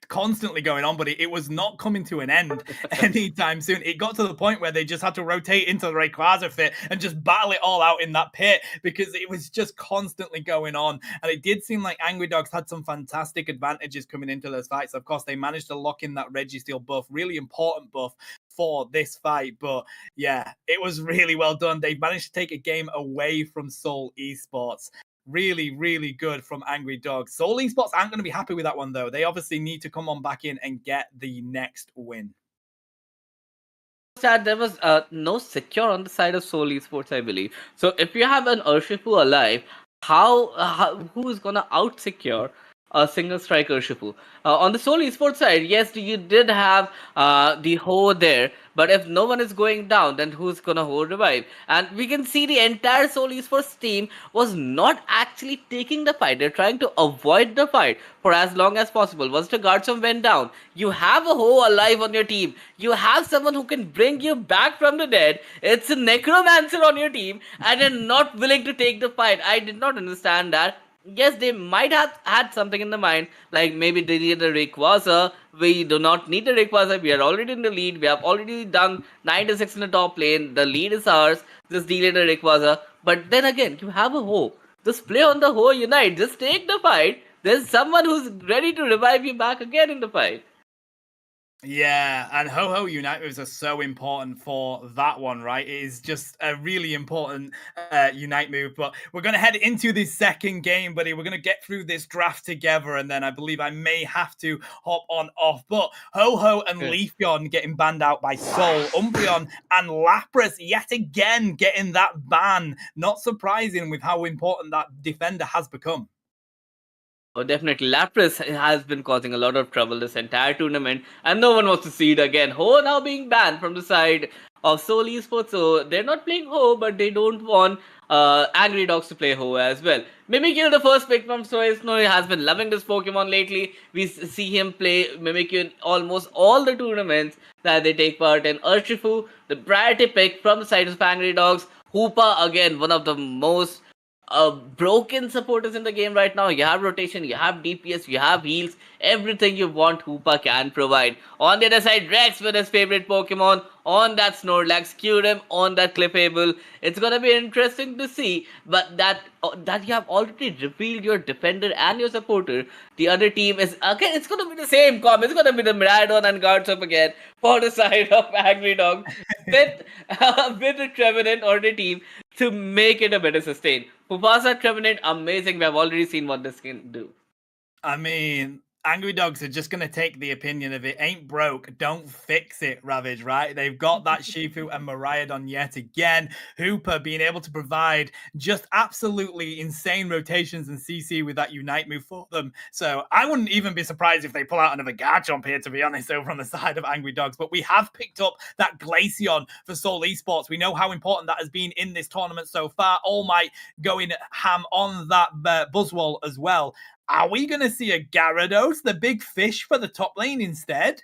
constantly going on, but it was not coming to an end anytime soon. It got to the point where they just had to rotate into the Rayquaza fit and just battle it all out in that pit because it was just constantly going on. And it did seem like Angry Dogs had some fantastic advantages coming into those fights. Of course, they managed to lock in that Registeel buff, really important buff for this fight. But yeah, it was really well done. They managed to take a game away from Soul Esports. Really, really good from Angry Dogs. Soul Esports aren't going to be happy with that one, though. They obviously need to come on back in and get the next win. That there was no secure on the side of Soul Esports, I believe. So if you have an Urshifu alive, who is gonna out secure a single strike Urshifu? On the Soul Esports side, yes, you did have the Ho there, but if no one is going down, then who's gonna Ho revive? And we can see the entire Soul Esports team was not actually taking the fight. They're trying to avoid the fight for as long as possible. Once the Guardstorm went down, you have a Ho alive on your team. You have someone who can bring you back from the dead. It's a Necromancer on your team, and you're not willing to take the fight. I did not understand that. Yes, they might have had something in the mind, like maybe they need a Rayquaza. We do not need a Rayquaza. We are already in the lead. We have already done 96 in the top lane. The lead is ours. Just delay the Rayquaza. But then again, you have a Ho. Just play on the Ho Unite. Just take the fight. There's someone who's ready to revive you back again in the fight. Yeah, and Ho-Ho Unite moves are so important for that one, right? It is just a really important Unite move. But we're going to head into this second game, buddy. We're going to get through this draft together, and then I believe I may have to hop on off. But Ho-Ho and Leafeon getting banned out by Soul. Umbreon and Lapras yet again getting that ban. Not surprising with how important that defender has become. Oh, definitely. Lapras has been causing a lot of trouble this entire tournament, and no one wants to see it again. Ho now being banned from the side of Soul Esports, so they're not playing Ho, but they don't want Angry Dogs to play Ho as well. Mimikyu, the first pick from Soy Snow, has been loving this Pokemon lately. We see him play Mimikyu in almost all the tournaments that they take part in. Urshifu, the priority pick from the side of Angry Dogs. Hoopa, again, one of the most broken supporters in the game right now. You have rotation, you have DPS, you have heals, everything you want Hoopa can provide. On the other side, Rex with his favorite Pokemon, on that Snorlax, Kyurem, on that Clefable. It's gonna be interesting to see, but that you have already revealed your defender and your supporter. The other team is, again, it's gonna be the same comp. It's gonna be the Miraidon and Guardstorm again for the side of Angry Dog with the Trevenant or the team to make it a better sustain. Mufasa Trevenant, amazing. We have already seen what this can do. I mean, Angry Dogs are just going to take the opinion of it ain't broke, don't fix it, Ravage, right? They've got that Shifu and Miraidon yet again. Hooper being able to provide just absolutely insane rotations and CC with that Unite move for them. So I wouldn't even be surprised if they pull out another Garchomp here, to be honest, over on the side of Angry Dogs. But we have picked up that Glaceon for Seoul Esports. We know how important that has been in this tournament so far. All Might going ham on that Buzzwole as well. Are we going to see a Gyarados, the big fish, for the top lane instead?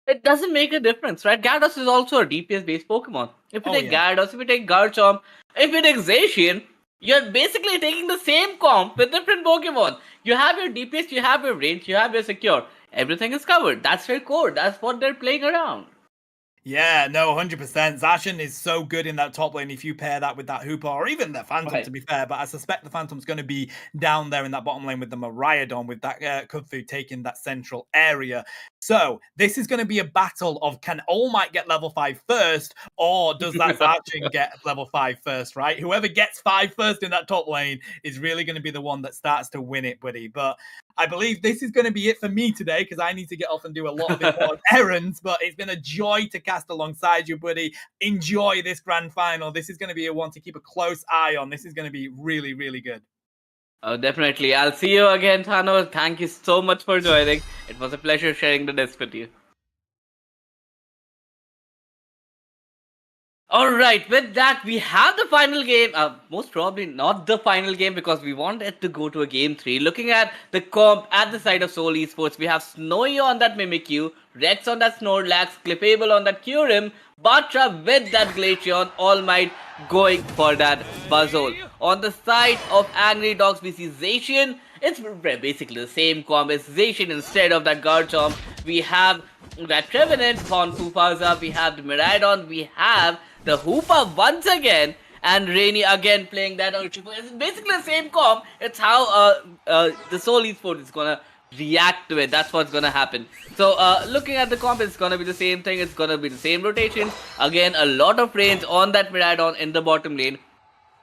It doesn't make a difference, right? Gyarados is also a DPS-based Pokemon. If you take Gyarados, if you take Garchomp, if you take Zacian, you're basically taking the same comp with different Pokemon. You have your DPS, you have your range, you have your secure. Everything is covered. That's their core. That's what they're playing around. Yeah, no, 100%. Zacian is so good in that top lane if you pair that with that Hooper or even the Phantom, to be fair. But I suspect the Phantom's going to be down there in that bottom lane with the Miraidon, with that Kudfu taking that central area. So this is going to be a battle of, can All Might get level 5 first, or does that Zacian get level 5 first, right? Whoever gets 5 first in that top lane is really going to be the one that starts to win it, buddy. But I believe this is going to be it for me today, because I need to get off and do a lot of important errands. But it's been a joy to cast alongside you, buddy. Enjoy this grand final. This is going to be a one to keep a close eye on. This is going to be really, really good. Oh, definitely. I'll see you again, Thanos. Thank you so much for joining. It was a pleasure sharing the desk with you. Alright, with that, we have the final game. Most probably not the final game, because we want it to go to a game 3. Looking at the comp at the side of Seoul Esports, we have Snowy on that Mimikyu, Rex on that Snorlax, Clippable on that Kyurem, Batra with that Glaceon, All Might going for that Buzzwole. On the side of Angry Dogs, we see Zacian. It's basically the same comp as Zacian instead of that Garchomp. We have that Trevenant on Fufaza, we have the Miraidon, we have the Hoopa once again, and Rainy again playing that Urshifu. It's basically the same comp. It's how the Seoul Esports is gonna react to it. That's what's gonna happen. So looking at the comp, it's gonna be the same thing. It's gonna be the same rotations. Again, a lot of range on that Miraidon in the bottom lane.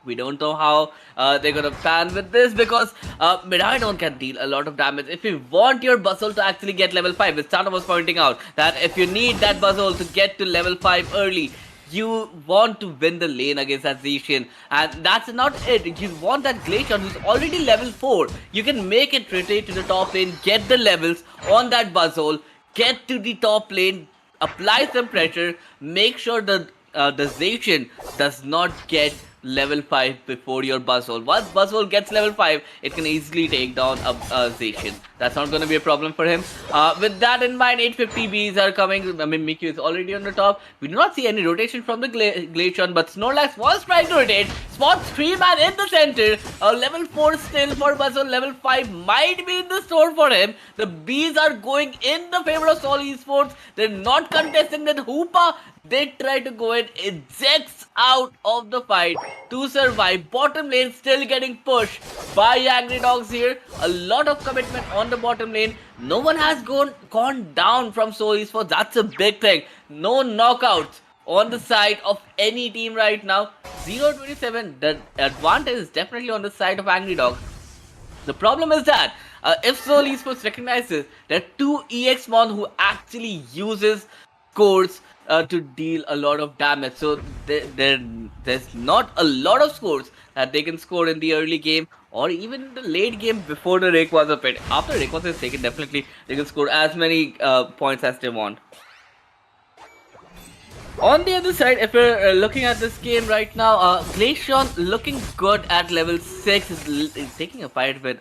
We don't know how they're gonna pan with this, because Miraidon can deal a lot of damage. If you want your Buzzwole to actually get level 5, as Tana was pointing out, that if you need that Buzzwole to get to level 5 early, you want to win the lane against that Zacian, and that's not it. You want that Glaceon who's already level 4. You can make it rotate to the top lane, get the levels on that Buzzwole, get to the top lane, apply some pressure, make sure that the Zacian does not get level 5 before your Buzzwole. Once Buzzwole gets level 5, it can easily take down a Zacian. That's not going to be a problem for him. With that in mind, 850 Bs are coming. I mean, Mimikyu is already on the top. We do not see any rotation from the Glaceon, but Snorlax was trying to rotate. Spot 3-man in the center. Level 4 still for Buzzwole. Level 5 might be in the store for him. The Bs are going in the favor of Seoul Esports. They're not contesting that Hoopa. They try to go in, ejects out of the fight to survive. Bottom lane still getting pushed by Angry Dogs here. A lot of commitment on the bottom lane. No one has gone down from Seoul Esports. That's a big thing. No knockouts on the side of any team right now. 0-27. The advantage is definitely on the side of Angry Dogs. The problem is that if Seoul Esports recognizes there are 2 EX-Mon who actually uses scores to deal a lot of damage. So there's not a lot of scores that they can score in the early game or even in the late game before the Rayquaza pit. After Rayquaza is taken, definitely they can score as many points as they want. On the other side, if you're looking at this game right now, Glaceon looking good at level 6 is taking a fight with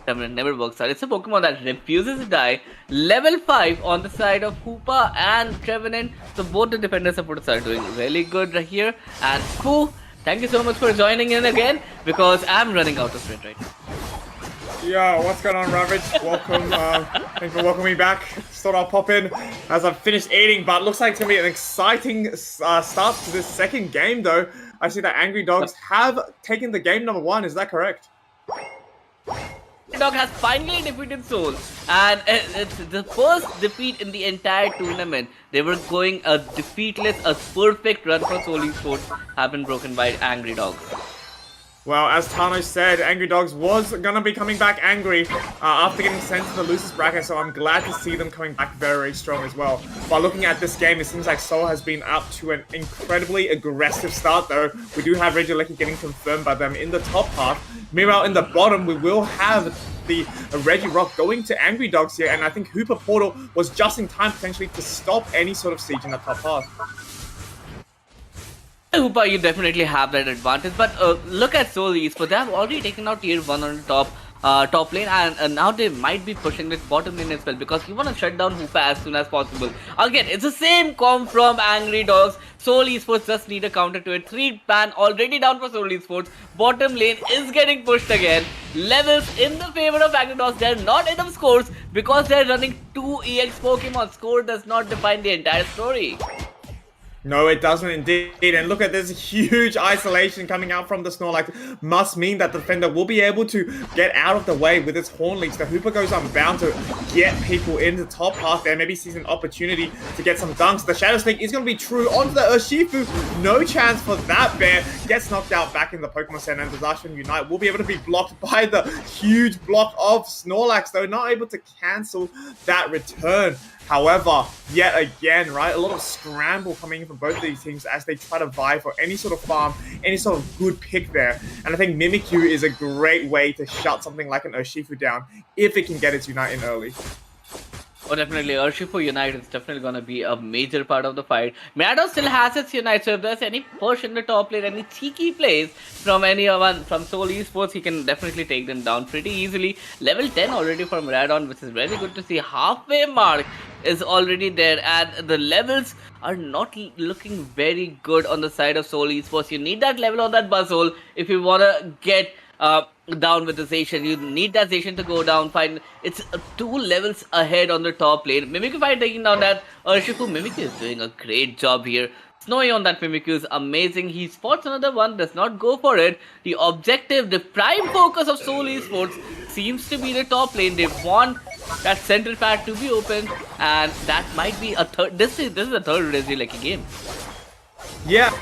never works out. It's a Pokemon that refuses to die. Level 5 on the side of Hoopa and Trevenant. So both the defenders of Put are doing really good right here. And Fu, thank you so much for joining in again, because I'm running out of sprint right now. Yo, what's going on, Ravage? Welcome. Thanks for welcoming me back. Just thought I'll pop in as I've finished eating, but looks like it's going to be an exciting start to this second game, though. I see that Angry Dogs have taken the game number 1. Is that correct? Dog has finally defeated Seoul, and it's the first defeat in the entire tournament. They were going a defeatless, a perfect run for Seoul Esports have been broken by Angry Dogs. Well, as Tano said, Angry Dogs was going to be coming back angry after getting sent to the losers bracket, so I'm glad to see them coming back very strong as well. But looking at this game, it seems like Seoul has been up to an incredibly aggressive start, though. We do have Regieleki getting confirmed by them in the top half. Meanwhile, in the bottom, we will have the Regirock going to Angry Dogs here, and I think Hooper Portal was just in time potentially to stop any sort of siege in the top half. Hoopa, you definitely have that advantage, but look at Seoul Esports. They have already taken out tier 1 on the top lane, and now they might be pushing this bottom lane as well, because you want to shut down Hoopa as soon as possible. Again, it's the same comp from Angry Dogs. Seoul Esports just need a counter to it. 3-ban already down for Seoul Esports. Bottom lane is getting pushed again. Levels in the favor of Angry Dogs. They're not enough scores because they're running 2 EX Pokemon. Score does not define the entire story. No, it doesn't indeed. And look at this huge isolation coming out from the Snorlax. Must mean that the defender will be able to get out of the way with its Horn Leech. The Hooper goes unbound to get people in the top half there. Maybe sees an opportunity to get some dunks. The Shadow Snake is going to be true onto the Urshifu. No chance for that bear. Gets knocked out back in the Pokemon Center, and Disaster Unite will be able to be blocked by the huge block of Snorlax, though not able to cancel that return. However, yet again, right, a lot of scramble coming in from both of these teams as they try to vie for any sort of farm, any sort of good pick there. And I think Mimikyu is a great way to shut something like an Urshifu down if it can get its Unite in early. Oh, definitely. Urshifu Unite is definitely going to be a major part of the fight. Mirados still has its Unite, so if there's any push in the top lane, any cheeky plays from anyone from Seoul Esports, he can definitely take them down pretty easily. Level 10 already for Miradon, which is very good to see. Halfway mark is already there, and the levels are not looking very good on the side of Seoul Esports. You need that level on that Buzzhole if you want to get down with the Zacian. You need that Zacian to go down. Fine, it's 2 levels ahead on the top lane. Mimikyu fight taking down that Urshifu. Mimikyu is doing a great job here. Snowy on that Mimikyu is amazing. He spots another one, does not go for it. The objective, the prime focus of Seoul Esports seems to be the top lane. They want that center pad to be open, and that might be a third. This is a third Regieleki game. Yeah.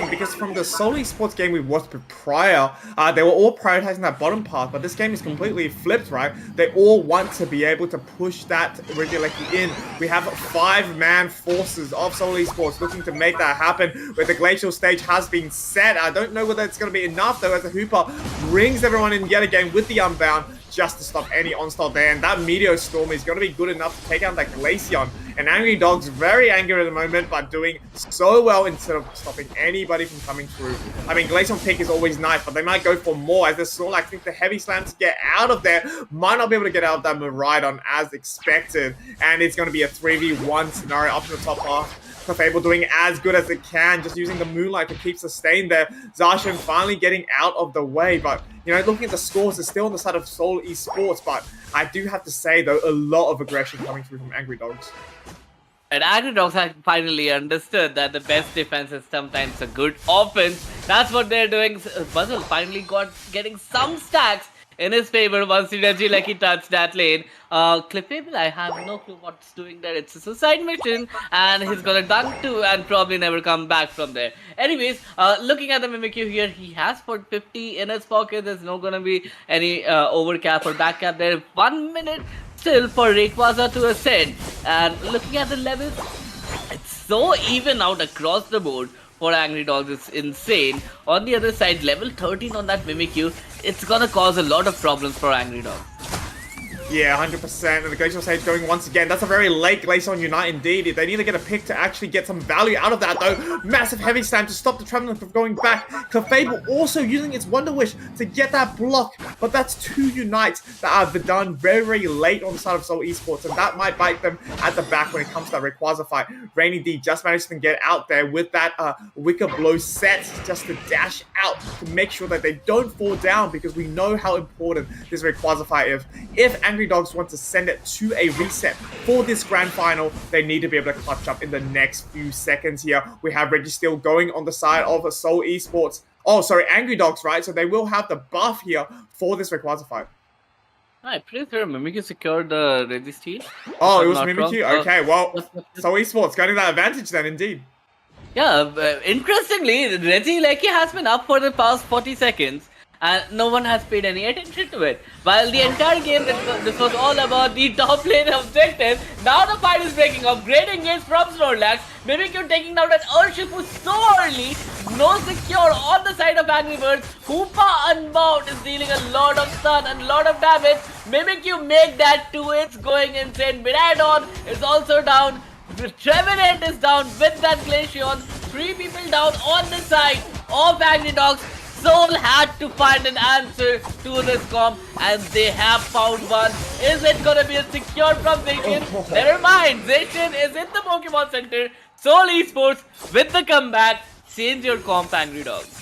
Because from the Seoul Esports game we watched prior, they were all prioritizing that bottom path, but this game is completely flipped, right? They all want to be able to push that Regieleki in. We have 5-man forces of Seoul Esports looking to make that happen, where the glacial stage has been set. I don't know whether it's going to be enough, though, as the Hooper brings everyone in yet again with the Unbound, just to stop any onslaught there. And that Meteor Storm is going to be good enough to take out that Glaceon. And Angry Dog's very angry at the moment, but doing so well instead of stopping anybody from coming through. I mean, Glaceon pick is always nice, but they might go for more, as the Snorlax thinks the heavy slam to get out of there. Might not be able to get out of that Miraidon as expected. And it's going to be a 3v1 scenario up in the top half. Clefable doing as good as it can, just using the Moonlight to keep sustained there. Zacian finally getting out of the way, but, you know, looking at the scores, it's still on the side of Seoul Esports, but I do have to say, though, a lot of aggression coming through from Angry Dogs. And Angry Dogs have finally understood that the best defense is sometimes a good offense. That's what they're doing. Buzzle finally getting some stacks in his favor once he Regieleki touched that lane. Clefable, I have no clue what's doing there. It's a suicide mission, and he's gonna dunk too and probably never come back from there. Anyways, looking at the Mimikyu here, he has put 50 in his pocket. There's not gonna be any overcap or backcap there. 1 minute still for Rayquaza to ascend. And looking at the levels, it's so even out across the board for Angry Dogs. It's insane. On the other side, level 13 on that Mimikyu, it's gonna cause a lot of problems for Angry Dogs. Yeah, 100%. And the Glacial Sage going once again. That's a very late Glaceon Unite indeed. They need to get a pick to actually get some value out of that, though. Massive Heavy Slam to stop the Traveler from going back. Clefable also using its Wonder Wish to get that block. But that's 2 Unites that have done very, very late on the side of Seoul Esports. And that might bite them at the back when it comes to that Rayquaza fight. Rainy D just managed to get out there with that Wicker Blow set just to dash out to make sure that they don't fall down, because we know how important this Rayquaza fight is. If Angry Dogs want to send it to a reset for this grand final, they need to be able to clutch up in the next few seconds here. We have Registeel going on the side of Seoul Esports. Oh, sorry, Angry Dogs, right? So they will have the buff here for this Rayquaza fight. I'm pretty sure Mimikyu secured the Registeel. Oh, it was Mimikyu? Okay, well, Seoul Esports getting that advantage then, indeed. Yeah, interestingly, Reggie Lecky has been up for the past 40 seconds and no one has paid any attention to it. While the entire game, this was all about the top lane objective, now the fight is breaking up. Great engage from Snorlax. Mimikyu taking down that Urshifu so early. No secure on the side of Angry Birds. Hoopa Unbound is dealing a lot of stun and a lot of damage. Mimikyu make that 2 hits going insane. Miradon is also down. The Trevenant is down with that Glaceon. 3 people down on the side of Angry Dogs. Soul had to find an answer to this comp and they have found one. Is it gonna be a secure from Zacian? Never mind, Zacian is in the Pokemon Center. Soul Esports with the comeback. Change your comp, Angry Dogs.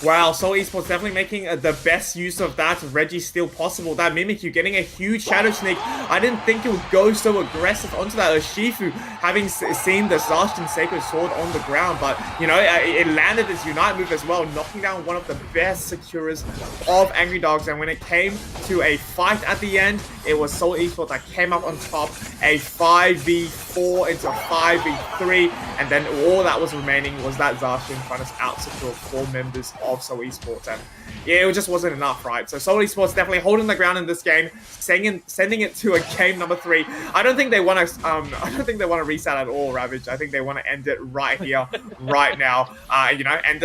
Wow, Soul Esports definitely making the best use of that. Reggie's still possible. That Mimikyu getting a huge Shadow Sneak. I didn't think it would go so aggressive onto that Urshifu, having seen the Zacian Sacred Sword on the ground. But, you know, it landed its Unite move as well, knocking down one of the best Securers of Angry Dogs. And when it came to a fight at the end, it was Soul Esports that came up on top. A 5v4 into a 5v3. And then all that was remaining was that Zacian trying to out-secure 4 members of Soul Esports, and yeah, it just wasn't enough, right? So Soul Esports definitely holding the ground in this game, sending it to a game number 3. I don't think they want to. I don't think they want to reset at all, Ravage. I think they want to end it right here, right now. You know, and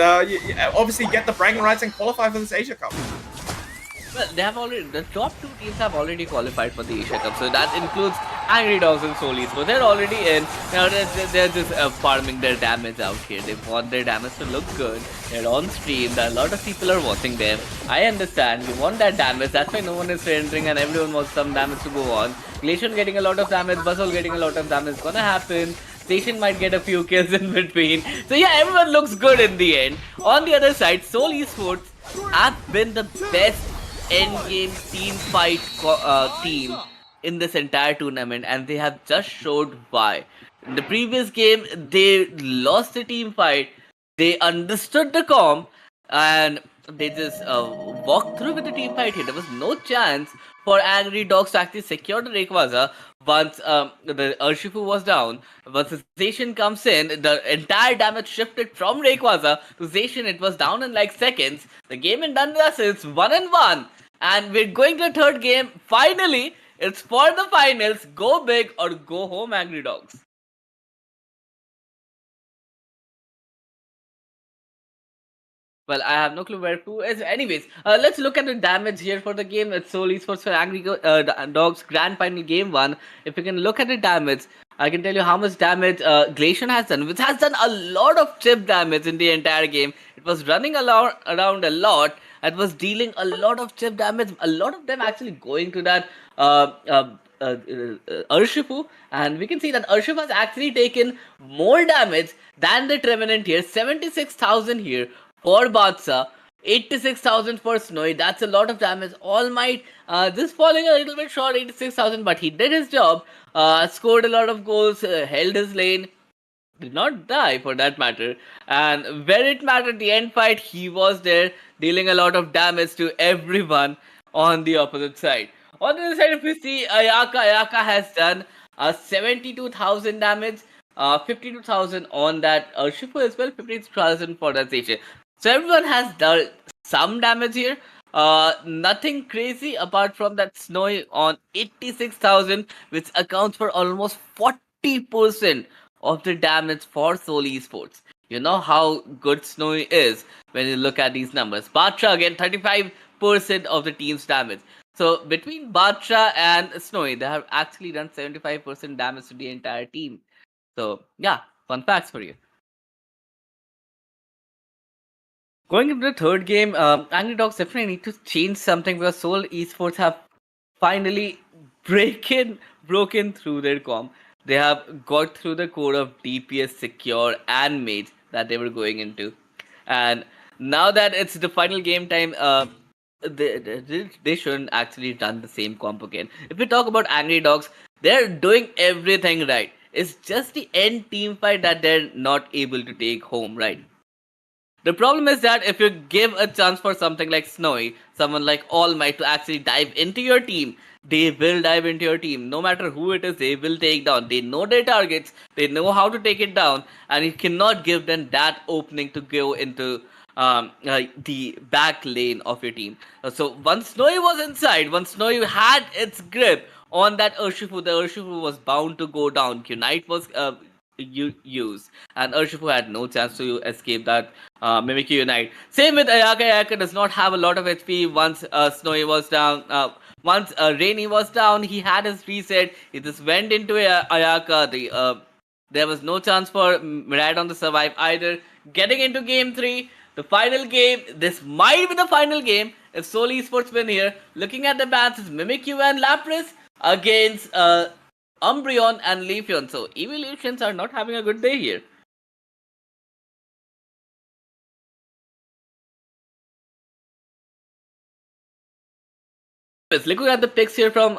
obviously get the bragging rights and qualify for this Asia Cup. Well, they have already, the top 2 teams have already qualified for the Asia Cup, so that includes Angry Dogs and Soul Esports. They're already in. Now they're just farming their damage out here. They want their damage to look good. They're on stream. A lot of people are watching them. I understand. You want that damage. That's why no one is surrendering and everyone wants some damage to go on. Glacian getting a lot of damage. Buzzle getting a lot of damage. Gonna happen. Station might get a few kills in between. So yeah, everyone looks good in the end. On the other side, Soul Esports have been the best endgame team fight team in this entire tournament, and they have just showed why. In the previous game, they lost the team fight, they understood the comp, and they just walked through with the team fight here. There was no chance for Angry Dogs to actually secure the Rayquaza once the Urshifu was down. Once the Zacian comes in, the entire damage shifted from Rayquaza to Zacian. It was down in like seconds. The game in done with us, it's 1-1. And we're going to the 3rd game. Finally, it's for the finals. Go big or go home, Angry Dogs. Well, I have no clue where to is. Anyways, let's look at the damage here for the game. It's Soul Esports for Angry Dogs Grand Final Game 1. If you can look at the damage, I can tell you how much damage Glacian has done, which has done a lot of chip damage in the entire game. It was running around a lot. It was dealing a lot of chip damage. A lot of them actually going to that Urshifu, and we can see that Urshifu has actually taken more damage than the Trevenant here. 76,000 here for Batsa, 86,000 for Snowy. That's a lot of damage. All Might just falling a little bit short, 86,000, but he did his job. Scored a lot of goals, held his lane, did not die for that matter. And where it mattered, the end fight, he was there dealing a lot of damage to everyone on the opposite side. On the other side, if we see Ayaka has done 72,000 damage, 52,000 on that Urshifu as well, 52,000 for that Zacian. So everyone has done some damage here. Nothing crazy apart from that Snowy on 86,000, which accounts for almost 40% of the damage for Soul Esports. You know how good Snowy is when you look at these numbers. Batra again, 35% of the team's damage. So between Batra and Snowy, they have actually done 75% damage to the entire team. So yeah, fun facts for you. Going into the 3rd game, Angry Dogs definitely need to change something because Soul Esports have finally broken through their comp. They have got through the core of DPS, Secure, and Mage that they were going into. And now that it's the final game time, they shouldn't actually run the same comp again. If we talk about Angry Dogs, they're doing everything right. It's just the end team fight that they're not able to take home, right? The problem is that if you give a chance for something like Snowy, someone like All Might to actually dive into your team, they will dive into your team. No matter who it is, they will take down. They know their targets, they know how to take it down, and you cannot give them that opening to go into the back lane of your team. So once Snowy was inside, once Snowy had its grip on that Urshifu, the Urshifu was bound to go down. Unite was used, and Urshifu had no chance to escape that Mimikyu Unite. Same with Ayaka. Ayaka does not have a lot of HP once Snowy was down. Once Rainy was down, he had his reset. He just went into Ayaka. There was no chance for Miradon to survive either. Getting into game 3, the final game. This might be the final game if Seoul Esports win here. Looking at the bans, it's Mimikyu and Lapras against Umbreon and Leafeon. So Evolutions are not having a good day here. Looking at the picks here from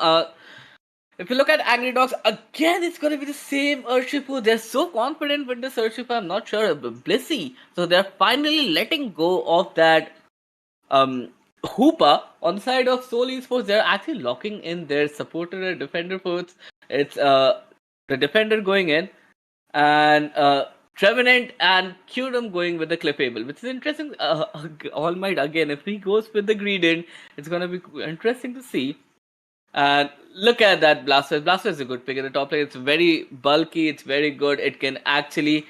if you look at Angry Dogs, again it's gonna be the same Urshifu. They're so confident with this Urshifu, I'm not sure. Blissey. So they're finally letting go of that Hoopa. On the side of Seoul Esports, they're actually locking in their supporter and defender forts. It's the defender going in, and Trevenant and Kyurem going with the Clefable, which is interesting. All Might again, if he goes with the Greedent, it's gonna be interesting to see. And look at that Blastoise. Blastoise is a good pick in the top lane. It's very bulky. It's very good. It can actually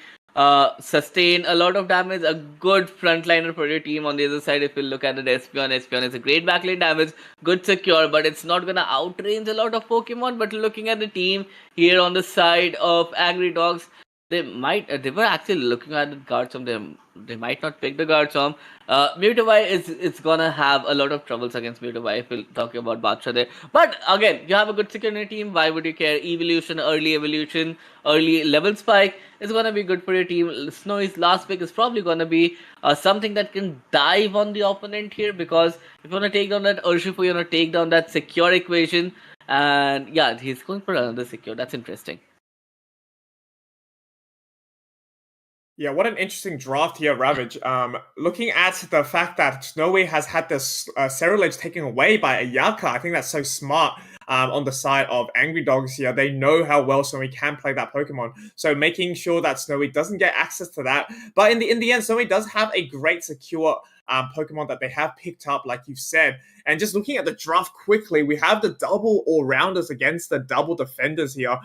sustain a lot of damage. A good frontliner for your team. On the other side, if you look at it, Espeon is a great backlane damage. Good secure, but it's not gonna outrange a lot of Pokemon. But looking at the team here on the side of Angry Dogs, they were actually looking at the Garchomp. They might not pick the Garchomp. Mewtwo is gonna have a lot of troubles against Mewtwo if we're talking about Batsha there. But again, you have a good security team. Why would you care? Evolution, early level spike is gonna be good for your team. Snowy's last pick is probably gonna be something that can dive on the opponent here, because if you wanna take down that Urshifu, you wanna take down that secure equation. And yeah, he's going for another secure. That's interesting. Yeah, what an interesting draft here, Ravage. Looking at the fact that Snowy has had this Cerulege taken away by Ayaka, I think that's so smart on the side of Angry Dogs here. They know how well Snowy can play that Pokemon. So making sure that Snowy doesn't get access to that. But in the end, Snowy does have a great secure Pokemon that they have picked up, like you've said. And just looking at the draft quickly, we have the double all-rounders against the double defenders here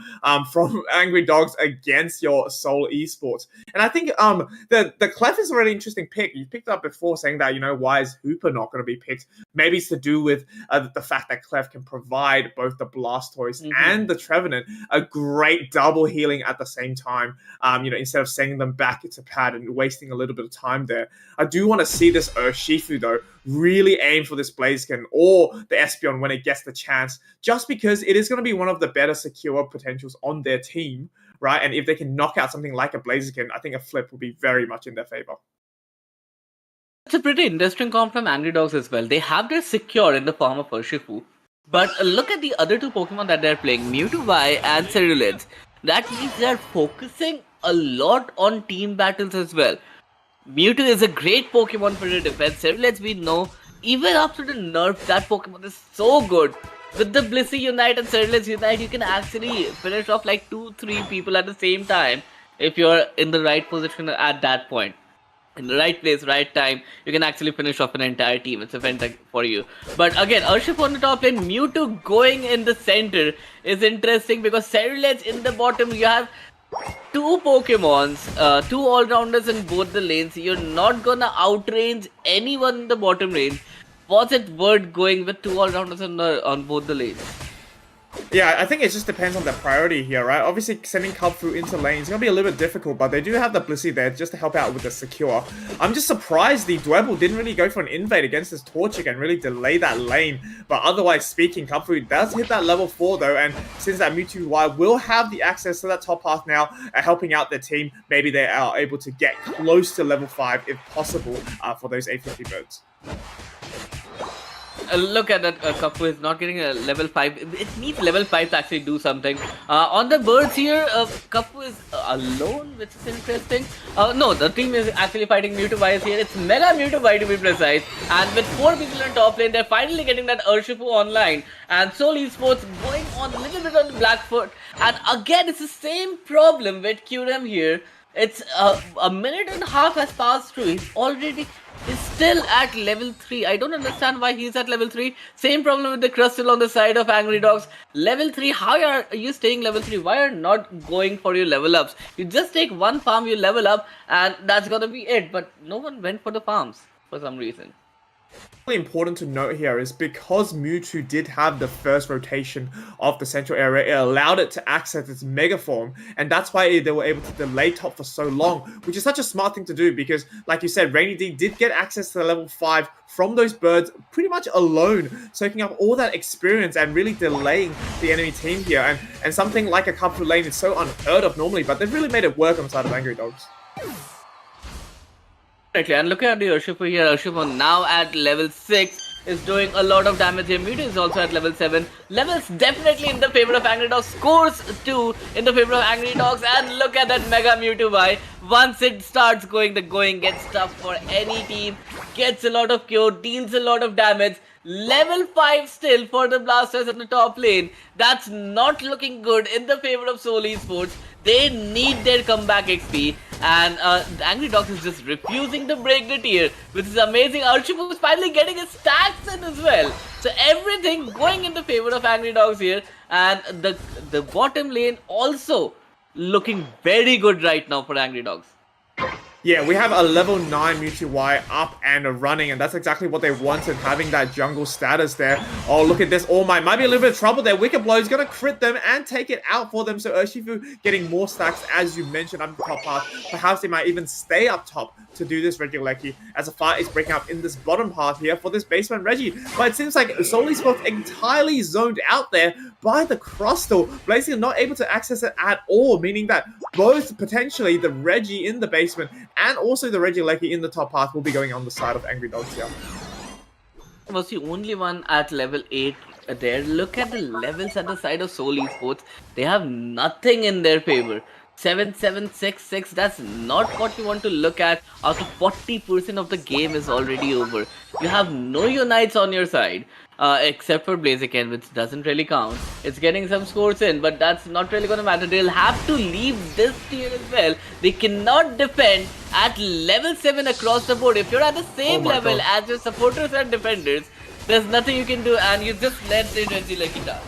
from Angry Dogs against your Seoul Esports. And I think the Clef is a really interesting pick. You picked up before saying that, why is Hooper not going to be picked? Maybe it's to do with the fact that Clef can provide both the Blastoise and the Trevenant a great double healing at the same time, instead of sending them back into pad and wasting a little bit of time there. I do want to see this Urshifu, though, really aim for this Blaziken or the Espeon when it gets the chance, just because it is going to be one of the better secure potentials on their team, right? And if they can knock out something like a Blaziken, I think a flip will be very much in their favor. It's a pretty interesting comp from Angry Dogs as well. They have their secure in the form of Urshifu, but look at the other two Pokemon that they're playing, Mewtwo and Cerulege. That means they're focusing a lot on team battles as well. Mewtwo is a great Pokemon for your defense. Cerulege, we know, even after the nerf, that Pokemon is so good. With the Blissey Unite and Cerulege Unite, you can actually finish off like 2-3 people at the same time if you're in the right position at that point. In the right place, right time, you can actually finish off an entire team. It's a fantastic for you. But again, Urshifu on the top lane, Mewtwo going in the center is interesting, because Cerulege in the bottom, you have two Pokemons, two all-rounders in both the lanes. You're not gonna outrange anyone in the bottom lane. Was it worth going with two all-rounders on both the lanes? Yeah, I think it just depends on the priority here, right? Obviously, sending Cubfu into lane is going to be a little bit difficult, but they do have the Blissey there just to help out with the secure. I'm just surprised the Dwebble didn't really go for an invade against this Torchic and really delay that lane. But otherwise speaking, Cubfu does hit that level 4 though, and since that Mewtwo Y will have the access to that top path now, helping out their team, maybe they are able to get close to level 5 if possible for those 850 birds. look at that. Kapu is not getting a level 5. It needs level 5 to actually do something. On the birds here, Kapu is alone, which is interesting. No, the team is actually fighting Mewtwo here. It's Mega Mewtwo to be precise. And with 4 people in top lane, they're finally getting that Urshifu online. And Soul Esports going on a little bit on the black foot. And again, it's the same problem with QRM here. It's a minute and a half has passed through. He's still at level 3. I don't understand why he's at level 3. Same problem with the Crystal on the side of Angry Dogs. Level 3, how are you staying level 3? Why are you not going for your level ups? You just take one farm, you level up, and that's gonna be it. But no one went for the farms for some reason. Really important to note here is because Mewtwo did have the first rotation of the central area, it allowed it to access its mega form, and that's why they were able to delay top for so long, which is such a smart thing to do because, like you said, Rainy D did get access to the level 5 from those birds pretty much alone, soaking up all that experience and really delaying the enemy team here, and something like a Kapu lane is so unheard of normally, but they've really made it work on the side of Angry Dogs. And look at the Urshifu here. Urshifu now at level 6 is doing a lot of damage here. Mewtwo is also at level 7. Levels definitely in the favor of Angry Dogs. Scores 2 in the favor of Angry Dogs. And look at that Mega Mewtwo buy. Once it starts going, the going gets tough for any team. Gets a lot of cure, deals a lot of damage. Level 5 still for the Blasters at the top lane. That's not looking good in the favor of Soul Esports. They need their comeback XP, and the Angry Dogs is just refusing to break the tier, which is amazing. Urshifu is finally getting his stacks in as well. So everything going in the favor of Angry Dogs here, and the bottom lane also looking very good right now for Angry Dogs. Yeah, we have a level 9 Mewtwo Y up and running, and that's exactly what they wanted, having that jungle status there. Oh, look at this. All Might be a little bit of trouble there. Wicked Blow is going to crit them and take it out for them. So Urshifu getting more stacks, as you mentioned, up the top path. Perhaps they might even stay up top to do this Regieleki, as a fight is breaking up in this bottom path here for this basement Reggie. But it seems like Soul Esports entirely zoned out there by the Crustal. Blazing not able to access it at all, meaning that both potentially the Reggie in the basement and also the Regieleki in the top path will be going on the side of Angry Dogs here. Was the only one at level 8 there. Look at the levels at the side of Soul Esports. They have nothing in their favor. 7, 7, 6, 6. That's not what you want to look at. After 40% of the game is already over. You have no unites on your side. Except for Blaziken, which doesn't really count. It's getting some scores in, but that's not really going to matter. They'll have to leave this tier as well. They cannot defend at level 7 across the board. If you're at the same level as your supporters and defenders, there's nothing you can do, and you just let the Regieleki die.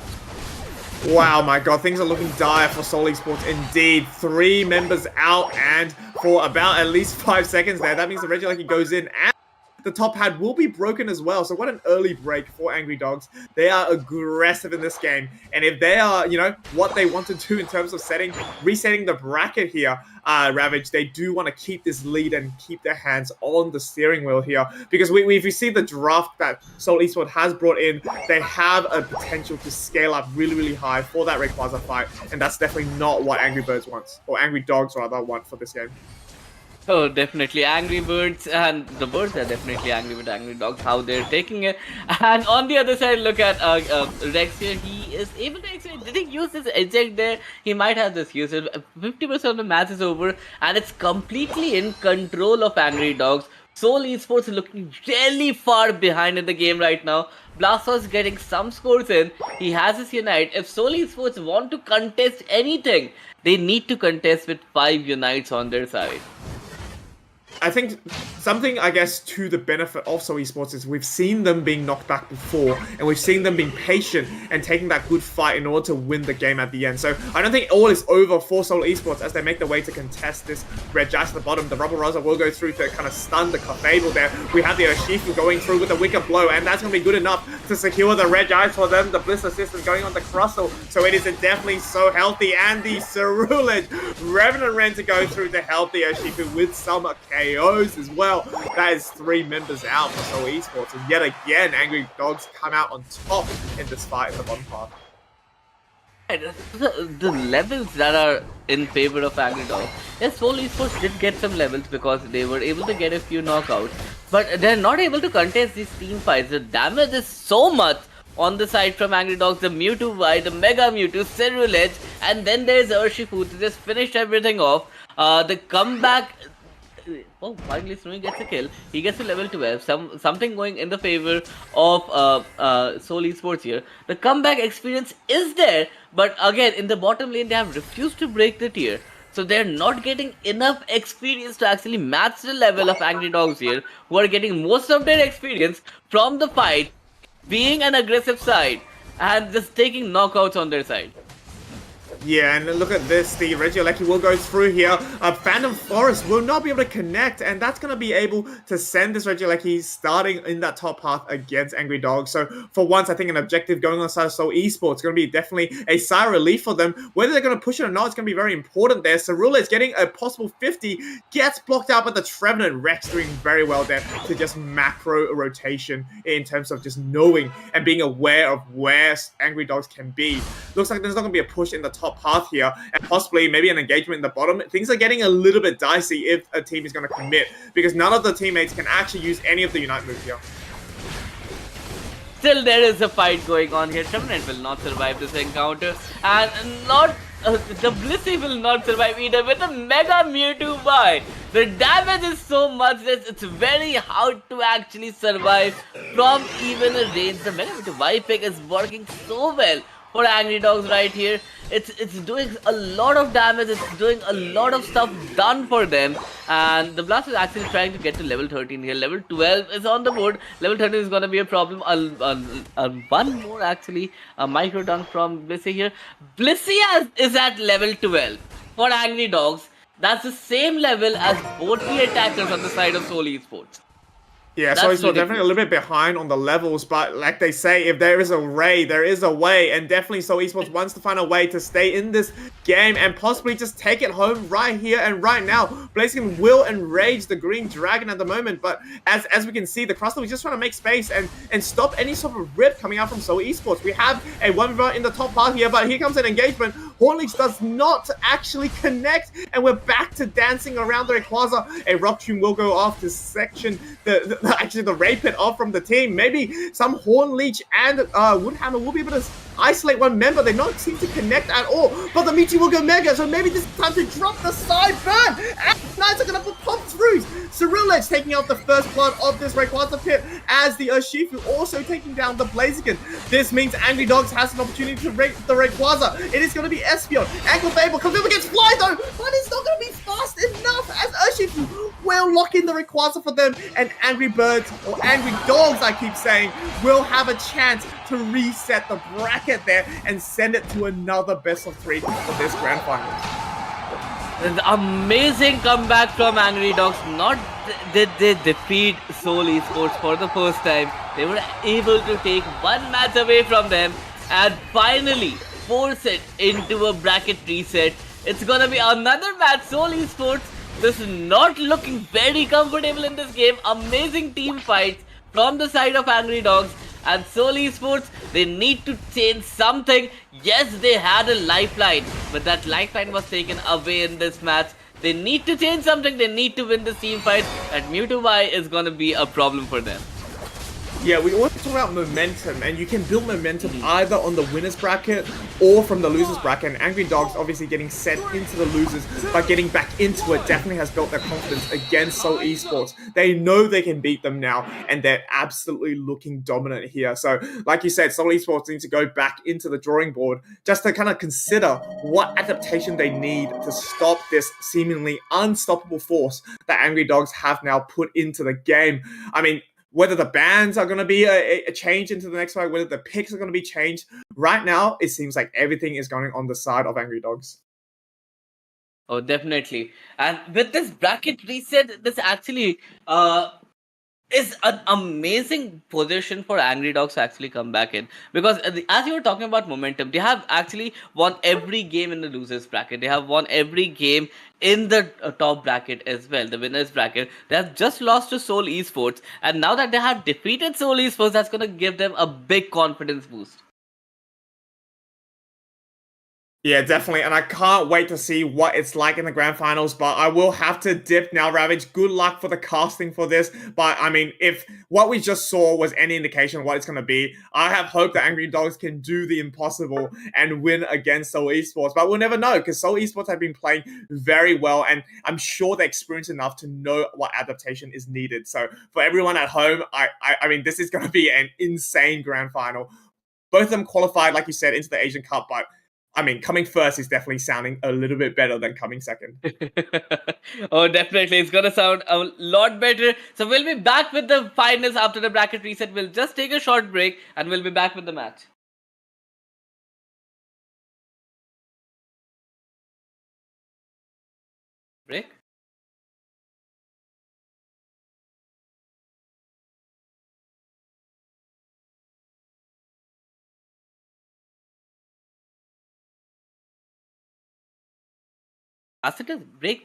Wow, my god, things are looking dire for Soul Esports indeed. 3 members out, and for about at least 5 seconds there, that means the Regieleki goes in, and the top pad will be broken as well. So what an early break for Angry Dogs. They are aggressive in this game. And if they are, you know, what they want to do in terms of resetting the bracket here, Ravage, they do want to keep this lead and keep their hands on the steering wheel here. Because if you see the draft that Soul Esports has brought in, they have a potential to scale up really, really high for that Rayquaza fight. And that's definitely not what Angry Birds wants, or Angry Dogs rather, want for this game. Oh, definitely Angry Birds, and the birds are definitely angry with Angry Dogs, how they're taking it. And on the other side, look at Rex here. He is able to actually, did he use his eject there? He might have this usage. 50% of the match is over, and it's completely in control of Angry Dogs. Soul Esports looking really far behind in the game right now. Blastoise getting some scores in. He has his Unite. If Soul Esports want to contest anything, they need to contest with 5 Unites on their side. I think something, I guess, to the benefit of Soul Esports is we've seen them being knocked back before, and we've seen them being patient and taking that good fight in order to win the game at the end. So I don't think all is over for Soul Esports as they make their way to contest this red Jazz at the bottom. The Rubber Rosa will go through to kind of stun the Clefable there. We have the Urshifu going through with the Wicked Blow, and that's going to be good enough to secure the red Jazz for them. The Bliss Assist is going on the Crustle, so it is definitely so healthy. And the Ceruledge Revenant Ren to go through to help the Urshifu with some KOs as well. That is 3 members out for Soul Esports, and yet again, Angry Dogs come out on top in this fight in the bottom path. The levels that are in favor of Angry Dog. Yes, Soul Esports did get some levels because they were able to get a few knockouts, but they're not able to contest these team fights. The damage is so much on the side from Angry Dogs, the Mewtwo Y, the Mega Mewtwo, Cerulege, and then there's Urshifu to just finish everything off. The comeback. Oh, finally Snowing gets a kill. He gets to level 12. Something going in the favor of Soul Esports here. The comeback experience is there, but again in the bottom lane they have refused to break the tier. So they're not getting enough experience to actually match the level of Angry Dogs here, who are getting most of their experience from the fight, being an aggressive side, and just taking knockouts on their side. Yeah, and look at this. The Regieleki will go through here. Phantom Forest will not be able to connect, and that's going to be able to send this Regieleki starting in that top path against Angry Dogs. So, for once, I think an objective going on the side of Soul Esports is going to be definitely a sigh of relief for them. Whether they're going to push it or not, it's going to be very important there. Cerula is getting a possible 50, gets blocked out by the Trevenant. Rex doing very well there to just macro rotation in terms of just knowing and being aware of where Angry Dogs can be. Looks like there's not going to be a push in the top path here, and possibly maybe an engagement in the bottom. Things are getting a little bit dicey if a team is going to commit, because none of the teammates can actually use any of the Unite moves here. Still, there is a fight going on here. Trevenant will not survive this encounter, and not the Blissey will not survive either with a Mega Mewtwo Y. The damage is so much that it's very hard to actually survive from even a range. The Mega Mewtwo Y pick is working so well for Angry Dogs right here. It's doing a lot of damage, it's doing a lot of stuff done for them, and the Blast is actually trying to get to level 13 here. Level 12 is on the board, level 13 is gonna be a problem. One more actually, a micro dunk from Blissey here. Blissey is at level 12 for Angry Dogs. That's the same level as both the attackers on the side of Soul Esports. Yeah, so he's definitely a little bit behind on the levels, but like they say, if there is a ray, there is a way, and definitely Soul Esports wants to find a way to stay in this game and possibly just take it home right here and right now. Blaziken will enrage the Green Dragon at the moment, but as we can see, the Crustle is just trying to make space and stop any sort of rip coming out from Soul Esports. We have a 1v1 in the top part here, but here comes an engagement. Hornleech does not actually connect, and we're back to dancing around the Rayquaza. A Rock Tomb will go off to section actually the Ray Pit off from the team. Maybe some Hornleech and Woodhammer will be able to isolate one member. They don't seem to connect at all, but the Mewtwo will go Mega, so maybe this is time to drop the side burn, and Knights are going to pop through. Cerulege taking out the first blood of this Rayquaza pit, as the Urshifu also taking down the Blaziken. This means Angry Dogs has an opportunity to break the Rayquaza. It is going to be Espeon. Ankle Fable comes up against Fly though, but it's not going to be fast enough, as Urshifu will lock in the Rayquaza for them, and Angry Birds, or Angry Dogs I keep saying, will have a chance to reset the bracket there and send it to another best of 3 for this grand finals. An amazing comeback from Angry Dogs. Not did they defeat Soul Esports for the first time. They were able to take one match away from them and finally force it into a bracket reset. It's gonna be another match. Soul Esports is not looking very comfortable in this game. Amazing team fights from the side of Angry Dogs, and Soul Esports, they need to change something. Yes, they had a lifeline, but that lifeline was taken away in this match. They need to change something. They need to win this team fight, and Mewtwo Y is going to be a problem for them. Yeah, we always talk about momentum, and you can build momentum either on the winners bracket or from the losers bracket. And Angry Dogs obviously getting sent into the losers, but getting back into it definitely has built their confidence against Soul Esports. They know they can beat them now, and they're absolutely looking dominant here. So, like you said, Soul Esports need to go back into the drawing board just to kind of consider what adaptation they need to stop this seemingly unstoppable force that Angry Dogs have now put into the game. I mean, whether the bans are going to be a change into the next fight, whether the picks are going to be changed. Right now, it seems like everything is going on the side of Angry Dogs. Oh, definitely. And with this bracket reset, this actually is an amazing position for Angry Dogs to actually come back in. Because as you were talking about momentum, they have actually won every game in the losers bracket. They have won every game in the top bracket as well, the winners bracket. They have just lost to Soul Esports. And now that they have defeated Soul Esports, that's going to give them a big confidence boost. Yeah, definitely. And I can't wait to see what it's like in the grand finals. But I will have to dip now, Ravage. Good luck for the casting for this. But I mean, if what we just saw was any indication of what it's going to be, I have hope that Angry Dogs can do the impossible and win against Seoul Esports. But we'll never know because Seoul Esports have been playing very well. And I'm sure they're experienced enough to know what adaptation is needed. So for everyone at home, I mean, this is going to be an insane grand final. Both of them qualified, like you said, into the Asian Cup. But I mean, coming first is definitely sounding a little bit better than coming second. Oh, definitely. It's going to sound a lot better. So we'll be back with the finals after the bracket reset. We'll just take a short break and we'll be back with the match. Break? As it is. Break.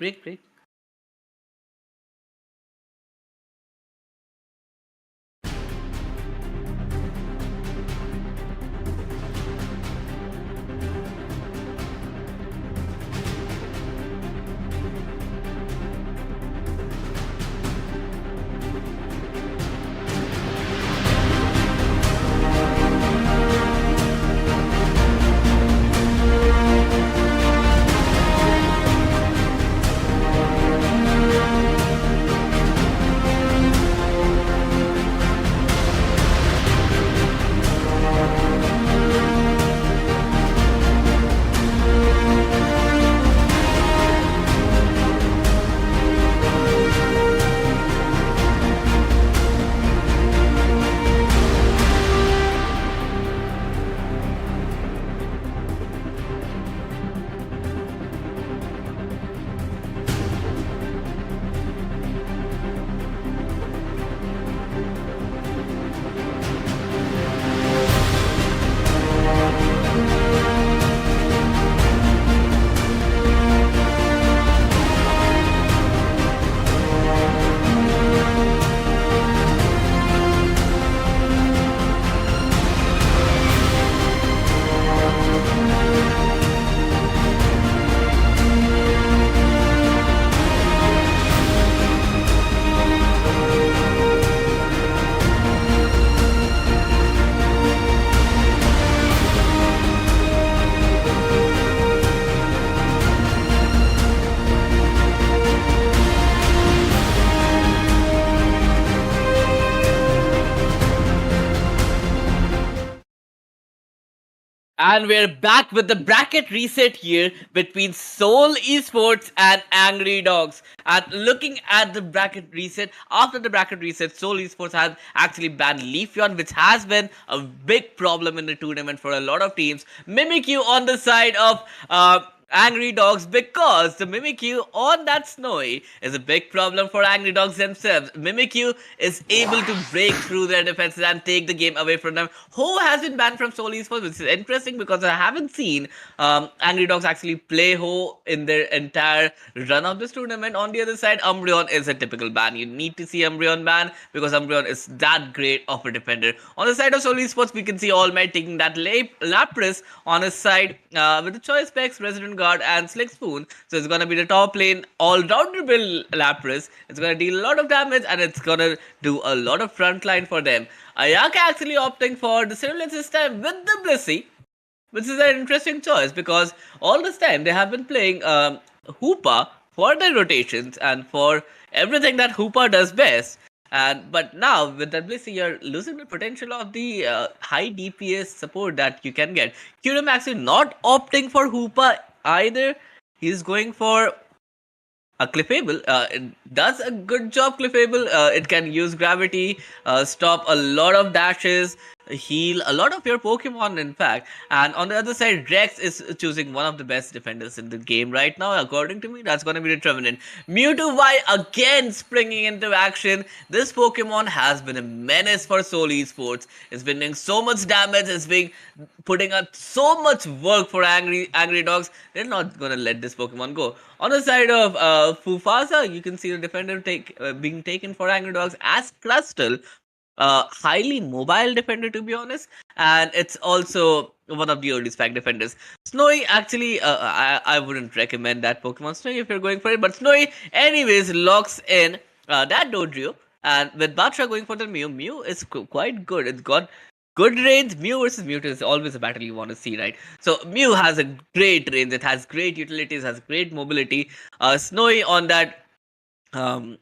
And we're back with the bracket reset here between Seoul Esports and Angry Dogs. And looking at the bracket reset, after the bracket reset, Seoul Esports has actually banned Leafeon, which has been a big problem in the tournament for a lot of teams. Mimikyu on the side of Angry Dogs, because the Mimikyu on that Snowy is a big problem for Angry Dogs themselves. Mimikyu is able to break through their defenses and take the game away from them. Ho has been banned from Seoul Esports, which is interesting because I haven't seen Angry Dogs actually play Ho in their entire run of this tournament. On the other side, Umbreon is a typical ban. You need to see Umbreon ban because Umbreon is that great of a defender. On the side of Seoul Esports, we can see All Might taking that Lapras on his side with the Choice Specs, Resident Guard, and Slick Spoon. So it's gonna be the top lane all-rounder build Lapras. It's gonna deal a lot of damage and it's gonna do a lot of frontline for them. Ayaka actually opting for the Cerulean this time with the Blissey, which is an interesting choice because all this time they have been playing Hoopa for their rotations and for everything that Hoopa does best. And but now with the Blissey, you're losing the potential of the high DPS support that you can get. Kyurem actually not opting for Hoopa either. He's going for a Clefable. It does a good job, Clefable. It can use gravity, stop a lot of dashes, heal a lot of your Pokemon, in fact. And on the other side, Rex is choosing one of the best defenders in the game right now. According to me, that's going to be the Trevenant. Mewtwo Y again springing into action. This Pokemon has been a menace for Seoul Esports. It's been doing so much damage. It's been putting out so much work for Angry Dogs. They're not going to let this Pokemon go. On the side of Fufasa, you can see the defender being taken for Angry Dogs as Crustle. highly mobile defender, to be honest, and it's also one of the early spike defenders. Snowy, actually, I wouldn't recommend that Pokemon Snowy if you're going for it, but Snowy, anyways, locks in that Dodrio, and with Batra going for the Mew, Mew is quite good. It's got good range. Mew versus Mewtwo is always a battle you want to see, right? So Mew has a great range. It has great utilities, has great mobility. Snowy on that um,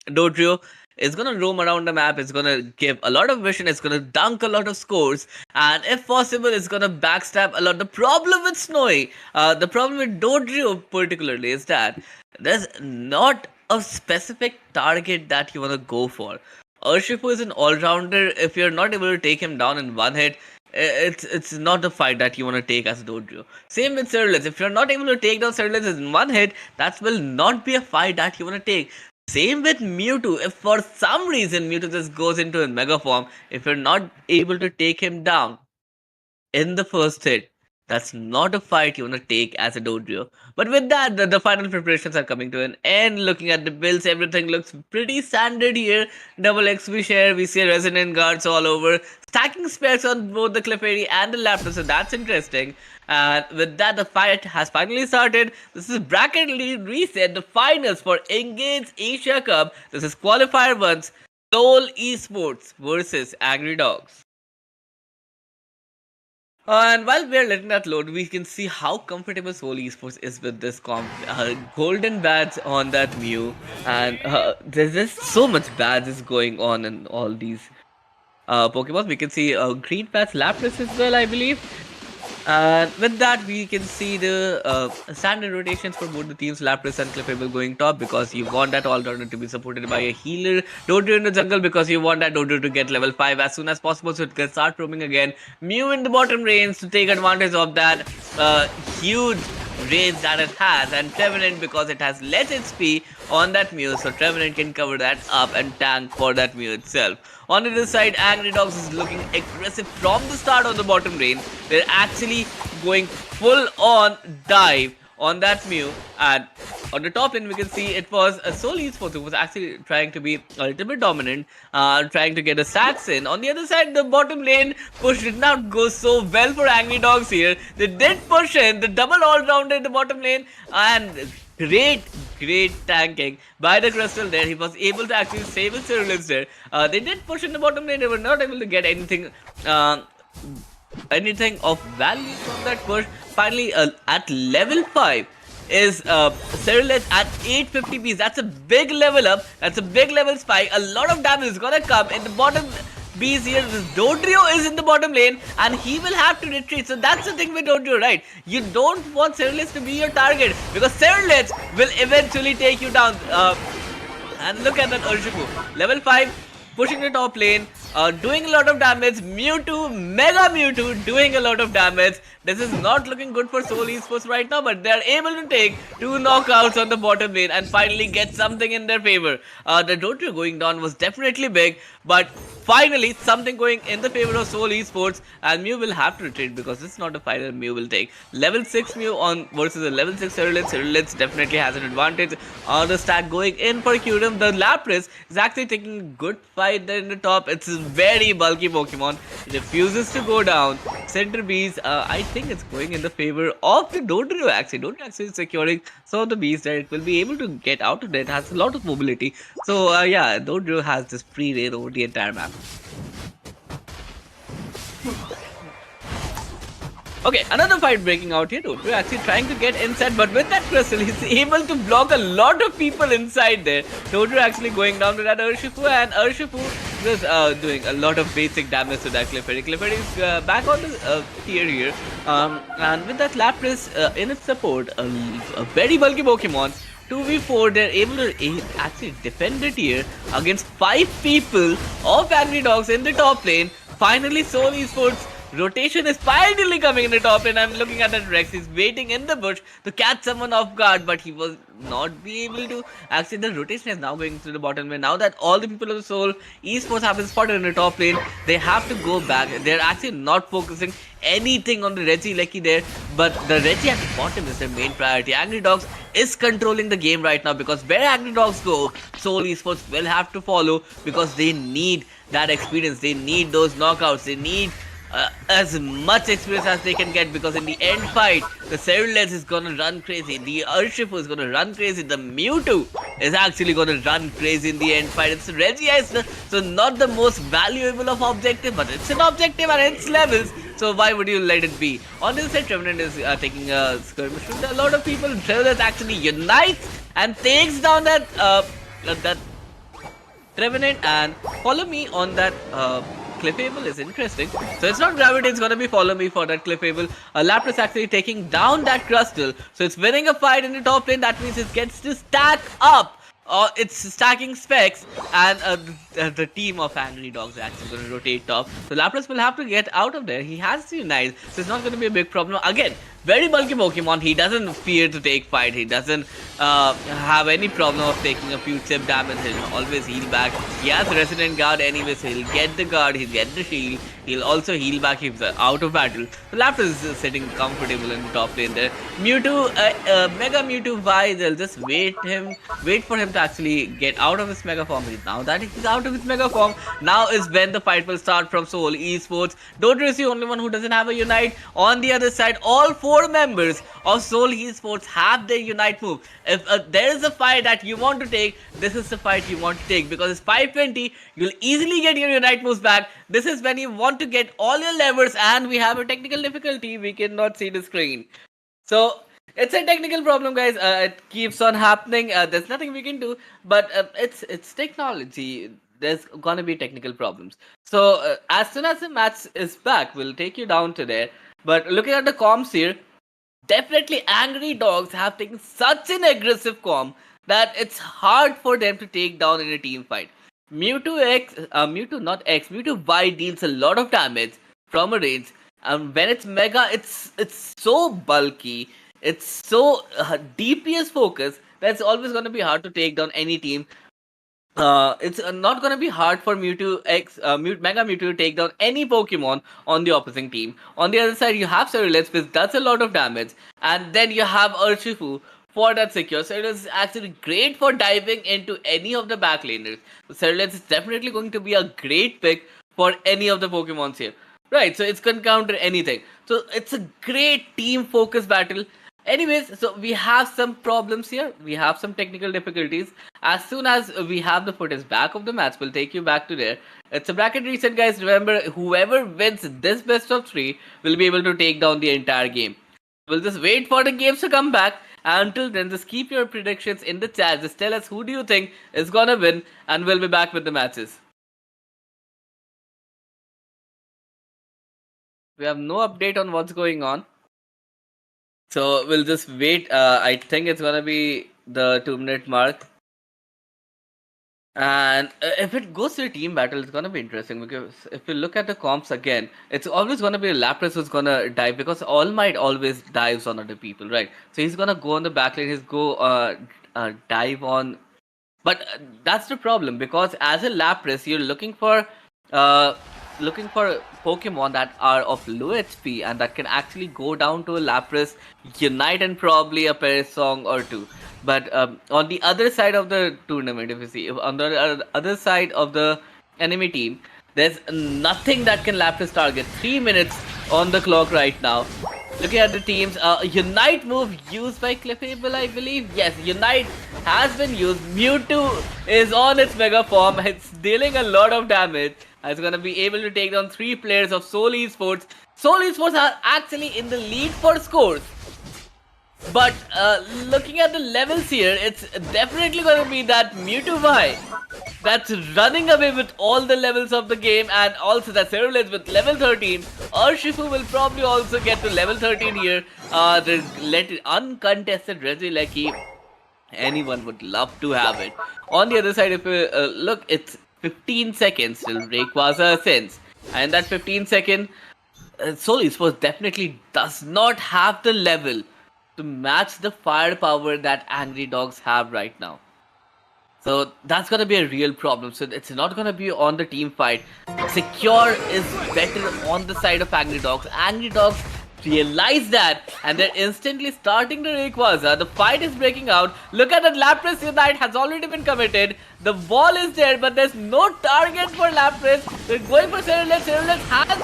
Dodrio is gonna roam around the map, it's gonna give a lot of vision, it's gonna dunk a lot of scores, and if possible, it's gonna backstab a lot. The problem with Snowy, the problem with Dodrio particularly is that there's not a specific target that you wanna go for. Urshifu is an all-rounder. If you're not able to take him down in one hit, it's not a fight that you want to take as Dodrio. Same with Surlitz. If you're not able to take down Surlitz in one hit, that will not be a fight that you want to take. Same with Mewtwo. If for some reason Mewtwo just goes into his mega form, if you're not able to take him down in the first hit, that's not a fight you want to take as a Dodrio. But with that, the final preparations are coming to an end. Looking at the builds, everything looks pretty standard here. Double XP share, we see resonant guards all over. Stacking specs on both the Clefairy and the Lapras, so that's interesting. And with that, the fight has finally started. This is bracket lead reset, the finals for INGAGE Asia Cup. This is Qualifier 1's Seoul Esports versus Angry Dogs. And while we are letting that load, we can see how comfortable Seoul Esports is with this golden badge on that Mew. And there's just so much badges going on in all these Pokemon. We can see green badge Lapras as well, I believe. And with that, we can see the standard rotations for both the teams. Lapras and Clefable going top because you want that all-rounder to be supported by a healer. Dodrio in the jungle because you want that Dodrio to get level 5 as soon as possible so it can start roaming again. Mew in the bottom range to take advantage of that huge range that it has. And Trevenant because it has less HP on that Mew, so Trevenant can cover that up and tank for that Mew itself. On the other side, Angry Dogs is looking aggressive from the start on the bottom lane. They're actually going full on dive on that Mew, and on the top lane we can see it was a Seoul Esports who was actually trying to be a little bit dominant, trying to get the stacks in. On the other side, the bottom lane push did not go so well for Angry Dogs here. They did push in the double all-rounder in the bottom lane, and great tanking by the Crystal there. He was able to actually save his Cyrilids there. They did push in the bottom lane. They were not able to get anything of value from that push. Finally, at level 5 is Cyrilids at 850 piece. That's a big level up. That's a big level spike. A lot of damage is gonna come in the bottom. Bees here, this Dodrio is in the bottom lane and he will have to retreat. So that's the thing with Dodrio, right? You don't want Cyrilids to be your target because Cyrilids will eventually take you down. And look at that Urshifu. Level 5, pushing the top lane, doing a lot of damage. Mewtwo, Mega Mewtwo doing a lot of damage. This is not looking good for Seoul Esports right now, but they are able to take 2 knockouts on the bottom lane and finally get something in their favor. The Dodrio going down was definitely big, but finally something going in the favor of Seoul Esports, and Mew will have to retreat because it's not a fight that Mew will take. Level 6 Mew on versus a level 6 Cyrilids. Cyrilids definitely has an advantage on the stack going in for Kyurem. The Lapras is actually taking a good fight there in the top. It's a very bulky Pokemon. It refuses to go down. Center Bees, I think it's going in the favor of the Dodrio actually. Dodrio actually is securing some of the bees that it will be able to get out of it. It has a lot of mobility. So yeah, Dodrio has this free reign over the entire map. Okay, another fight breaking out here. Dodrio actually trying to get inside, but with that crystal, he's able to block a lot of people inside there. Dodrio actually going down to that Urshifu, and Urshifu was doing a lot of basic damage to that Clefairy. Clefairy is back on the tier here, and with that Lapras in its support, a very bulky Pokemon. 2v4, they're able to actually defend the tier against 5 people of Angry Dogs in the top lane. Finally, Seoul Esports rotation is finally coming in the top lane. I'm looking at that Rex. He's waiting in the bush to catch someone off guard, but he was not be able to. Actually, the rotation is now going to the bottom lane. Now that all the people of the Seoul Esports have been spotted in the top lane, they have to go back. They're actually not focusing anything on the Reggie Lecky there, but the Reggie at the bottom is their main priority. Angry Dogs is controlling the game right now, because where Angry Dogs go, Seoul Esports will have to follow, because they need that experience, they need those knockouts, they need as much experience as they can get, because in the end fight, the Ceruleans is gonna run crazy, the Urshifu is gonna run crazy, the Mewtwo is actually gonna run crazy in the end fight. It's Regia, so not the most valuable of objective, but it's an objective and it's levels, so why would you let it be? On this side, Trevenant is taking a skirmish with a lot of people. Trevenant actually unites and takes down that Trevenant, and follow me on that Cliffable is interesting. So it's not Gravity, it's gonna be follow me for that Cliffable. Lapras actually taking down that Crustle. So it's winning a fight in the top lane. That means it gets to stack up. It's stacking specs, and the team of Angry Dogs are actually going to rotate top. So Lapras will have to get out of there. He has to unite, so it's not going to be a big problem. Again, very bulky Pokemon. He doesn't fear to take fight. He doesn't have any problem of taking a few chip damage. He'll always heal back. He has Resident Guard anyway, so he'll get the guard, he'll get the shield. He'll also heal back if he's out of battle. So Lapras is sitting comfortable in the top lane there. Mewtwo, Mega Mewtwo Vi, they'll just wait for him to actually get out of his Mega Form. Now that he's out of his Mega Form, now is when the fight will start from Seoul Esports. Dodrio is the only one who doesn't have a Unite. On the other side, all 4 members of Seoul Esports have their Unite move. If there is a fight that you want to take, this is the fight you want to take, because it's 520, you'll easily get your Unite moves back. This is when you want to get all your levers, and we have a technical difficulty. We cannot see the screen. So it's a technical problem, guys. It keeps on happening. There's nothing we can do, but it's technology. There's gonna be technical problems. So as soon as the match is back, we'll take you down to there. But looking at the comms here, definitely Angry Dogs have taken such an aggressive comm that it's hard for them to take down in a team fight. Mewtwo Y deals a lot of damage from a range, and when it's Mega, it's so bulky, it's so DPS focused that it's always going to be hard to take down any team. It's not going to be hard for Mega Mewtwo to take down any Pokemon on the opposing team. On the other side, you have Ceruleans, which does a lot of damage, and then you have Urshifu for that secure. Ceruleans is actually great for diving into any of the backlaners. So Ceruleans is definitely going to be a great pick for any of the Pokemons here. Right, so it can counter anything. So it's a great team focused battle. Anyways, so we have some problems here. We have some technical difficulties. As soon as we have the footage back of the match, we'll take you back to there. It's a bracket reset, guys. Remember, whoever wins this best of 3 will be able to take down the entire game. We'll just wait for the games to come back. Until then, just keep your predictions in the chat. Just tell us who do you think is gonna win, and we'll be back with the matches. We have no update on what's going on, so we'll just wait. I think it's gonna be the 2-minute mark, and if it goes to a team battle, it's gonna be interesting, because if you look at the comps again, it's always gonna be Lapras who's gonna dive, because All Might always dives on other people, right? So he's gonna go on the back lane, he's go dive on, but that's the problem, because as a Lapras, you're looking for Pokemon that are of low HP and that can actually go down to a Lapras, Unite, and probably a Perisong or 2. But on the other side of the tournament, if you see, on the other side of the enemy team, there's nothing that can Lapras target. 3 minutes on the clock right now. Looking at the teams, Unite move used by Cliffable, I believe. Yes, Unite has been used. Mewtwo is on its Mega Form. It's dealing a lot of damage. It's going to be able to take down 3 players of Seoul Esports. Seoul Esports are actually in the lead for scores. But looking at the levels here, it's definitely going to be that Mewtwo Vi that's running away with all the levels of the game, and also that Ceruleans with level 13. Urshifu will probably also get to level 13 here. The uncontested Regieleki, anyone would love to have it. On the other side, if you look, it's 15 seconds till Rayquaza ascends, and that 15 second, Seoul Esports definitely does not have the level to match the firepower that Angry Dogs have right now. So that's gonna be a real problem. So it's not gonna be on the team fight. Secure is better on the side of Angry Dogs. Angry Dogs realize that, and they're instantly starting the Rayquaza. The fight is breaking out. Look at that, Lapras Unite has already been committed. The ball is there, but there's no target for Lapras. They're going for Cerulean. Cerulean has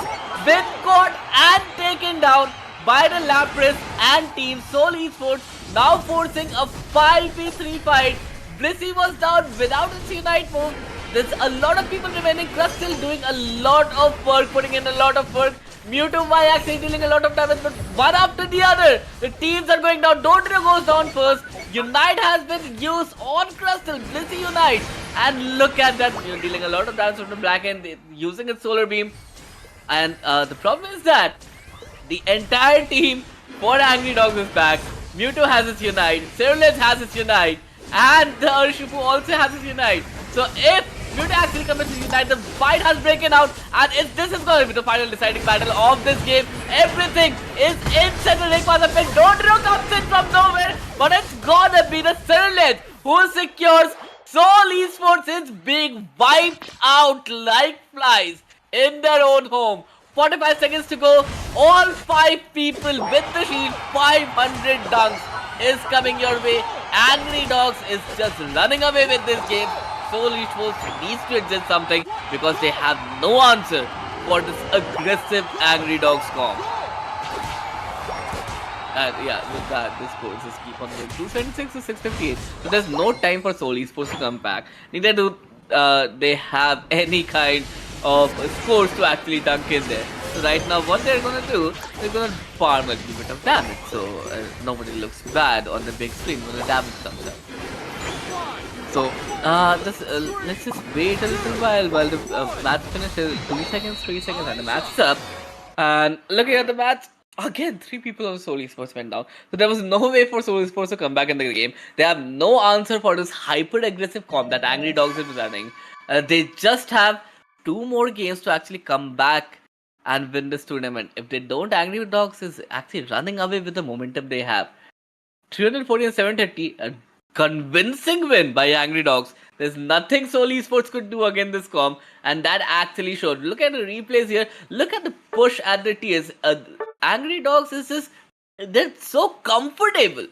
been caught and taken down by the Lapras and Team Soul Esports, now forcing a 5v3 fight. Blissey was down without its Unite move. There's a lot of people remaining. Crust still doing a lot of work, putting in a lot of work. Mewtwo by actually dealing a lot of damage, but one after the other, the teams are going down. Dodrio goes down first. Unite has been used on Crustle. Blissey Unite. And look at that, dealing a lot of damage from the black end, using its Solar Beam. And the problem is that the entire team for Angry Dogs is back. Mewtwo has its Unite. Cerulean has its Unite. And the Urshifu also has its Unite. So if Mewtwo actually commits to Unite, the fight has broken out, and this is going to be the final deciding battle of this game. Everything is inside the Rayquaza pit. Dodrio comes in from nowhere, but it's gonna be the Cerulean who secures Soul Esports is being wiped out like flies in their own home. 45 seconds to go. All 5 people with the shield, 500 dunks is coming your way. Angry Dogs is just running away with this game. Soul Esports needs to exit something because they have no answer for this aggressive Angry Dogs comp. And yeah, with that, the scores just keep on going. 276 to 658. So there's no time for Soul Esports to come back. Neither do they have any kind of scores to actually dunk in there. So right now, what they're gonna do, they're gonna farm a little bit of damage. So nobody looks bad on the big screen when the damage comes up. So let's just wait a little while the match finishes. 2 seconds, 3 seconds, and the match is up. And looking at the match, again, 3 people on Soul Esports went down. So there was no way for Soul Esports to come back in the game. They have no answer for this hyper-aggressive comp that Angry Dogs is running. They just have 2 more games to actually come back and win this tournament. If they don't, Angry Dogs is actually running away with the momentum they have. 340 and 730, a convincing win by Angry Dogs. There's nothing Soul Esports could do against this comp, and that actually showed. Look at the replays here. Look at the push at the TS. Angry Dogs is just, they're so comfortable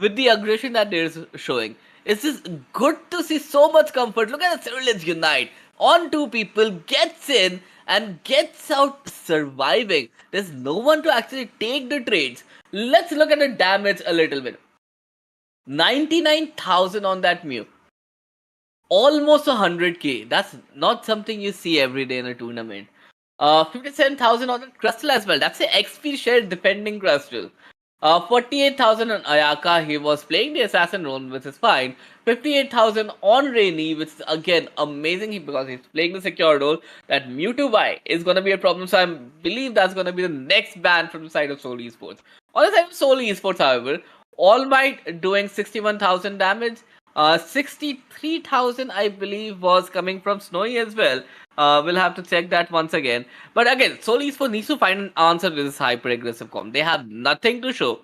with the aggression that they're showing. It's just good to see so much comfort. Look at the Ceruleans Unite. On 2 people, gets in and gets out surviving. There's no one to actually take the trades. Let's look at the damage a little bit. 99,000 on that Mew. Almost 100k. That's not something you see every day in a tournament. 57,000 on the Crustle as well. That's the XP share defending Crustle. 48,000 on Ayaka. He was playing the assassin role, which is fine. 58,000 on Rainy, which is again amazing because he's playing the secure role. That Mewtwo Y is going to be a problem, so I believe that's going to be the next ban from the side of Soul Esports. On the side of Soul Esports, however, All Might doing 61,000 damage. 63,000 I believe was coming from Snowy as well. We'll have to check that once again. But again, Soul Esports needs to find an answer to this hyper aggressive comp. They have nothing to show.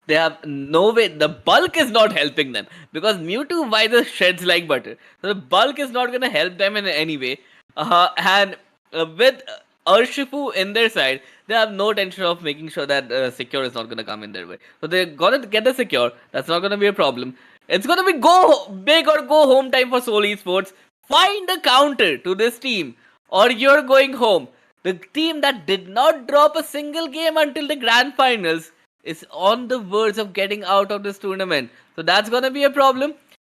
They have no way. The bulk is not helping them because Mewtwo Y just sheds like butter. So the bulk is not going to help them in any way. And with Urshifu in their side, they have no intention of making sure that secure is not going to come in their way. So they're going to get the secure. That's not going to be a problem. It's going to be go big or go home time for Soul Esports. Find a counter to this team or you're going home. The team that did not drop a single game until the grand finals is on the verge of getting out of this tournament. So that's going to be a problem.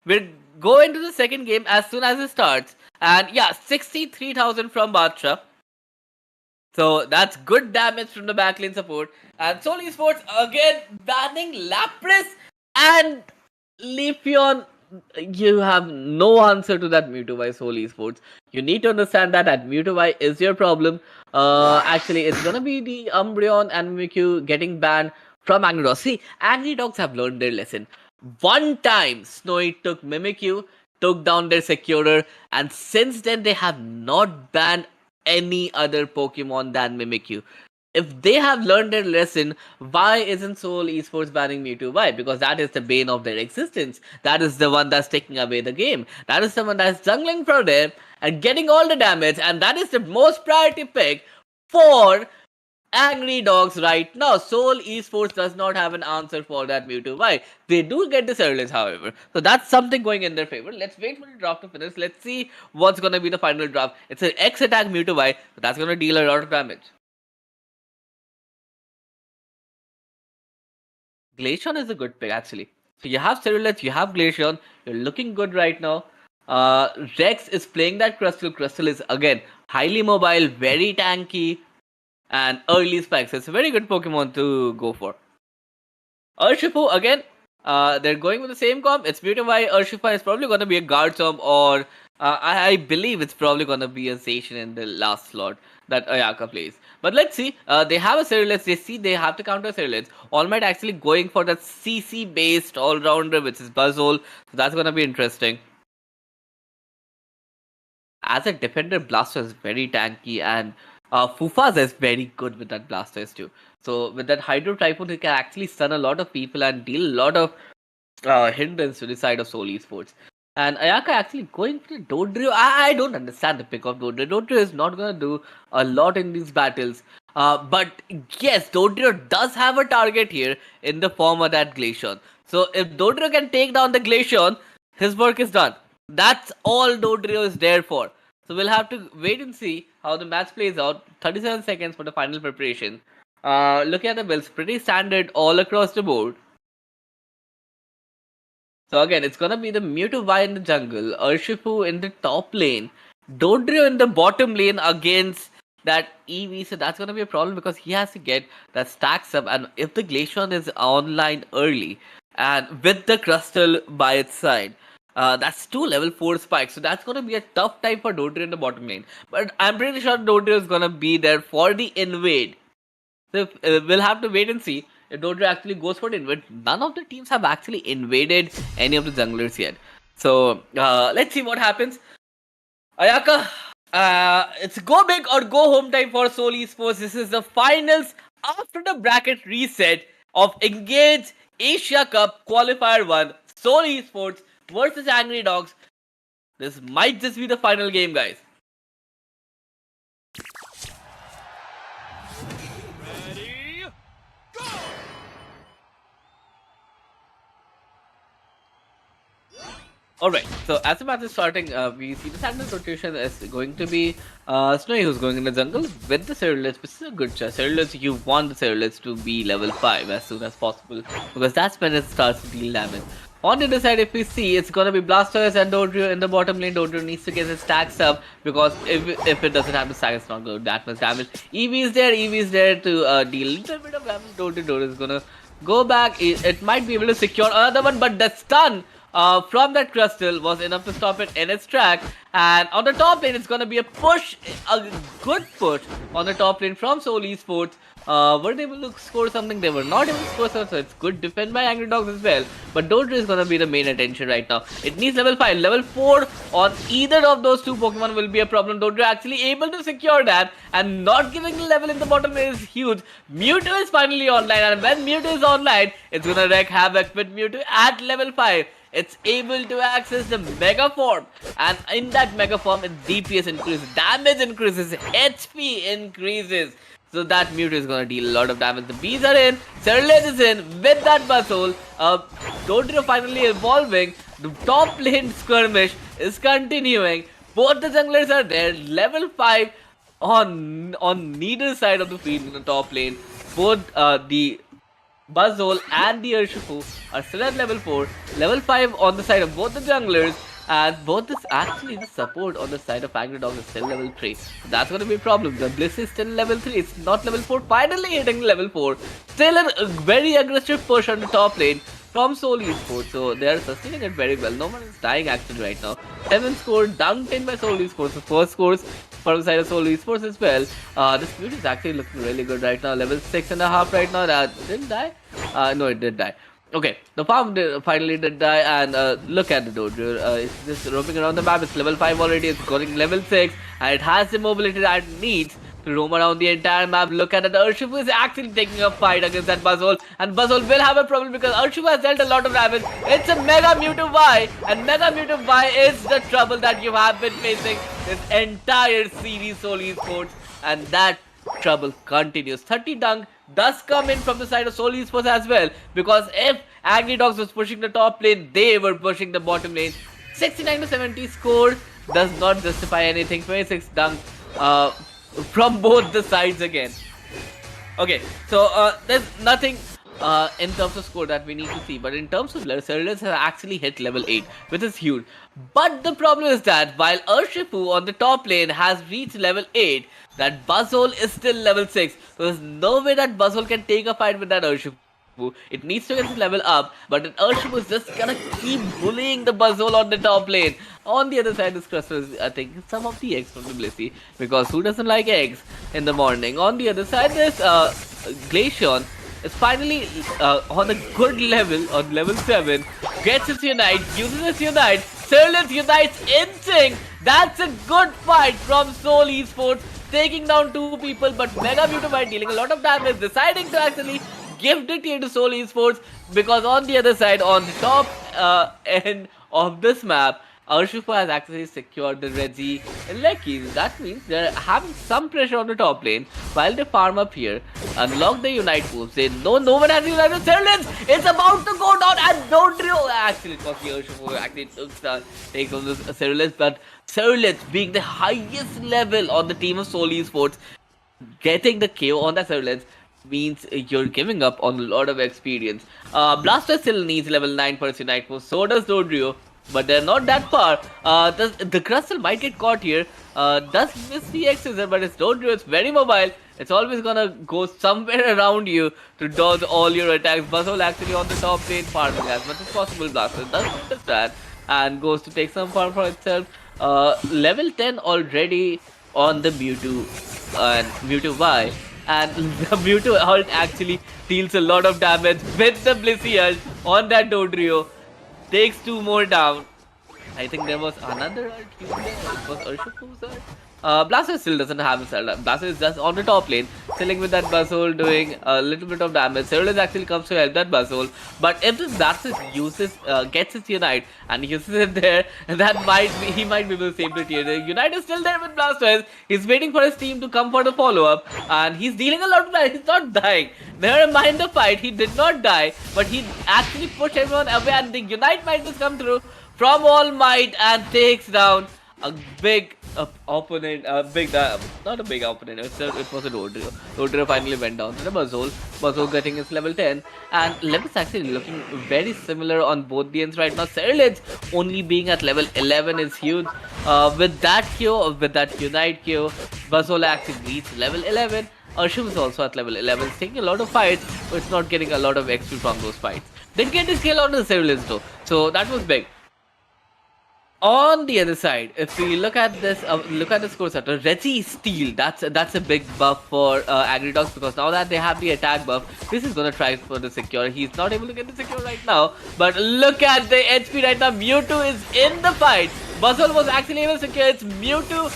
We'll go into the second game as soon as it starts. And yeah, 63,000 from Badsha. So that's good damage from the backlane support. And Soul Esports again banning Lapras and Leafeon. You have no answer to that Mewtwo by Soul Esports. You need to understand that Mewtwo Y is your problem. Actually, it's gonna be the Umbreon and Mimikyu getting banned from Angry Dogs. See, Angry Dogs have learned their lesson. One time, Snowy took Mimikyu, took down their Securer, and since then they have not banned any other Pokemon than Mimikyu. If they have learned their lesson, why isn't Soul Esports banning Mewtwo? Why? Because that is the bane of their existence. That is the one that's taking away the game. That is the one that's jungling for them and getting all the damage. And that is the most priority pick for Angry Dogs right now. Seoul Esports does not have an answer for that Mewtwo. Why? They do get the Ceruleans, however. So that's something going in their favor. Let's wait for the draft to finish. Let's see what's gonna be the final draft. It's an X attack Mewtwo. Why? So that's gonna deal a lot of damage. Glaceon is a good pick actually. So you have Ceruleans, you have Glaceon. You're looking good right now. Rex is playing that Crystal. Crystal is again highly mobile, very tanky, and early spikes. It's a very good Pokemon to go for. Urshifu again. They're going with the same comp. It's Mewtwo. Urshifu is probably going to be a Garchomp, or I believe it's probably going to be a Zacian in the last slot that Ayaka plays. But let's see. They have a Ceruleans. They see they have to counter Ceruleans. All Might actually going for that CC based all rounder, which is Buzzwole. So that's going to be interesting. As a defender, Blastoise is very tanky, and Fufasa is very good with that Blastoise too. So with that Hydro Typhoon, he can actually stun a lot of people and deal a lot of hindrance to the side of Soul Esports. And Ayaka actually going for the Dodrio. I don't understand the pick of Dodrio. Dodrio is not going to do a lot in these battles. But yes, Dodrio does have a target here in the form of that Glaceon. So if Dodrio can take down the Glaceon, his work is done. That's all Dodrio is there for. So we'll have to wait and see how the match plays out. 37 seconds for the final preparation. Looking at the builds, pretty standard all across the board. So again, it's gonna be the Mewtwo Y in the jungle, Urshifu in the top lane, Dodrio in the bottom lane against that EV. So that's gonna be a problem because he has to get that stacks up. And if the Glaceon is online early and with the Crystal by its side, that's 2 level 4 spikes. So that's gonna be a tough time for Dodrio in the bottom lane. But I'm pretty sure Dodrio is gonna be there for the invade. So we'll have to wait and see if Dodrio actually goes for the invade. None of the teams have actually invaded any of the junglers yet. So let's see what happens. Ayaka, it's go big or go home time for Seoul Esports. This is the finals after the bracket reset of INGAGE Asia Cup Qualifier 1. Seoul Esports versus Angry Dogs. This might just be the final game, guys. Alright, so as the match is starting, we see the standard rotation is going to be Snowy, who's going in the jungle with the Ceruleans, which is a good choice. Ceruleans, you want the Ceruleans to be level 5 as soon as possible, because that's when it starts to deal damage. On the other side, if we see, it's gonna be Blastoise and Dodrio in the bottom lane. Dodrio needs to get his stacks up, because if it doesn't have the stack, it's not going to do that much damage. EV is there to deal a little bit of damage. Dodrio is gonna go back. It might be able to secure another one, but the stun from that Crystal was enough to stop it in its track. And on the top lane, it's gonna be a push, a good push on the top lane from Seoul Esports. Were they able to score something? They were not able to score something, so it's good defend by Angry Dogs as well. But Dodrio is gonna be the main attention right now. It needs level 5. Level 4 on either of those two Pokemon will be a problem. Dodrio actually able to secure that, and not giving the level in the bottom lane is huge. Mewtwo is finally online, and when Mewtwo is online, it's gonna wreak havoc with Mewtwo at level 5. It's able to access the Mega Form, and in that Mega Form, its DPS increases, damage increases, HP increases. So that Mewtwo is gonna deal a lot of damage. The bees are in, Ceruleans is in with that Buzzwole. Dodrio finally evolving. The top lane skirmish is continuing. Both the junglers are there. Level 5 on neither side of the field in the top lane. Both the Buzzwole and the Urshifu are still at level 4. Level 5 on the side of both the junglers. And both this actually the support on the side of Angry Dog is still level 3. So that's gonna be a problem. The Bliss is still level 3. It's not level 4. Finally hitting level 4. Still a very aggressive push on the top lane from Seoul Esports. So they are sustaining it very well. No one is dying actually right now. 7 scored, down 10 by Seoul Esports. The first scores from the side of Seoul Esports as well. This build is actually looking really good right now. Level 6.5 right now. That didn't die? No, it did die. Okay, the farm finally did die, and look at the Dodrio. It's just roaming around the map. It's level 5 already. It's going level 6, and it has the mobility that it needs to roam around the entire map. Look at it. The Urshifu is actually taking a fight against that Buzzwole, and Buzzwole will have a problem because Urshifu has dealt a lot of damage. It's a Mega Mewtwo Y, and Mega Mewtwo Y is the trouble that you have been facing this entire series, Seoul Esports, and that trouble continues. 30 dunk does come in from the side of Seoul Esports as well, because if Angry Dogs was pushing the top lane, they were pushing the bottom lane. 69 to 70 score does not justify anything. 26 dunk from both the sides again. Okay, so there's nothing in terms of score that we need to see, but in terms of levels, Serlers have actually hit level 8, which is huge. But the problem is that while Urshifu on the top lane has reached level 8, that Buzzhole is still level 6. So there's no way that Buzzhole can take a fight with that Urshifu. It needs to get his level up, but then Urshifu is just gonna keep bullying the Buzzhole on the top lane. On the other side, this Crusher is, I think, some of the eggs from the Blissey, because who doesn't like eggs in the morning? On the other side, this Glaceon is finally on a good level, on level 7, gets his Unite, uses his Unite, Sirlis unites in sync. That's a good fight from Seoul Esports, taking down 2 people, but Mega Mewtwo dealing a lot of damage, deciding to actually gift it here to Seoul Esports, because on the other side, on the top end of this map, Urshifu has actually secured the Reggie and Lecky. That means they're having some pressure on the top lane while they farm up here, unlock the Unite moves. They know no one has United. Serlins, it's about to go down, and Dodrio actually it was the Urshifu who actually takes on this Serlins, but Serlins being the highest level on the team of Seoul Esports, getting the KO on the Serlins means you're giving up on a lot of experience. Blaster still needs level 9 for Unite move, so does Dodrio, but they're not that far. The Crustle might get caught here. Does miss the X-Scissor, but it's Dodrio, it's very mobile. It's always gonna go somewhere around you to dodge all your attacks. Buzzhole actually on the top lane farming as much as possible. Blaster does understand and goes to take some farm for itself. Level 10 already on the Mewtwo and Mewtwo Y. And the Mewtwo ult actually deals a lot of damage with the Blissey ult on that Dodrio. Takes 2 more down. I think there was another ult here. It was Urshifu's ult. Blaster still doesn't have his ult. Blaster is just on the top lane, chilling with that Buzzhole, doing a little bit of damage. Serlins actually comes to help that Buzzhole. But if this Blaster gets his Unite and uses it there, that he might be able to save the tier. The Unite is still there with Blastoise. He's waiting for his team to come for the follow-up, and he's dealing a lot of damage. He's not dying. Never mind the fight, he did not die, but he actually pushed everyone away, and the Unite might just come through from All Might and takes down a big opponent, not a big opponent, it was a Dodrio. Dodrio finally went down to the Buzzhole. Buzzhole getting his level 10, and levels actually looking very similar on both the ends right now. Serlins only being at level 11 is huge. With that Q, with that Unite Q, Buzzhole actually reached level 11. Urshifu is also at level 11, taking a lot of fights, but it's not getting a lot of XP from those fights. Did get his kill on the Serlins though, so that was big. On the other side, if we look at this, look at the score setter, Reggie Steel, that's a big buff for Angry Dogs, because now that they have the attack buff, this is gonna try for the secure. He's not able to get the secure right now, but look at the HP right now. Mewtwo is in the fight. Buzzhole was actually able to secure its Mewtwo,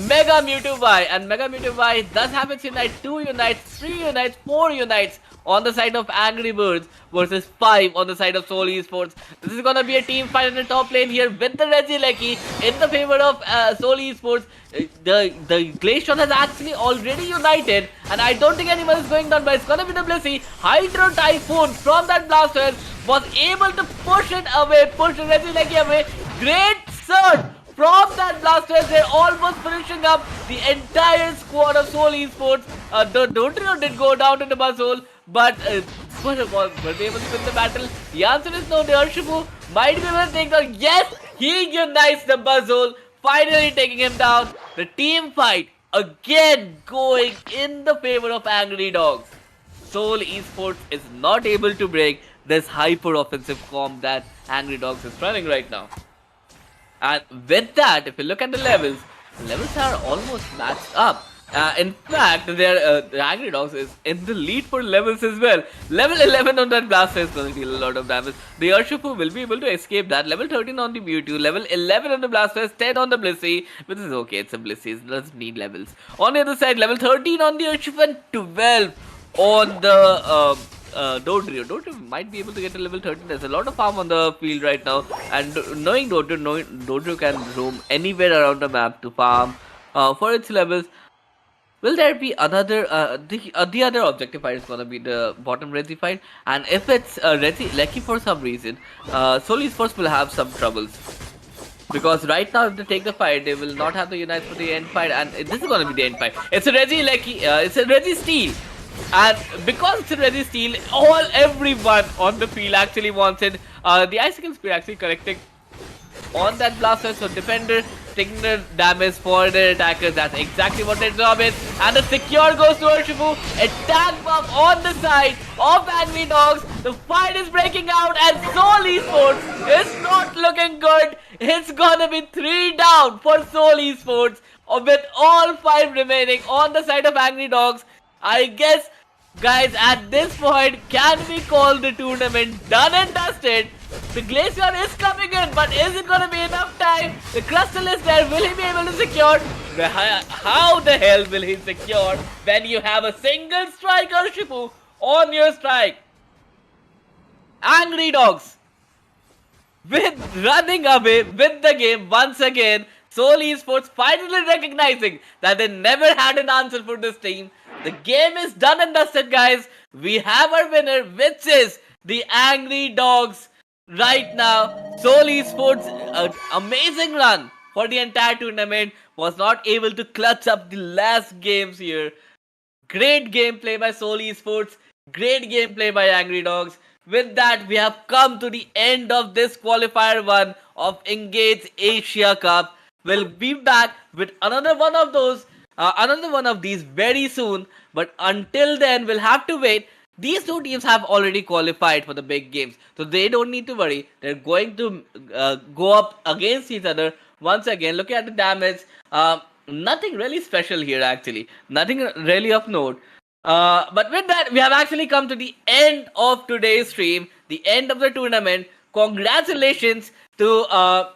Mega Mewtwo Y, and Mega Mewtwo Y does have its Unite, 2 Unites, 3 Unites, 4 Unites on the side of Angry Birds versus 5 on the side of Seoul Esports. This is gonna be a team fight in the top lane here with the Reggie Lecky in the favor of Seoul Esports. The Glaceon has actually already united, and I don't think anyone is going down, but it's gonna be the Blissey. Hydro Typhoon from that Blaster was able to push it away, push the Reggie Lecky away. Great surge from that Blaster. They're almost finishing up the entire squad of Seoul Esports. The Dodrio did go down to the Buzzhole, but were they able to win the battle? The answer is no. The Urshifu might be able to take down. Yes, he unites the Buzzhole, finally taking him down. The team fight again going in the favor of Angry Dogs. Seoul Esports is not able to break this hyper offensive comp that Angry Dogs is running right now. And with that, if you look at the levels are almost matched up. In fact, the Angry Dogs is in the lead for levels as well. Level 11 on that Blaster is going to deal a lot of damage. The Urshifu will be able to escape that. Level 13 on the Mewtwo, level 11 on the Blaster, 10 on the Blissey, which is okay, it's a Blissey, it doesn't need levels. On the other side, level 13 on the Urshifu and 12 on the Dodrio. Dodrio might be able to get to level 13. There's a lot of farm on the field right now, and knowing Dodrio can roam anywhere around the map to farm for its levels. will there be another the other objective fight is gonna be the bottom Resi fight, and if it's Resi Lucky for some reason, Seoul Esports will have some troubles. Because right now, if they take the fight, they will not have the Unites for the end fight, and this is gonna be the end fight. It's a Resi Lucky, it's a Resi Steel, and because it's a Resi Steel, everyone on the field actually wanted the Icicle Spear actually correcting on that blaster, so defender taking the damage for their attackers. That's exactly what their job is. And the secure goes to Urshifu. Attack buff on the side of Angry Dogs. The fight is breaking out, and Seoul Esports is not looking good. It's gonna be 3 down for Seoul Esports with all 5 remaining on the side of Angry Dogs. I guess, guys, at this point, can we call the tournament done and dusted? The Glacier is coming in, but is it going to be enough time? The Crystal is there. Will he be able to secure? How the hell will he secure when you have a single striker Shipu on your strike? Angry Dogs with running away with the game once again. Seoul Esports finally recognizing that they never had an answer for this team. The game is done and dusted, guys. We have our winner, which is the Angry Dogs. Right now, Seoul Esports' amazing run for the entire tournament was not able to clutch up the last games here. Great gameplay by Seoul Esports. Great gameplay by Angry Dogs. With that, we have come to the end of this qualifier 1 of INGAGE Asia Cup. We'll be back with another one of those, another one of these very soon. But until then, we'll have to wait. These 2 teams have already qualified for the big games, so they don't need to worry. They're going to go up against each other once again. Looking at the damage, nothing really special here actually. Nothing really of note. But with that, we have actually come to the end of today's stream, the end of the tournament. Congratulations to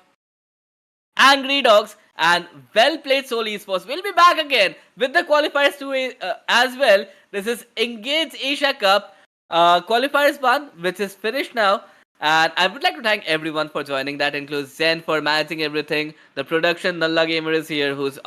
Angry Dogs, and well played Seoul Esports. We'll be back again with the qualifiers 2 as well. This is INGAGE Asia Cup qualifiers 1, which is finished now. And I would like to thank everyone for joining. That includes Zen for managing everything. The production, Nalla Gamer is here, who's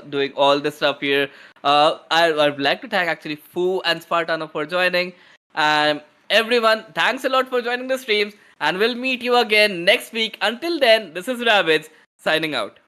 doing all this stuff here. I would like to thank actually Fu and Spartano for joining. And everyone, thanks a lot for joining the streams. And we'll meet you again next week. Until then, this is Rabbids signing out.